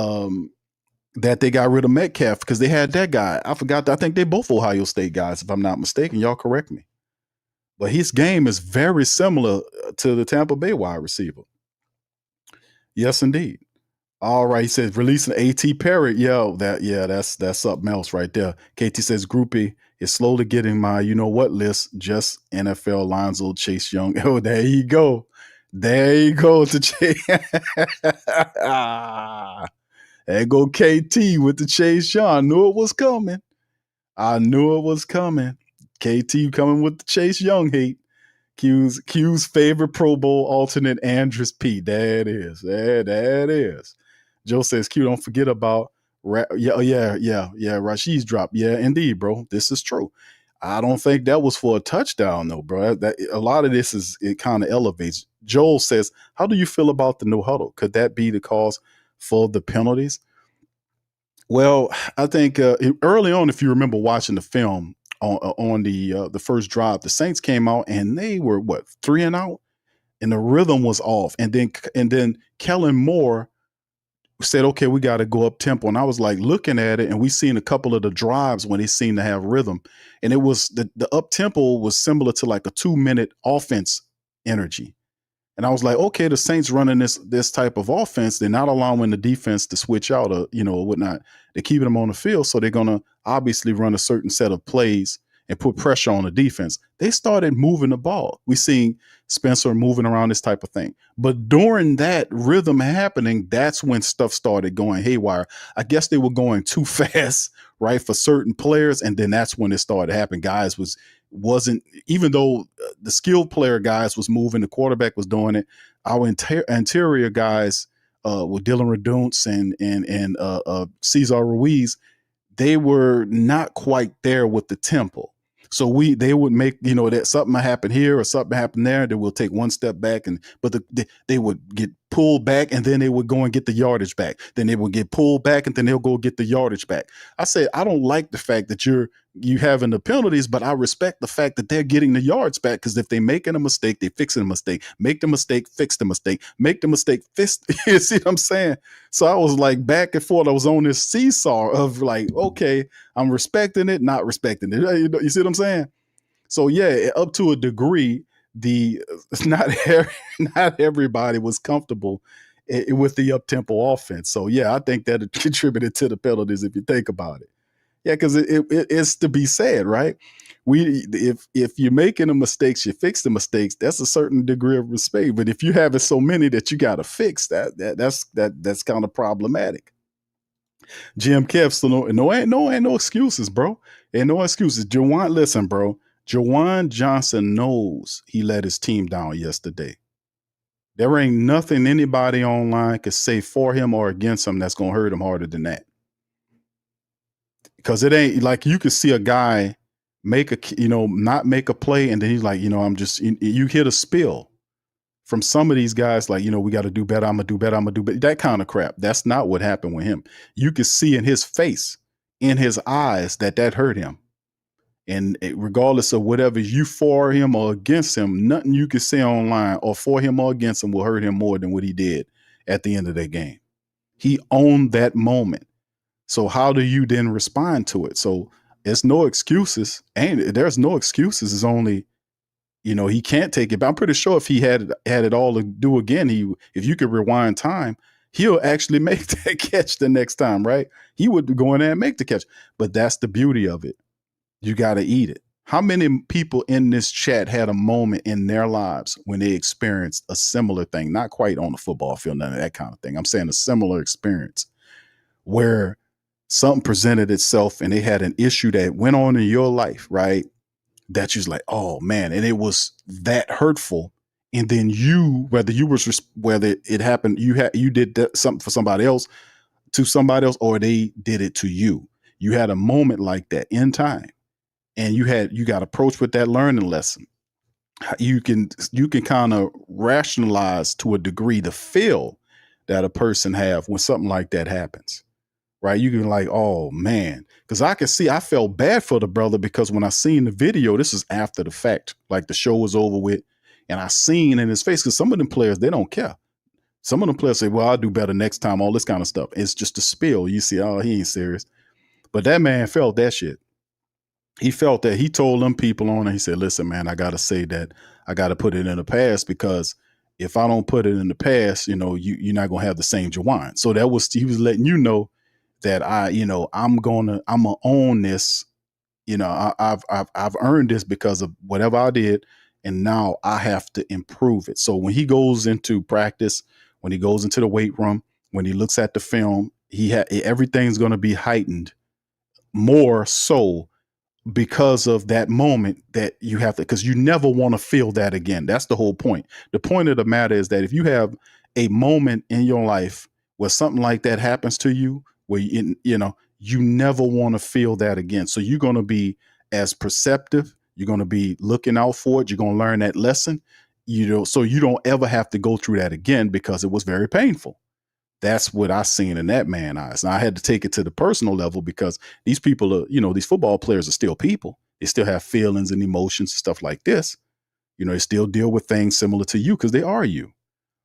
that they got rid of Metcalf because they had that guy. I forgot. I think they both Ohio State guys, if I'm not mistaken. Y'all correct me. But his game is very similar to the Tampa Bay wide receiver. Yes, indeed. All right, he says releasing A.T. Perry. That's something else right there. KT says Groupie is slowly getting my you know what list. Just NFL Lonzo Chase Young. Oh, there you go. There you go to Chase. There go KT with the Chase Young. I knew it was coming. KT coming with the Chase Young hate. Q's favorite Pro Bowl alternate, Andrus P. There it is. There it is. Joe says, Q, don't forget about Rashid's drop. Yeah, indeed, bro. This is true. I don't think that was for a touchdown, though, bro. That a lot of this it kind of elevates. Joel says, how do you feel about the no huddle? Could that be the cause for the penalties? Well, I think early on, if you remember watching the film on the first drive, the Saints came out and they were 3 and out, and the rhythm was off. And then Kellen Moore said, okay, we got to go up tempo. And I was like looking at it, and we seen a couple of the drives when they seemed to have rhythm. And it was the up tempo was similar to like a 2-minute offense energy. And I was like, okay, the Saints running this type of offense, they're not allowing the defense to switch out or whatnot. They're keeping them on the field. So they're going to obviously run a certain set of plays and put pressure on the defense. They started moving the ball. We seen Spencer moving around, this type of thing. But during that rhythm happening, that's when stuff started going haywire. I guess they were going too fast, right, for certain players. And then that's when it started happening. Guys wasn't, even though the skilled player guys was moving, the quarterback was doing it. Our interior guys with Dylan Reduntz and Cesar Ruiz, they were not quite there with the tempo. So they would make, that something happened here or something happened there. They will take one step back, but they would get pulled back, and then they would go and get the yardage back. Then they would get pulled back, and then they'll go get the yardage back. I said, I don't like the fact that you having the penalties, but I respect the fact that they're getting the yards back, because if they making a mistake, they fixing a mistake. Make the mistake, fix the mistake. Make the mistake, fix. You see what I'm saying? So I was like back and forth. I was on this seesaw of like, okay, I'm respecting it, not respecting it. You see what I'm saying? So yeah, up to a degree, not everybody was comfortable with the up-tempo offense. So yeah, I think that it contributed to the penalties if you think about it. Yeah, because it's to be said, right? If you're making the mistakes, you fix the mistakes. That's a certain degree of respect. But if you have so many that you got to fix, that's kind of problematic. Jim Kev, so ain't no excuses, bro. Ain't no excuses. Listen, bro. Jawan Johnson knows he let his team down yesterday. There ain't nothing anybody online could say for him or against him that's gonna hurt him harder than that. Because it ain't like you could see a guy not make a play, and then he's like, you hit a spill from some of these guys, like, we got to do better. I'm gonna do better. That kind of crap. That's not what happened with him. You could see in his face, in his eyes, that hurt him. And regardless of whatever you for him or against him, nothing you could say online or for him or against him will hurt him more than what he did at the end of that game. He owned that moment. So how do you then respond to it? So it's no excuses. There's no excuses. It's only, he can't take it. But I'm pretty sure if he had it all to do again, if you could rewind time, he'll actually make that catch the next time, right? He would go in there and make the catch. But that's the beauty of it. You got to eat it. How many people in this chat had a moment in their lives when they experienced a similar thing? Not quite on the football field, none of that kind of thing. I'm saying a similar experience where something presented itself and they had an issue that went on in your life, right? That you're like, oh man, and it was that hurtful. And then whether it happened, you did something for somebody else, to somebody else, or they did it to you. You had a moment like that in time. And you got approached with that learning lesson. You can kind of rationalize to a degree the feel that a person have when something like that happens, right? You can like, oh man, because I felt bad for the brother, because when I seen the video, this is after the fact, like the show was over with, and I seen in his face, because some of them players, they don't care. Some of them players say, well, I'll do better next time, all this kind of stuff. It's just a spill. You see, oh, he ain't serious. But that man felt that shit. He felt that. He told them people on it, he said, listen, man, I got to say that I got to put it in the past, because if I don't put it in the past, you're not going to have the same Jawan. So he was letting you know that I'm going to own this. I've earned this because of whatever I did. And now I have to improve it. So when he goes into practice, when he goes into the weight room, when he looks at the film, everything's going to be heightened more so because of that moment that you have to, because you never want to feel that again. That's the whole point. The point of the matter is that if you have a moment in your life where something like that happens to you, where you never want to feel that again. So you're going to be as perceptive. You're going to be looking out for it. You're going to learn that lesson, so you don't ever have to go through that again, because it was very painful. That's what I seen in that man's eyes. And I had to take it to the personal level, because these people are, these football players are still people. They still have feelings and emotions and stuff like this. They still deal with things similar to you, because they are you.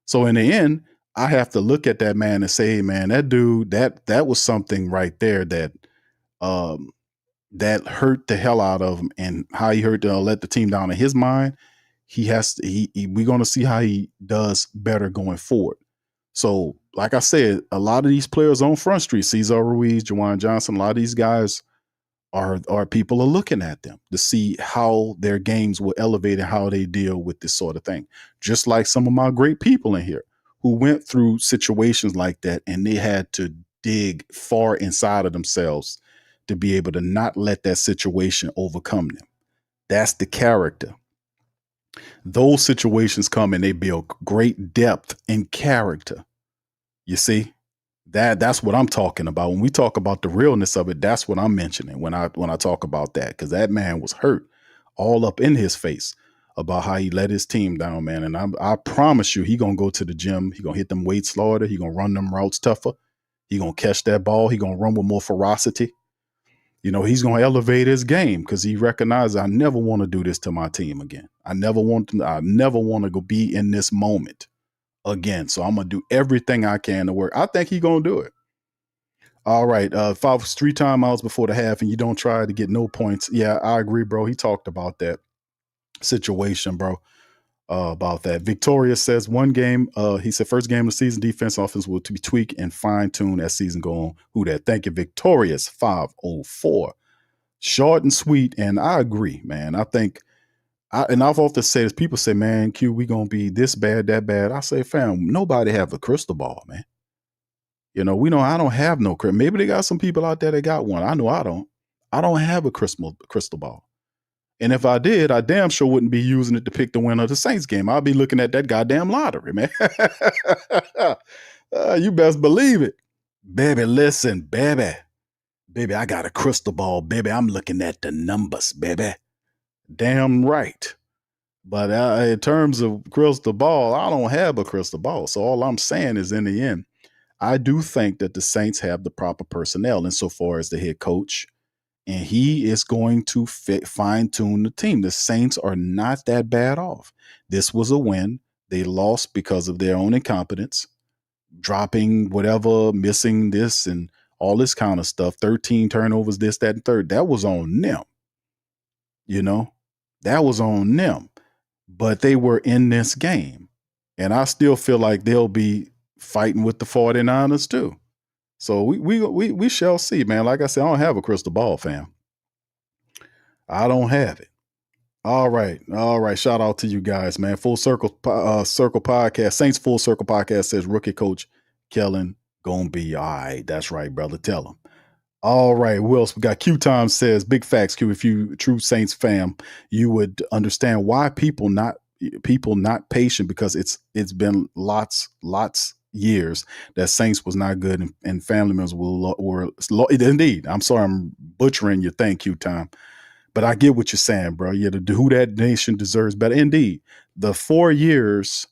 So in the end, I have to look at that man and say, hey, man, that dude, that was something right there that hurt the hell out of him, and how he let the team down in his mind. We're going to see how he does better going forward. So, like I said, a lot of these players on Front Street, Cesar Ruiz, Juwan Johnson, a lot of these guys are people are looking at them to see how their games will elevate and how they deal with this sort of thing. Just like some of my great people in here who went through situations like that, and they had to dig far inside of themselves to be able to not let that situation overcome them. That's the character. Those situations come and they build great depth and character. You see, that's what I'm talking about. When we talk about the realness of it, that's what I'm mentioning when I talk about that, because that man was hurt all up in his face about how he let his team down, man. And I promise you, he gonna go to the gym. He gonna hit them weights harder. He gonna run them routes tougher. He gonna catch that ball. He gonna run with more ferocity. He's going to elevate his game, because he recognizes, I never want to do this to my team again. I never want to go be in this moment again. So I'm going to do everything I can to work. I think he's going to do it. All right. If I was 3 timeouts before the half and you don't try to get no points. Yeah, I agree, bro. He talked about that situation, bro. About that. Victoria says one game, he said first game of the season, defense, offense will be tweaked and fine-tuned as season go on. Who that? Thank you, Victorious 504. Short and sweet, and I agree, man. I think I've often said this, people say, man, Q, we gonna be this bad, that bad. I say, fam, nobody have a crystal ball, man. I don't have no crystal. Maybe they got some people out there that got one. I know I don't. I don't have a crystal ball. And if I did, I damn sure wouldn't be using it to pick the winner of the Saints game. I'd be looking at that goddamn lottery, man. You best believe it. Baby, listen, baby. Baby, I got a crystal ball, baby. I'm looking at the numbers, baby. Damn right. But in terms of crystal ball, I don't have a crystal ball. So all I'm saying is, in the end, I do think that the Saints have the proper personnel insofar as the head coach, and he is going to fine-tune the team. The Saints are not that bad off. This was a win. They lost because of their own incompetence, dropping whatever, missing this and all this kind of stuff. 13 turnovers, this, that, and third. That was on them. That was on them. But they were in this game. And I still feel like they'll be fighting with the 49ers too. So we shall see, man. Like I said, I don't have a crystal ball, fam. I don't have it. All right. Shout out to you guys, man. Full Circle Podcast. Saints Full Circle Podcast says rookie coach Kellen gonna be all right. That's right, brother. Tell him. All right. Who else we got? Q Time says big facts. Q. If you a true Saints fan, you would understand why people not patient, because it's been lots years that Saints was not good, and family members were indeed. I'm sorry, I'm butchering your thing, Q Time, but I get what you're saying, bro. Yeah, the Who Dat Nation deserves better. Indeed, the 4 years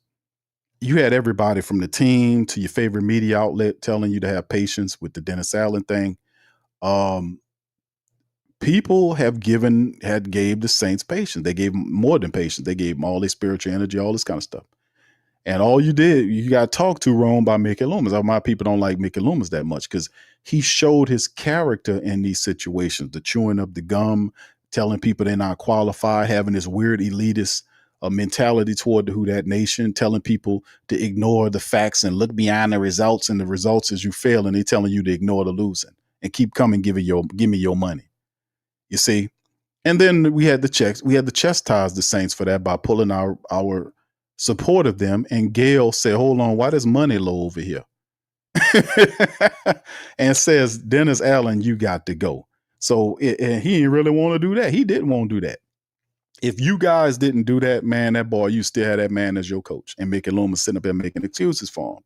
you had everybody from the team to your favorite media outlet telling you to have patience with the Dennis Allen thing. People gave the Saints patience. They gave them more than patience. They gave them all their spiritual energy, all this kind of stuff. And all you got talked to wrong by Mickey Loomis. My people don't like Mickey Loomis that much because he showed his character in these situations, the chewing up the gum, telling people they're not qualified, having this weird elitist mentality toward the Who Dat Nation, telling people to ignore the facts and look beyond the results, and the results is you fail, and they're telling you to ignore the losing and keep coming, give me your money. You see? And then we had to chastise the Saints for that by pulling our support of them. And Gail said, hold on, why does money low over here? And says, Dennis Allen, you got to go. So and he didn't really want to do that. He didn't want to do that. If you guys didn't do that, man, that boy, you still had that man as your coach and Mickey Loomis sitting up there making excuses for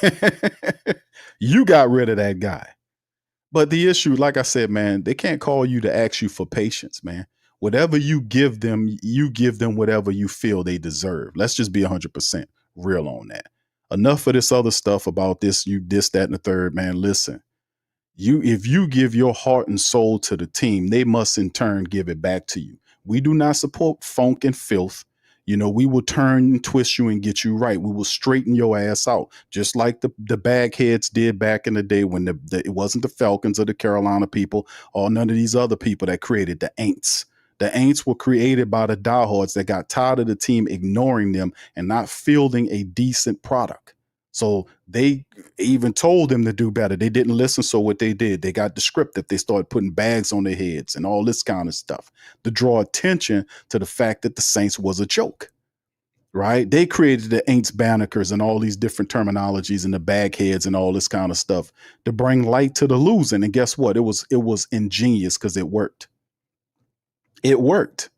him. You got rid of that guy. But the issue, like I said, man, they can't call you to ask you for patience, man. Whatever you give them whatever you feel they deserve. Let's just be 100% real on that. Enough of this other stuff about this, that, and the third, man. Listen, if you give your heart and soul to the team, they must in turn give it back to you. We do not support funk and filth. We will turn and twist you and get you right. We will straighten your ass out, just like the bagheads did back in the day when it wasn't the Falcons or the Carolina people or none of these other people that created the Aints. The Aints were created by the diehards that got tired of the team ignoring them and not fielding a decent product. So they even told them to do better. They didn't listen. So what they did, they got descriptive. They started putting bags on their heads and all this kind of stuff to draw attention to the fact that the Saints was a joke, right? They created the Aints Banneker's and all these different terminologies and the bagheads and all this kind of stuff to bring light to the losing. And guess what? It was ingenious because it worked. It worked.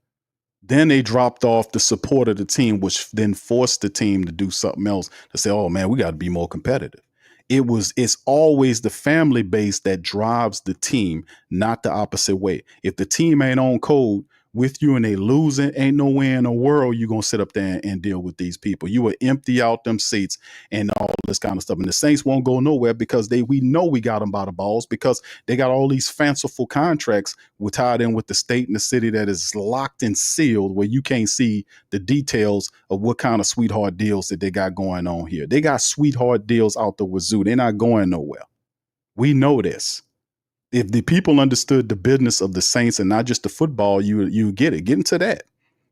Then they dropped off the support of the team, which then forced the team to do something else to say, oh man, we got to be more competitive. It's always the family base that drives the team, not the opposite way. If the team ain't on code with you and they losing, ain't no way in the world you're going to sit up there and deal with these people. You will empty out them seats and all this kind of stuff. And the Saints won't go nowhere because we know we got them by the balls because they got all these fanciful contracts tied in with the state and the city that is locked and sealed where you can't see the details of what kind of sweetheart deals that they got going on here. They got sweetheart deals out the wazoo. They're not going nowhere. We know this. If the people understood the business of the Saints and not just the football, you get it. Get into that.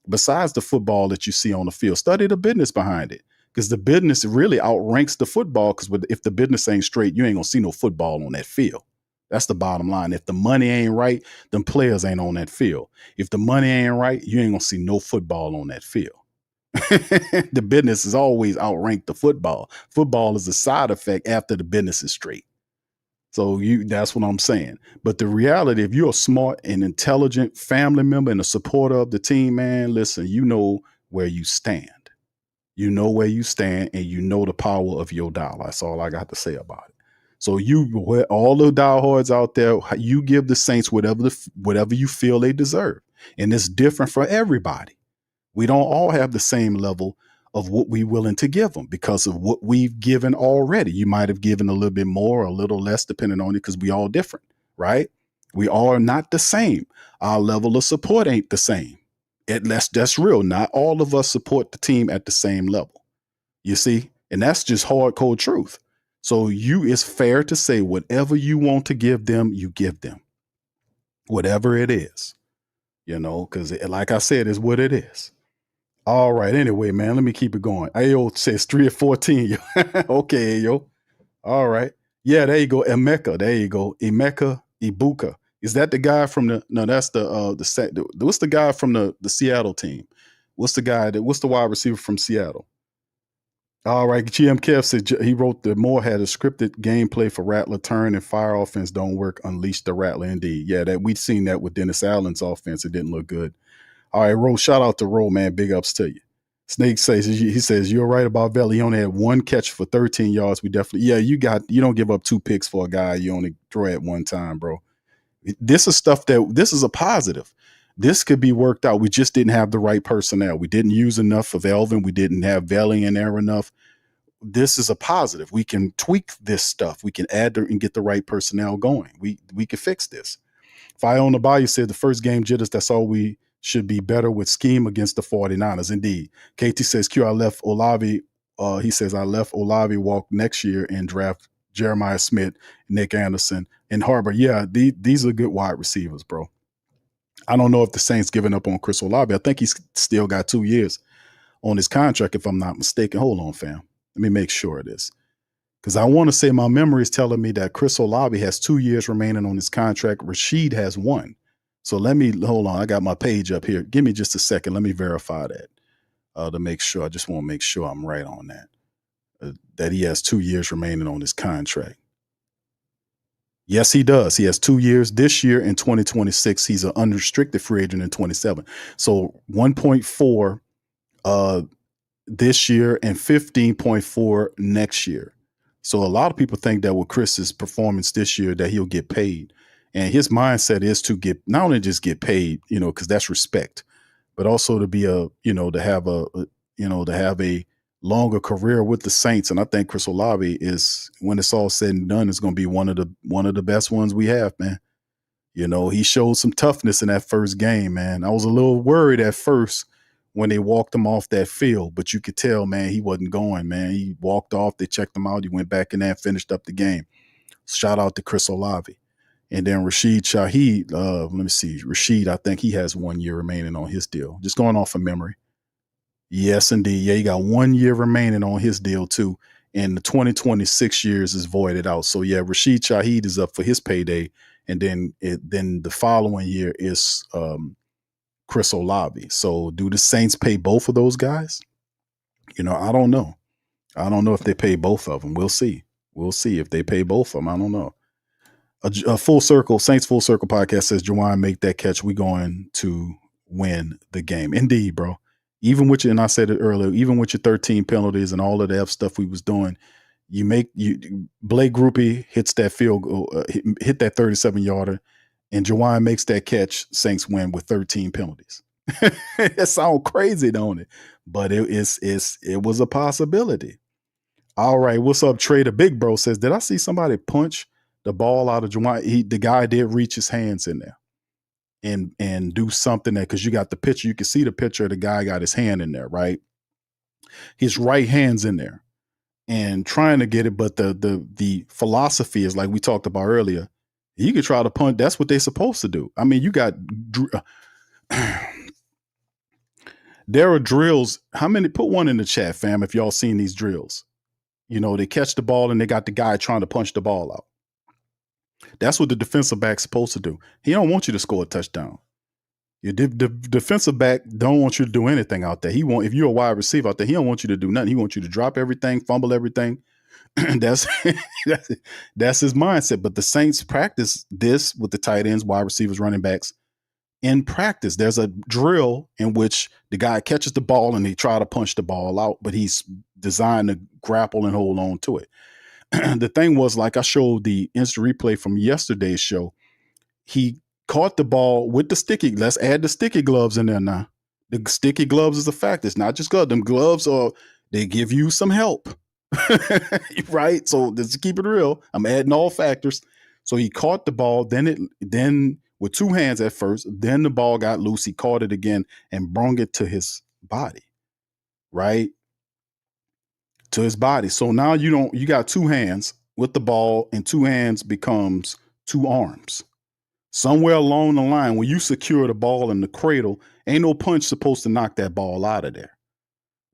Besides the football that you see on the field, study the business behind it because the business really outranks the football because if the business ain't straight, you ain't going to see no football on that field. That's the bottom line. If the money ain't right, them players ain't on that field. If the money ain't right, you ain't going to see no football on that field. The business is always outranked the football. Football is a side effect after the business is straight. So that's what I'm saying. But the reality, if you're a smart and intelligent family member and a supporter of the team, man, listen, you know where you stand. You know where you stand and you know the power of your dollar. That's all I got to say about it. So all the diehards out there, you give the Saints whatever you feel they deserve. And it's different for everybody. We don't all have the same level of what we're willing to give them because of what we've given already. You might have given a little bit more or a little less depending on it because we all different, right? We all are not the same. Our level of support ain't the same. That's real. Not all of us support the team at the same level. You see? And that's just hardcore truth. So it's fair to say whatever you want to give them, you give them. Whatever it is, because like I said, is what it is. All right. Anyway, man, let me keep it going. Ayo says 3 or 14. Okay, yo. All right. Yeah, there you go. Emeka. There you go. Emeka Ibuka. Is that the guy from that's what's the guy from the Seattle team? What's the wide receiver from Seattle? All right. GM Kev said he wrote that Moore had a scripted gameplay for Rattler turn and fire offense don't work. Unleash the Rattler indeed. Yeah, that we'd seen that with Dennis Allen's offense. It didn't look good. All right, Ro, shout out to Ro, man. Big ups to you. Snake says, you're right about Valley. He only had one catch for 13 yards. We definitely, you don't give up 2 picks for a guy you only throw at one time, bro. This is a positive. This could be worked out. We just didn't have the right personnel. We didn't use enough of Elvin. We didn't have Valley in there enough. This is a positive. We can tweak this stuff. We can add and get the right personnel going. We can fix this. Fire on the Bayou said the first game jitters, that's all we should be better with scheme against the 49ers. Indeed. KT says, I left Olave He says, I left Olave walk next year and draft Jeremiah Smith, Nick Anderson, and Harbor. Yeah, these are good wide receivers, bro. I don't know if the Saints giving up on Chris Olave. I think he's still got 2 years on his contract, if I'm not mistaken. Hold on, fam. Let me make sure of this. Because I want to say my memory is telling me that Chris Olave has 2 years remaining on his contract. Rashid has 1. So hold on. I got my page up here. Give me just a second. Let me verify that to make sure. I just want to make sure I'm right on that. That he has 2 years remaining on his contract. Yes, he does. He has 2 years this year in 2026. He's an unrestricted free agent in 27. So 1.4 this year and 15.4 next year. So a lot of people think that with Chris's performance this year that he'll get paid. And his mindset is to get not only just get paid, because that's respect, but also to be to have a longer career with the Saints. And I think Chris Olave is, when it's all said and done, is going to be one of the best ones we have, man. He showed some toughness in that first game, man. I was a little worried at first when they walked him off that field, but you could tell, man, he wasn't going, man. He walked off, they checked him out, he went back in there and finished up the game. Shout out to Chris Olave. And then Rashid Shaheed, let me see. Rashid, I think he has 1 year remaining on his deal. Just going off of memory. Yes, indeed. Yeah, he got 1 year remaining on his deal too. And the 2026 years is voided out. So yeah, Rashid Shaheed is up for his payday. And then the following year is Chris Olave. So do the Saints pay both of those guys? I don't know. I don't know if they pay both of them. We'll see. We'll see if they pay both of them. I don't know. A full circle, Saints Full Circle podcast says, Juwan, make that catch. We going to win the game. Indeed, bro. Even with you, and I said it earlier, even with your 13 penalties and all of the F stuff we was doing, Blake Groupie hits that field goal, hit that 37-yarder, and Juwan makes that catch. Saints win with 13 penalties. It sounds crazy, don't it? But it was a possibility. All right, what's up, Trey? The big bro says, did I see somebody punch the ball out of Juwan? The guy did reach his hands in there and do something there, because you got the picture. You can see the picture of the guy got his hand in there, right? His right hand's in there and trying to get it. But the philosophy is, like we talked about earlier, you could try to punt. That's what they're supposed to do. I mean, you got there are drills. How many? Put one in the chat, fam, if y'all seen these drills. They catch the ball and they got the guy trying to punch the ball out. That's what the defensive back's supposed to do. He don't want you to score a touchdown. The defensive back don't want you to do anything out there. If you're a wide receiver out there, he don't want you to do nothing. He wants you to drop everything, fumble everything. That's his mindset. But the Saints practice this with the tight ends, wide receivers, running backs. In practice, there's a drill in which the guy catches the ball and they try to punch the ball out, but he's designed to grapple and hold on to it. The thing was, like I showed the instant replay from yesterday's show, he caught the ball with the sticky. Let's add the sticky gloves in there now. The sticky gloves is a fact. It's not just gloves. Them gloves they give you some help. Right? So let's keep it real. I'm adding all factors. So he caught the ball, then with two hands at first, then the ball got loose. He caught it again and brung it to his body. Right? To his body. So now you got two hands with the ball, and two hands becomes two arms. Somewhere along the line, when you secure the ball in the cradle, ain't no punch supposed to knock that ball out of there.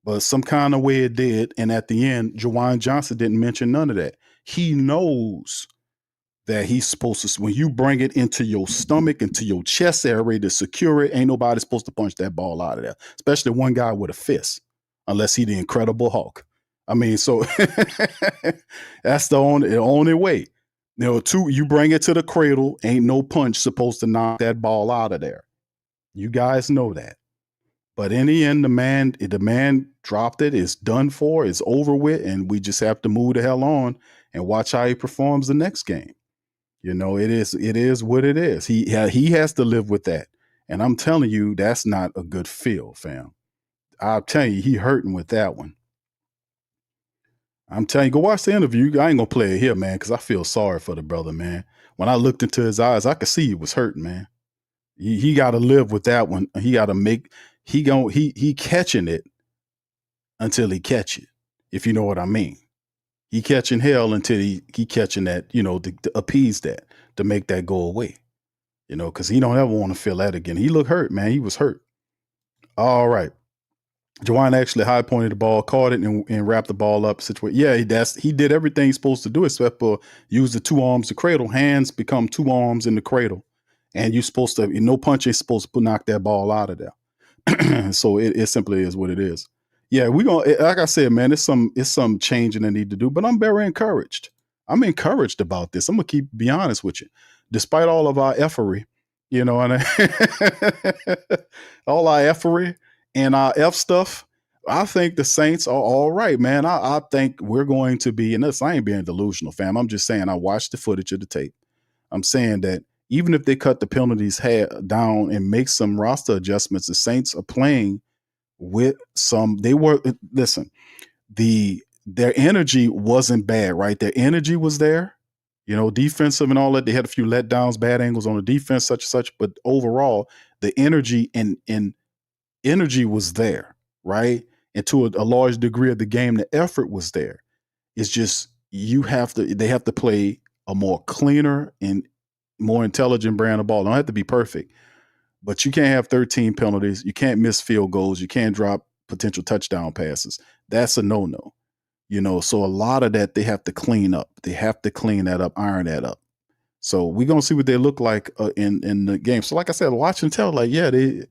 But some kind of way it did. And at the end, Juwan Johnson didn't mention none of that. He knows that he's supposed to, when you bring it into your stomach, into your chest area to secure it, ain't nobody supposed to punch that ball out of there, especially one guy with a fist, unless he the Incredible Hulk. I mean, so that's the only way. You bring it to the cradle, ain't no punch supposed to knock that ball out of there. You guys know that. But in the end, the man dropped it. It's done for. It's over with, and we just have to move the hell on and watch how he performs the next game. It is what it is. He has to live with that, and I'm telling you, that's not a good feel, fam. I'll tell you, he hurting with that one. I'm telling you, go watch the interview. I ain't gonna play it here, man, because I feel sorry for the brother, man. When I looked into his eyes, I could see he was hurting, man. He got to live with that one. He got to he catching it until he catch it. if you know what I mean. He catching hell until he catching that, to appease that, to make that go away, because he don't ever want to feel that again. He looked hurt, man. He was hurt. All right. Jawan actually high pointed the ball, caught it, and wrapped the ball up. Yeah, he did everything he's supposed to do except for use the two arms to cradle. Hands become two arms in the cradle, and you're supposed to, no punch is supposed to knock that ball out of there. So it simply is what it is. Yeah, we gonna, like I said, man, it's some changing I need to do, but I'm very encouraged. I'm encouraged about this. I'm gonna be honest with you, despite all of our effery, and all our effery and our F stuff. I think the Saints are all right, man. I think we're going to be, and this, I ain't being delusional, fam. I'm just saying I watched the footage of the tape. I'm saying that even if they cut the penalties down and make some roster adjustments, the Saints are playing with listen, their energy wasn't bad, right? Their energy was there, defensive and all that. They had a few letdowns, bad angles on the defense, such and such, but overall, the energy and energy was there, right? And to a large degree of the game, the effort was there. It's just they have to play a more cleaner and more intelligent brand of ball. Don't have to be perfect, but you can't have 13 penalties. You can't miss field goals. You can't drop potential touchdown passes. That's a no-no. So a lot of that they have to clean up. They have to clean that up, iron that up. So we're going to see what they look like in the game. So like I said, watch and tell, like, yeah, they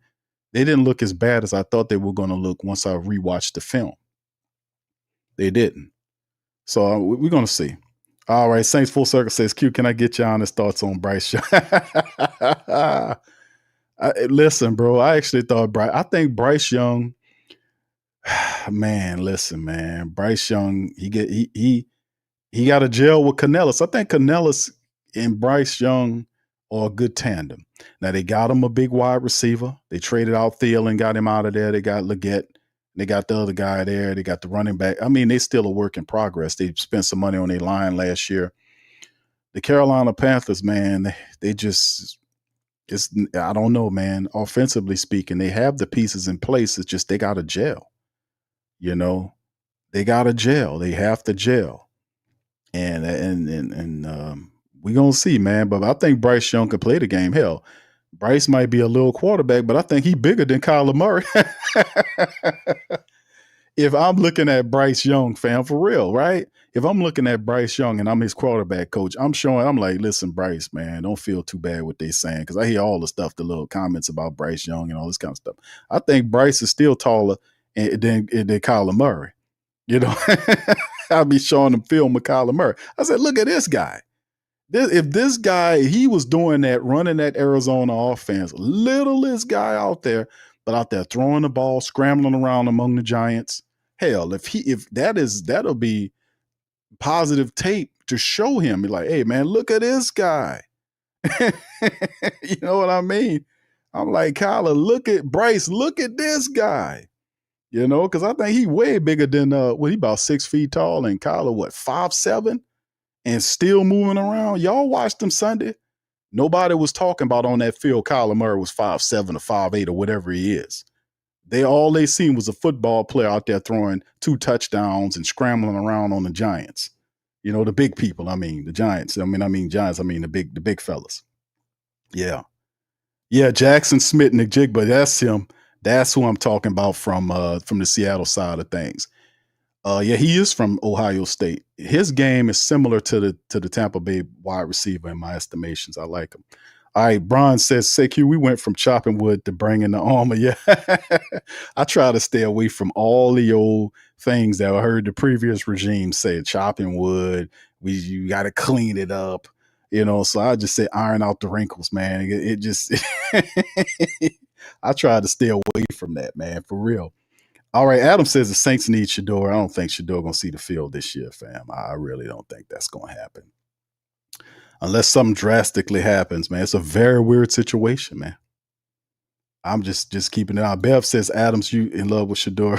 didn't look as bad as I thought they were going to look once I rewatched the film. They didn't. So we're going to see. All right. Saints Full Circle says, Q, can I get your honest thoughts on Bryce Young? Listen, bro, I actually thought I think Bryce Young, man, listen, man, Bryce Young, he got a gel with Canellis. I think Canellis and Bryce Young are a good tandem. Now they got him a big wide receiver. They traded out Thielen, got him out of there. They got Leggett. They got the other guy there. They got the running back. I mean, they still a work in progress. They spent some money on their line last year. The Carolina Panthers, man, they just, I don't know, man. Offensively speaking, they have the pieces in place. It's just they got to gel. They got to gel. They have to gel. And we're going to see, man. But I think Bryce Young could play the game. Hell, Bryce might be a little quarterback, but I think he's bigger than Kyler Murray. If I'm looking at Bryce Young, fam, for real, right? If I'm looking at Bryce Young and I'm his quarterback coach, I'm like, listen, Bryce, man, don't feel too bad what they saying. Because I hear all the stuff, the little comments about Bryce Young and all this kind of stuff. I think Bryce is still taller than Kyler Murray. I'll be showing them film of Kyler Murray. I said, look at this guy. If this guy, he was doing that, running that Arizona offense, littlest guy out there, but out there throwing the ball, scrambling around among the Giants. Hell, that'll be positive tape to show him. Be like, hey man, look at this guy. You know what I mean? I'm like, Kyler, look at Bryce, look at this guy. Because I think he way bigger than he about 6 feet tall, and Kyler, 5'7", and still moving around. Y'all watched him Sunday. Nobody was talking about on that field Kyler Murray was 5'7" or 5'8" or whatever he is. All they seen was a football player out there throwing 2 touchdowns and scrambling around on the Giants. The big people. I mean, the Giants. Giants. I mean, the big fellas. Yeah. Yeah, Jackson Smith and the Jigba. That's him. That's who I'm talking about from the Seattle side of things. Yeah, he is from Ohio State. His game is similar to the Tampa Bay wide receiver in my estimations. I like him. All right, Bron says, "CQ, we went from chopping wood to bringing the armor." Yeah, I try to stay away from all the old things that I heard the previous regime say. Chopping wood, you got to clean it up, So I just say iron out the wrinkles, man. It just, I try to stay away from that, man, for real. All right, Adam says the Saints need Shador. I don't think Shador going to see the field this year, fam. I really don't think that's going to happen. Unless something drastically happens, man. It's a very weird situation, man. I'm just keeping it out. Bev says, Adams, you in love with Shador.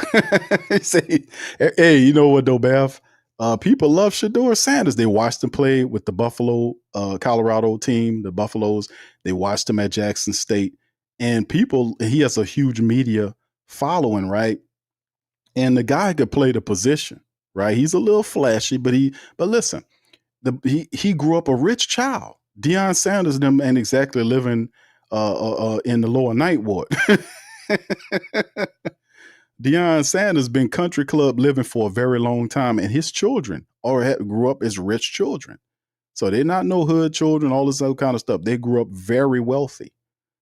He say, hey, you know what, though, Bev? People love Shador Sanders. They watched him play with the Buffalo, Colorado team, the Buffaloes. They watched him at Jackson State. And he has a huge media following, right? And the guy could play the position, right? He's a little flashy, but listen, he grew up a rich child. Deion Sanders and them ain't exactly living in the lower ninth ward. Deion Sanders been country club living for a very long time, and his children grew up as rich children. So they're not no hood children, all this other kind of stuff. They grew up very wealthy.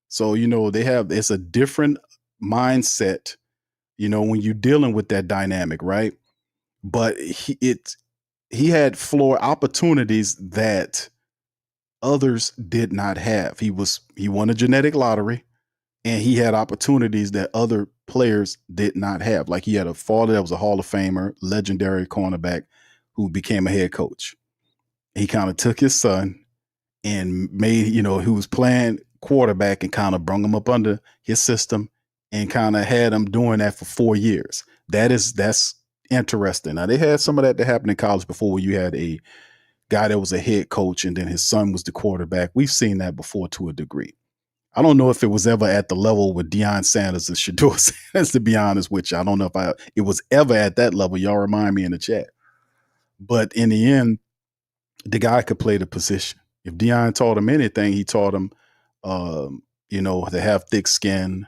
So, it's a different mindset, when you're dealing with that dynamic, right? But he had floor opportunities that others did not have. He won a genetic lottery, and he had opportunities that other players did not have. Like, he had a father that was a Hall of Famer, legendary cornerback, who became a head coach. He kind of took his son and made, who was playing quarterback, and kind of brung him up under his system and kind of had him doing that for 4 years. That's interesting. Now, they had some of that happen in college before, where you had a guy that was a head coach and then his son was the quarterback. We've seen that before to a degree. I don't know if it was ever at the level with Deion Sanders and Shedeur Sanders, to be honest with you. I don't know if it was ever at that level. Y'all remind me in the chat. But in the end, the guy could play the position. If Deion taught him anything, he taught him, to have thick skin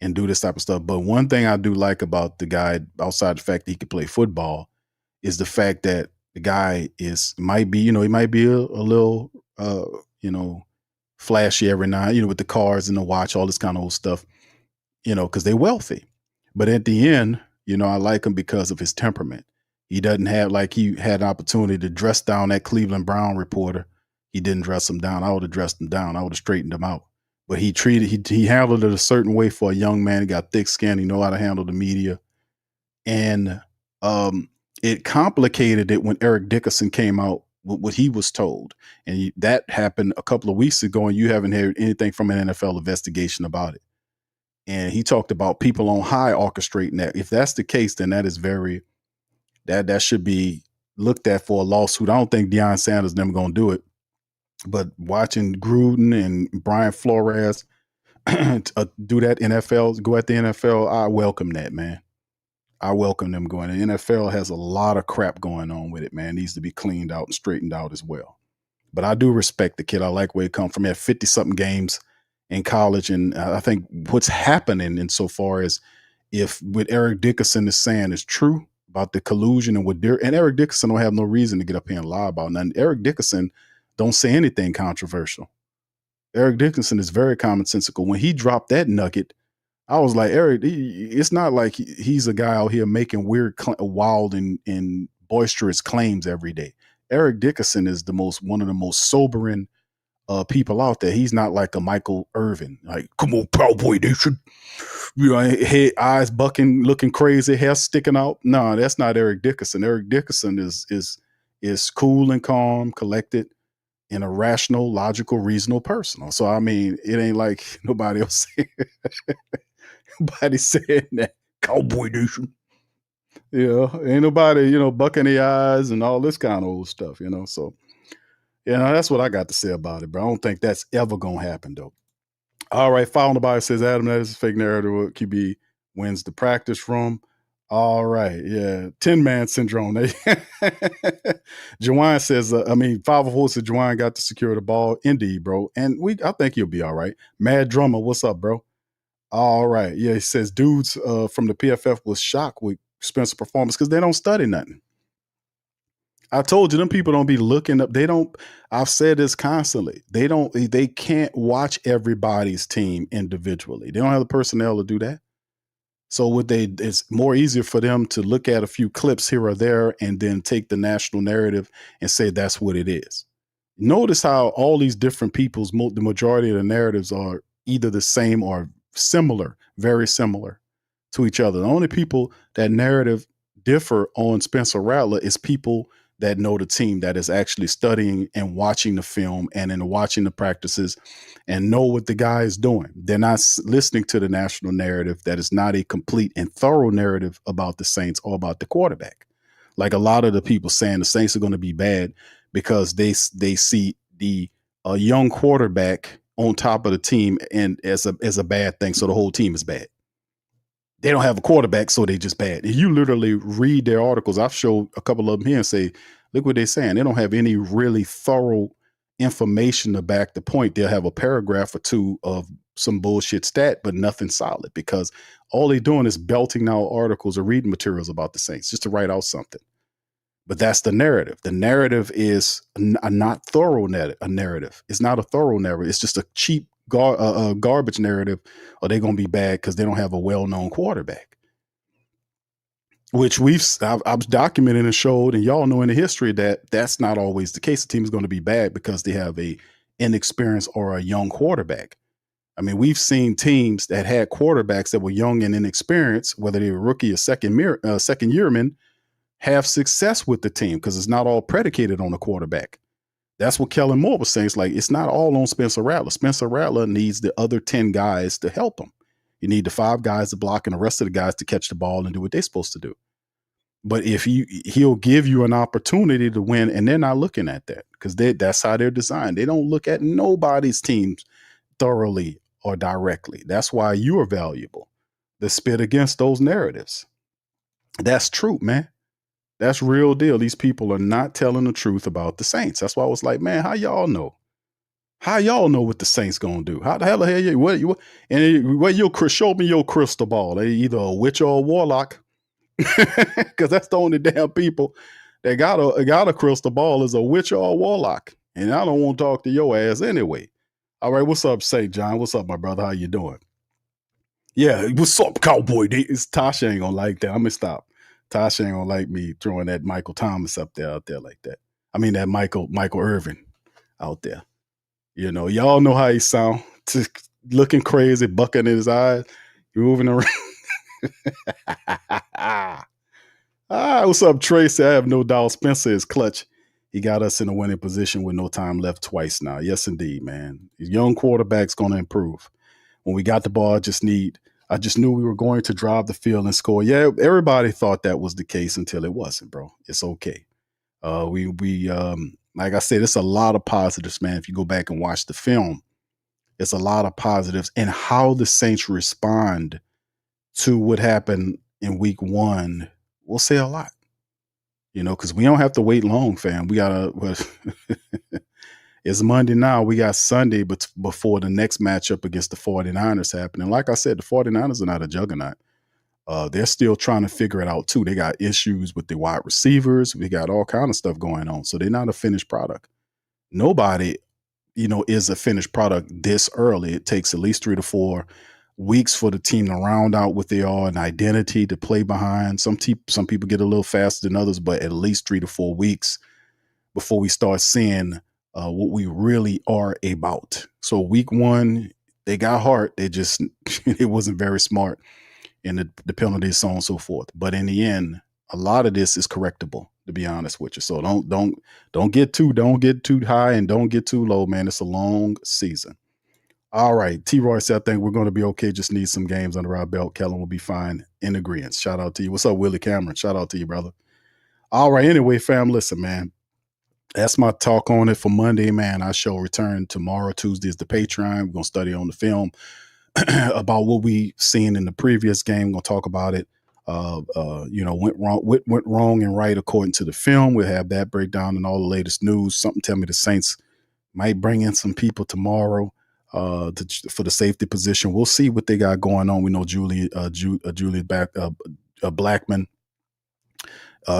and do this type of stuff. But one thing I do like about the guy, outside the fact that he could play football, is the fact that the guy might be a little, flashy every night, with the cars and the watch, all this kind of old stuff, because they're wealthy. But at the end, I like him because of his temperament. He doesn't have, like, he had an opportunity to dress down that Cleveland Brown reporter. He didn't dress him down. I would have dressed him down. I would have straightened him out. But he handled it a certain way for a young man. He got thick skin. He know how to handle the media. And it complicated it when Eric Dickerson came out with what he was told. And that happened a couple of weeks ago, and you haven't heard anything from an NFL investigation about it. And he talked about people on high orchestrating that. If that's the case, then that is that should be looked at for a lawsuit. I don't think Deion Sanders never going to do it. But watching Gruden and Brian Flores do that go at the NFL, I welcome that, man. I welcome them going. The NFL has a lot of crap going on with it, man. It needs to be cleaned out and straightened out as well. But I do respect the kid. I like where he come from. He had 50-something games in college. And I think what's happening insofar as if what Eric Dickerson is saying is true about the collusion and Eric Dickerson don't have no reason to get up here and lie about nothing. Eric Dickerson don't say anything controversial. Eric Dickerson is very commonsensical. When he dropped that nugget, I was like, Eric, it's not like he's a guy out here making weird, wild, and boisterous claims every day. Eric Dickerson is one of the most sobering people out there. He's not like a Michael Irvin, like, come on, Cowboy Nation, head, eyes bucking, looking crazy, hair sticking out. No, that's not Eric Dickerson. Eric Dickerson is cool and calm, collected, and a rational, logical, reasonable person. So, I mean, it ain't like nobody else nobody saying that, Cowboy Nation. Ain't nobody, bucking their eyes and all this kind of old stuff, So, that's what I got to say about it, bro. I don't think that's ever going to happen, though. All right, Following the Bible says, Adam, that is a fake narrative. QB wins the practice room. All right, yeah, 10-man syndrome. Jawan says, 504 says Jawan got to secure the ball. Indeed, bro. And I think he'll be all right. Mad Drummer, what's up, bro? All right. Yeah, he says dudes from the PFF was shocked with Spencer's performance because they don't study nothing. I told you, them people don't be looking up. I've said this constantly. They can't watch everybody's team individually. They don't have the personnel to do that. So it's more easier for them to look at a few clips here or there and then take the national narrative and say that's what it is. Notice how all these different people's, the majority of the narratives are either the same or similar, very similar to each other. The only people that narrative differ on Spencer Rattler is people that know the team, that is actually studying and watching the film and then watching the practices and know what the guy is doing. They're not listening to the national narrative that is not a complete and thorough narrative about the Saints or about the quarterback. Like a lot of the people saying the Saints are going to be bad because they see the young quarterback on top of the team and as a bad thing. So the whole team is bad. they don't have a quarterback, so they just bad. And you literally read their articles. I've showed a couple of them here and say, look what they're saying. They don't have any really thorough information to back the point. They'll have a paragraph or two of some bullshit stat, but nothing solid, because all they're doing is belting out articles or reading materials about the Saints just to write out something. But that's the narrative. The narrative is a not thorough narrative. It's not a thorough narrative. It's just a cheap garbage narrative, or they're going to be bad because they don't have a well-known quarterback. Which I've documented and showed, and y'all know in the history that that's not always the case. The team is going to be bad because they have a inexperienced or a young quarterback. I mean, we've seen teams that had quarterbacks that were young and inexperienced, whether they were rookie or second yearmen, have success with the team because it's not all predicated on the quarterback. That's what Kellen Moore was saying. It's like, it's not all on Spencer Rattler. Spencer Rattler needs the other 10 guys to help him. You need the 5 guys to block and the rest of the guys to catch the ball and do what they're supposed to do. But if he'll give you an opportunity to win, and they're not looking at that because that's how they're designed. They don't look at nobody's teams thoroughly or directly. That's why you are valuable. To spit against those narratives. That's true, man. That's real deal. These people are not telling the truth about the Saints. That's why I was like, man, how y'all know? How y'all know what the Saints gonna do? How the hell show me your crystal ball? They either a witch or a warlock, because that's the only damn people that got a crystal ball is a witch or a warlock. And I don't want to talk to your ass anyway. All right, what's up, St. John? What's up, my brother? How you doing? Yeah, what's up, cowboy? Tasha ain't gonna like that. I'm gonna stop. Tasha ain't gonna like me throwing that Michael Thomas out there like that. I mean that Michael Irvin out there. You know, y'all know how he sound. Just looking crazy, bucking in his eyes, moving around. What's up, Tracy? I have no doubt Spencer is clutch. He got us in a winning position with no time left twice now. Yes, indeed, man. His young quarterback's gonna improve. When we got the ball, I just knew we were going to drive the field and score. Yeah, everybody thought that was the case until it wasn't, bro. It's okay. Like I said, it's a lot of positives, man. If you go back and watch the film, it's a lot of positives and how the Saints respond to what happened in week 1 will say a lot, you know, because we don't have to wait long, fam. It's Monday now. We got Sunday, but before the next matchup against the 49ers happening. Like I said, the 49ers are not a juggernaut. They're still trying to figure it out too. They got issues with the wide receivers. We got all kind of stuff going on. So they're not a finished product. Nobody, is a finished product this early. It takes at least 3 to 4 weeks for the team to round out what they are, an identity to play behind. Some people get a little faster than others, but at least 3 to 4 weeks before we start seeing what we really are about. So week 1, they got heart. They just, it wasn't very smart in the penalties, so on and so forth. But in the end, a lot of this is correctable, to be honest with you. So don't get too high and don't get too low, man. It's a long season. All right. T-Roy said, I think we're going to be okay. Just need some games under our belt. Kellen will be fine. In agreement. Shout out to you. What's up, Willie Cameron? Shout out to you, brother. All right. Anyway, fam, listen, man. That's my talk on it for Monday, man. I shall return tomorrow. Tuesday is the Patreon. We're going to study on the film about what we seen in the previous game. We're going to talk about it. Went wrong and right according to the film. We'll have that breakdown and all the latest news. Something tell me the Saints might bring in some people tomorrow for the safety position. We'll see what they got going on. We know Julian Blackmon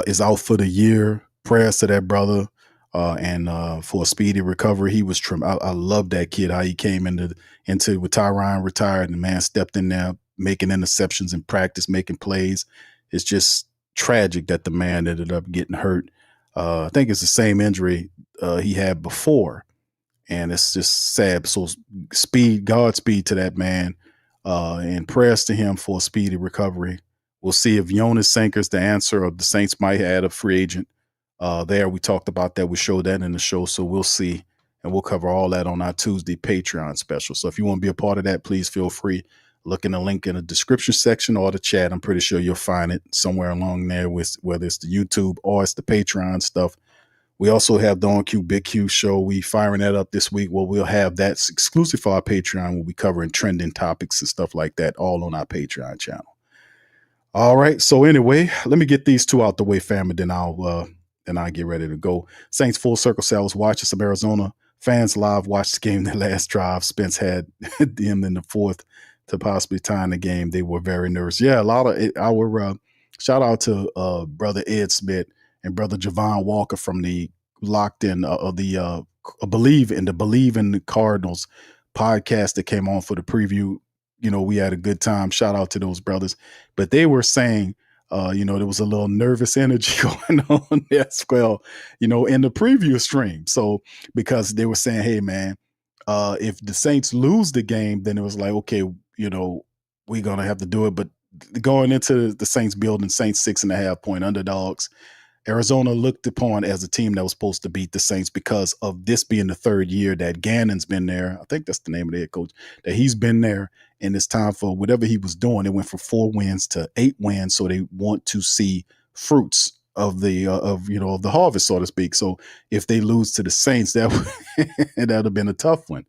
is out for the year. Prayers to that brother. And for a speedy recovery. He was I love that kid, how he came into with Tyron retired and the man stepped in there, making interceptions in practice, making plays. It's just tragic that the man ended up getting hurt. I think it's the same injury he had before. And it's just sad. So Godspeed to that man, and prayers to him for a speedy recovery. We'll see if Jonas Sanker's the answer, or the Saints might add a free agent. We talked about that. We showed that in the show. So we'll see. And we'll cover all that on our Tuesday Patreon special. So if you want to be a part of that, please feel free. Look in the link in the description section or the chat. I'm pretty sure you'll find it somewhere along there, whether it's the YouTube or it's the Patreon stuff. We also have the On Q Big Q show. We firing that up this week. Well, we'll have that exclusive for our Patreon. We'll be covering trending topics and stuff like that all on our Patreon channel. All right. So anyway, let me get these two out the way, fam, and then I'll get ready to go. Saints full circle. Say I was watching some Arizona fans live watch the game. The last drive, Spence had them in the fourth to possibly tie in the game. They were very nervous. Yeah, a lot of it, our shout out to brother Ed Smith and brother Javon Walker from the Locked In Believe in the Cardinals podcast that came on for the preview. You know, we had a good time. Shout out to those brothers. But they were saying, there was a little nervous energy going on as well, in the preview stream. So because they were saying, hey, man, if the Saints lose the game, then it was like, okay, we're going to have to do it. But going into the Saints building, Saints 6.5-point underdogs, Arizona looked upon as a team that was supposed to beat the Saints because of this being the third year that Gannon's been there. I think that's the name of the head coach, that he's been there, and it's time for whatever he was doing. It went from 4 wins to 8 wins. So they want to see fruits of the harvest, so to speak. So if they lose to the Saints, that would have been a tough one.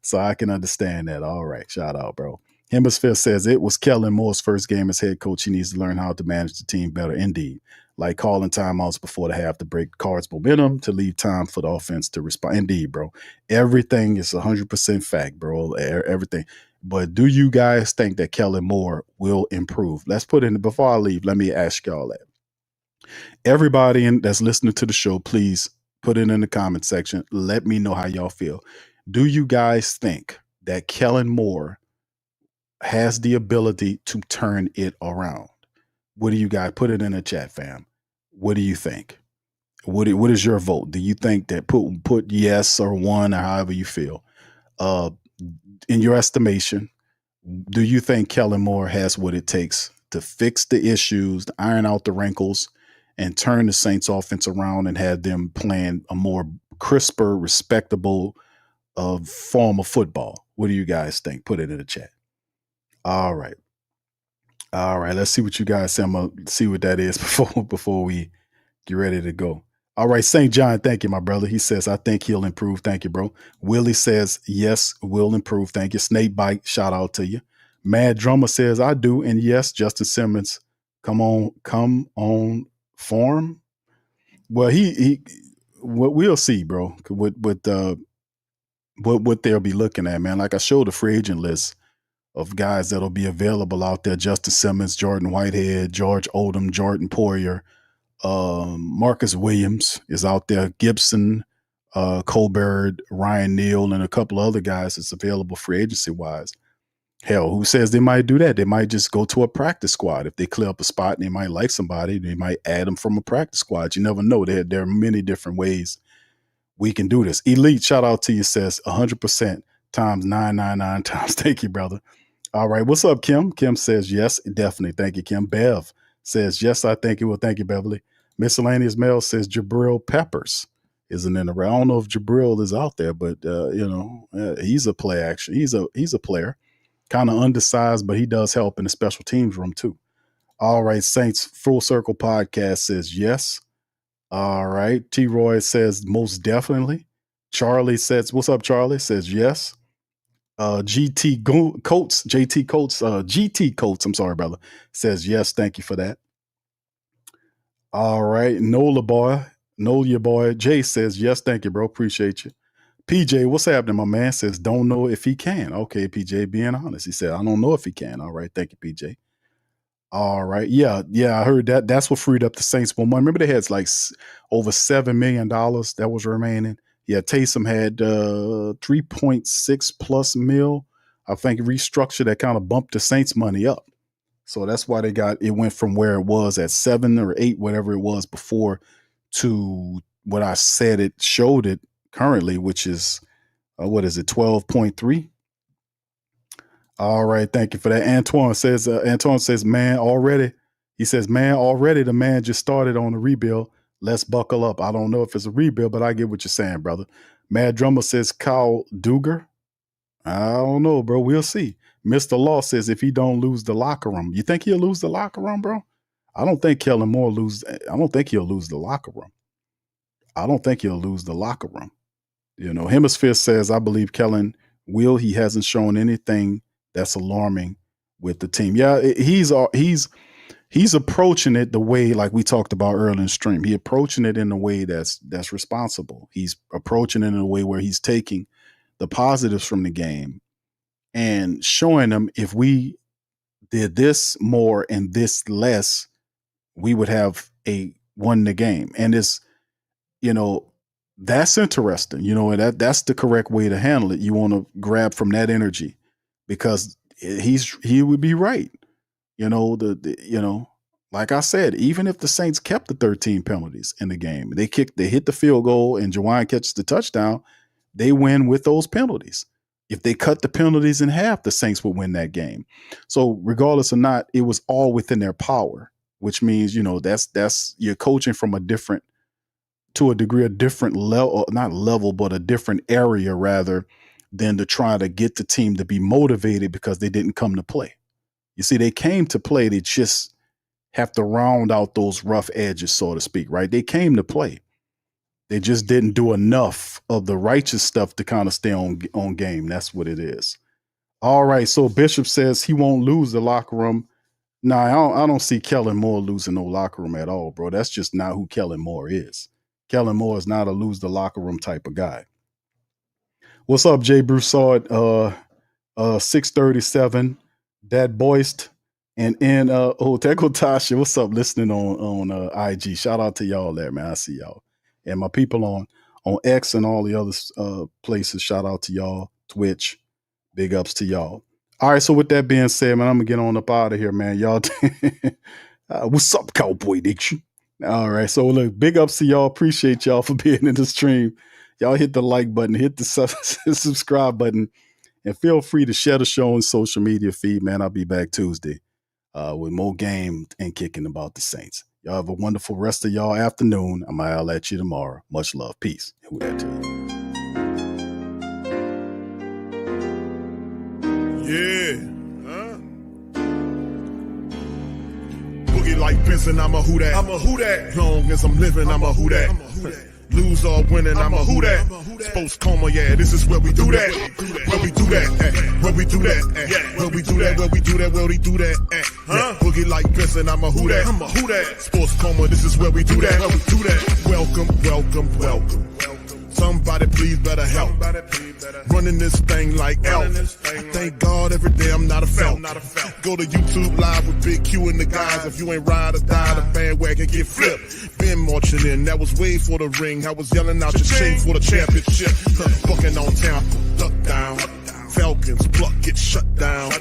So I can understand that. All right. Shout out, bro. Hemisphere says it was Kellen Moore's first game as head coach. He needs to learn how to manage the team better. Indeed. Like calling timeouts before the half to break Cards' momentum, to leave time for the offense to respond. Indeed, bro. Everything is 100% fact, bro. Everything. But do you guys think that Kellen Moore will improve? Let's put in, before I leave, let me ask y'all that. Everybody that's listening to the show, please put it in the comment section. Let me know how y'all feel. Do you guys think that Kellen Moore has the ability to turn it around? What do you guys put it in the chat, fam? What do you think? What is your vote? Do you think that put yes or one or however you feel? In your estimation, do you think Kellen Moore has what it takes to fix the issues, to iron out the wrinkles, and turn the Saints offense around and have them playing a more crisper, respectable form of football? What do you guys think? Put it in the chat. All right. Let's see what you guys say. I'm gonna see what that is before we get ready to go. All right, St. John, thank you, my brother. He says, I think he'll improve. Thank you, bro. Willie says, yes, will improve. Thank you. Snake Bite, shout out to you. Mad Drummer says, I do. And yes, Justin Simmons, come on form. Well, we'll see, bro. What they'll be looking at, man. Like I showed the free agent list of guys that'll be available out there: Justin Simmons, Jordan Whitehead, George Odom, Jordan Poyer, Marcus Williams is out there, Gibson, Colbert, Ryan Neal, and a couple of other guys that's available free agency wise. Hell, who says they might do that? They might just go to a practice squad. If they clear up a spot and they might like somebody, they might add them from a practice squad. You never know. There are many different ways we can do this. Elite, shout out to you, says 100% times 999 times. Thank you, brother. All right. What's up, Kim? Kim says, yes, definitely. Thank you, Kim. Bev says, yes, I think it will. Thank you, Beverly. Miscellaneous Mail says Jabril Peppers isn't in the round. I don't know if Jabril is out there, but he's a play action. He's a player, kind of undersized, but he does help in the special teams room too. All right. Saints Full Circle Podcast says yes. All right. T. Roy says most definitely. Charlie says, what's up, Charlie? Says yes. GT Coates, I'm sorry, brother, says yes, thank you for that. All right, Nola boy, Jay says yes, thank you, bro, appreciate you. PJ, what's happening, my man? Says don't know if he can. Okay, PJ, being honest, he said I don't know if he can. All right, thank you, PJ. All right, yeah, I heard that. That's what freed up the Saints more money. Remember they had like over $7 million that was remaining. Yeah, Taysom had 3.6 plus mil. I think restructured that kind of bumped the Saints money up. So that's why it went from where it was at 7 or 8, whatever it was before, to what I said it showed it currently, which is, 12.3? All right, thank you for that. Antoine says, man, already. He says, man, already the man just started on the rebuild. Let's buckle up. I don't know if it's a rebuild, but I get what you're saying, brother. Mad Drummer says Kyle Duger. I don't know, bro. We'll see. Mr. Law says if he don't lose the locker room. You think he'll lose the locker room, bro? I don't think Kellen Moore I don't think he'll lose the locker room. I don't think he'll lose the locker room. Hemisphere says, I believe Kellen will. He hasn't shown anything that's alarming with the team. Yeah, he's he's approaching it the way, like we talked about earlier in the stream. He approaching it in a way that's responsible. He's approaching it in a way where he's taking the positives from the game and showing them, if we did this more and this less, we would have won the game. And it's, that's interesting. That's the correct way to handle it. You want to grab from that energy, because he would be right. Like I said, even if the Saints kept the 13 penalties in the game, they hit the field goal and Jawaan catches the touchdown, they win with those penalties. If they cut the penalties in half, the Saints would win that game. So regardless or not, it was all within their power, which means, that's you're coaching from a different level, not level, but a different area rather than to try to get the team to be motivated because they didn't come to play. You see, they came to play. They just have to round out those rough edges, so to speak, right? They came to play. They just didn't do enough of the righteous stuff to kind of stay on game. That's what it is. All right. So Bishop says he won't lose the locker room. Nah, I don't see Kellen Moore losing no locker room at all, bro. That's just not who Kellen Moore is. Kellen Moore is not a lose the locker room type of guy. What's up, Jay Broussard? 637. That Boist. And there go Tasha. What's up? Listening on IG. Shout out to y'all there, man. I see y'all. And my people on X and all the other places, shout out to y'all. Twitch, big ups to y'all. All right, so with that being said, man, I'm going to get on up out of here, man. Y'all, what's up, Cowboy Nation? All right, so look, big ups to y'all. Appreciate y'all for being in the stream. Y'all hit the like button, hit the subscribe button, and feel free to share the show on social media feed, man. I'll be back Tuesday with more game and kicking about the Saints. Y'all have a wonderful rest of y'all afternoon. I'm going to at you tomorrow. Much love. Peace. Who that to you? Yeah. Huh? Boogie like Benson, I'm a who that. I'm a who that. Long as I'm living, I'm a who that. Lose or winning, I'm a who that. Sports coma, yeah, this is where we do that. Where we do that, where we do that, where we do that, where we do that, where we do that, huh? Boogie like Benson, I'm a who that. I'm a who that. Sports coma, this is where we do that. Where we do that. Welcome, welcome, welcome. Somebody please better help. Running this thing like elf. Thank God every day I'm not a felt. Go to YouTube live with Big Q and the guys. If you ain't ride or die, the bandwagon get flipped. Been marching in, that was way for the ring. I was yelling out your shame for the championship. Bucking on Tampa, duck down. Falcons, pluck, get shut down.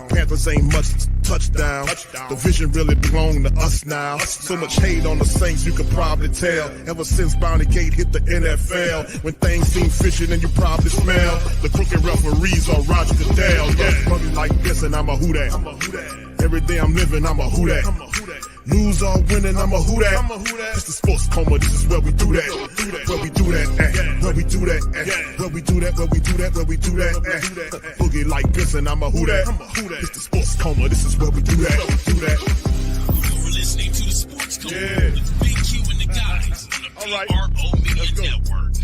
Panthers ain't much touchdown. The vision really belong to us now. So much hate on the Saints, you could probably tell. Ever since Bounty Gate hit the NFL, when things seem fishy, then you probably smell the crooked referees or Roger Goodell. Yeah, running like this, and I'm a who that. Every day I'm living, I'm a who that. Lose or winning, I'm a who that. It's the sports coma, this is where we do that. Where we do that, where we do that, where we do that, where we do that, where we do that. Boogie like this, and I'm a who that. It's the sports coma, this is where we do that. You're listening to the Sports Coma with Big Q and the guys on the PRO Media Network.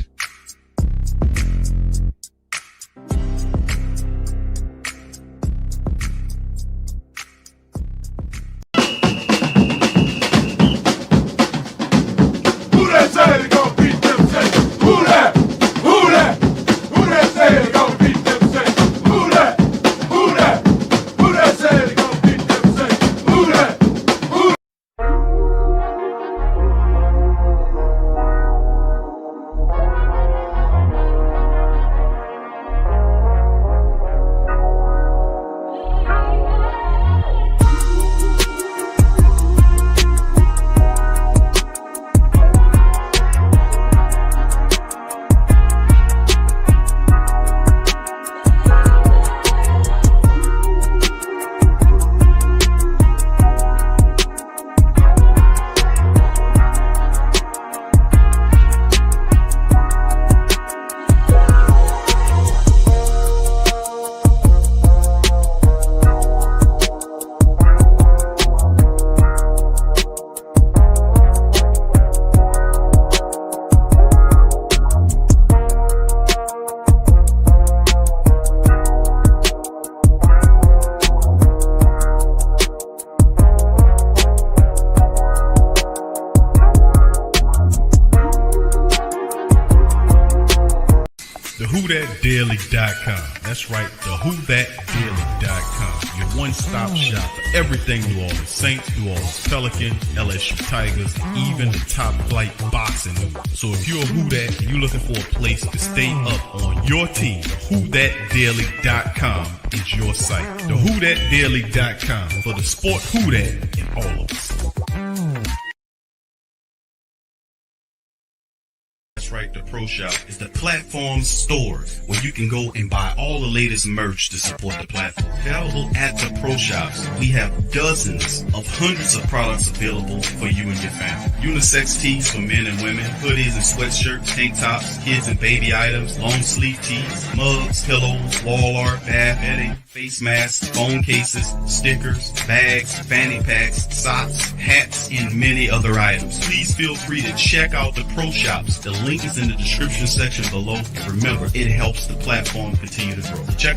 WhoThatDaily.com. That's right, the WhoThatDaily.com. Your one-stop shop for everything New Orleans Saints, New Orleans Pelicans, LSU Tigers, even the top flight boxing news. So if you're a Who Dat and you're looking for a place to stay up on your team, WhoThatDaily.com is your site. The WhoThatDaily.com for the sport Who Dat in all of us. That's right, the Pro Shop is the platform store where you can go and buy all the latest merch to support the platform. Available at the Pro Shops, we have dozens of hundreds of products available for you and your family. Unisex tees for men and women, hoodies and sweatshirts, tank tops, kids and baby items, long sleeve tees, mugs, pillows, wall art, bath bedding, face masks, phone cases, stickers, bags, fanny packs, socks, hats, and many other items. Please feel free to check out the Pro Shops. The link is in the description section below. And remember, it helps the platform continue to grow. Check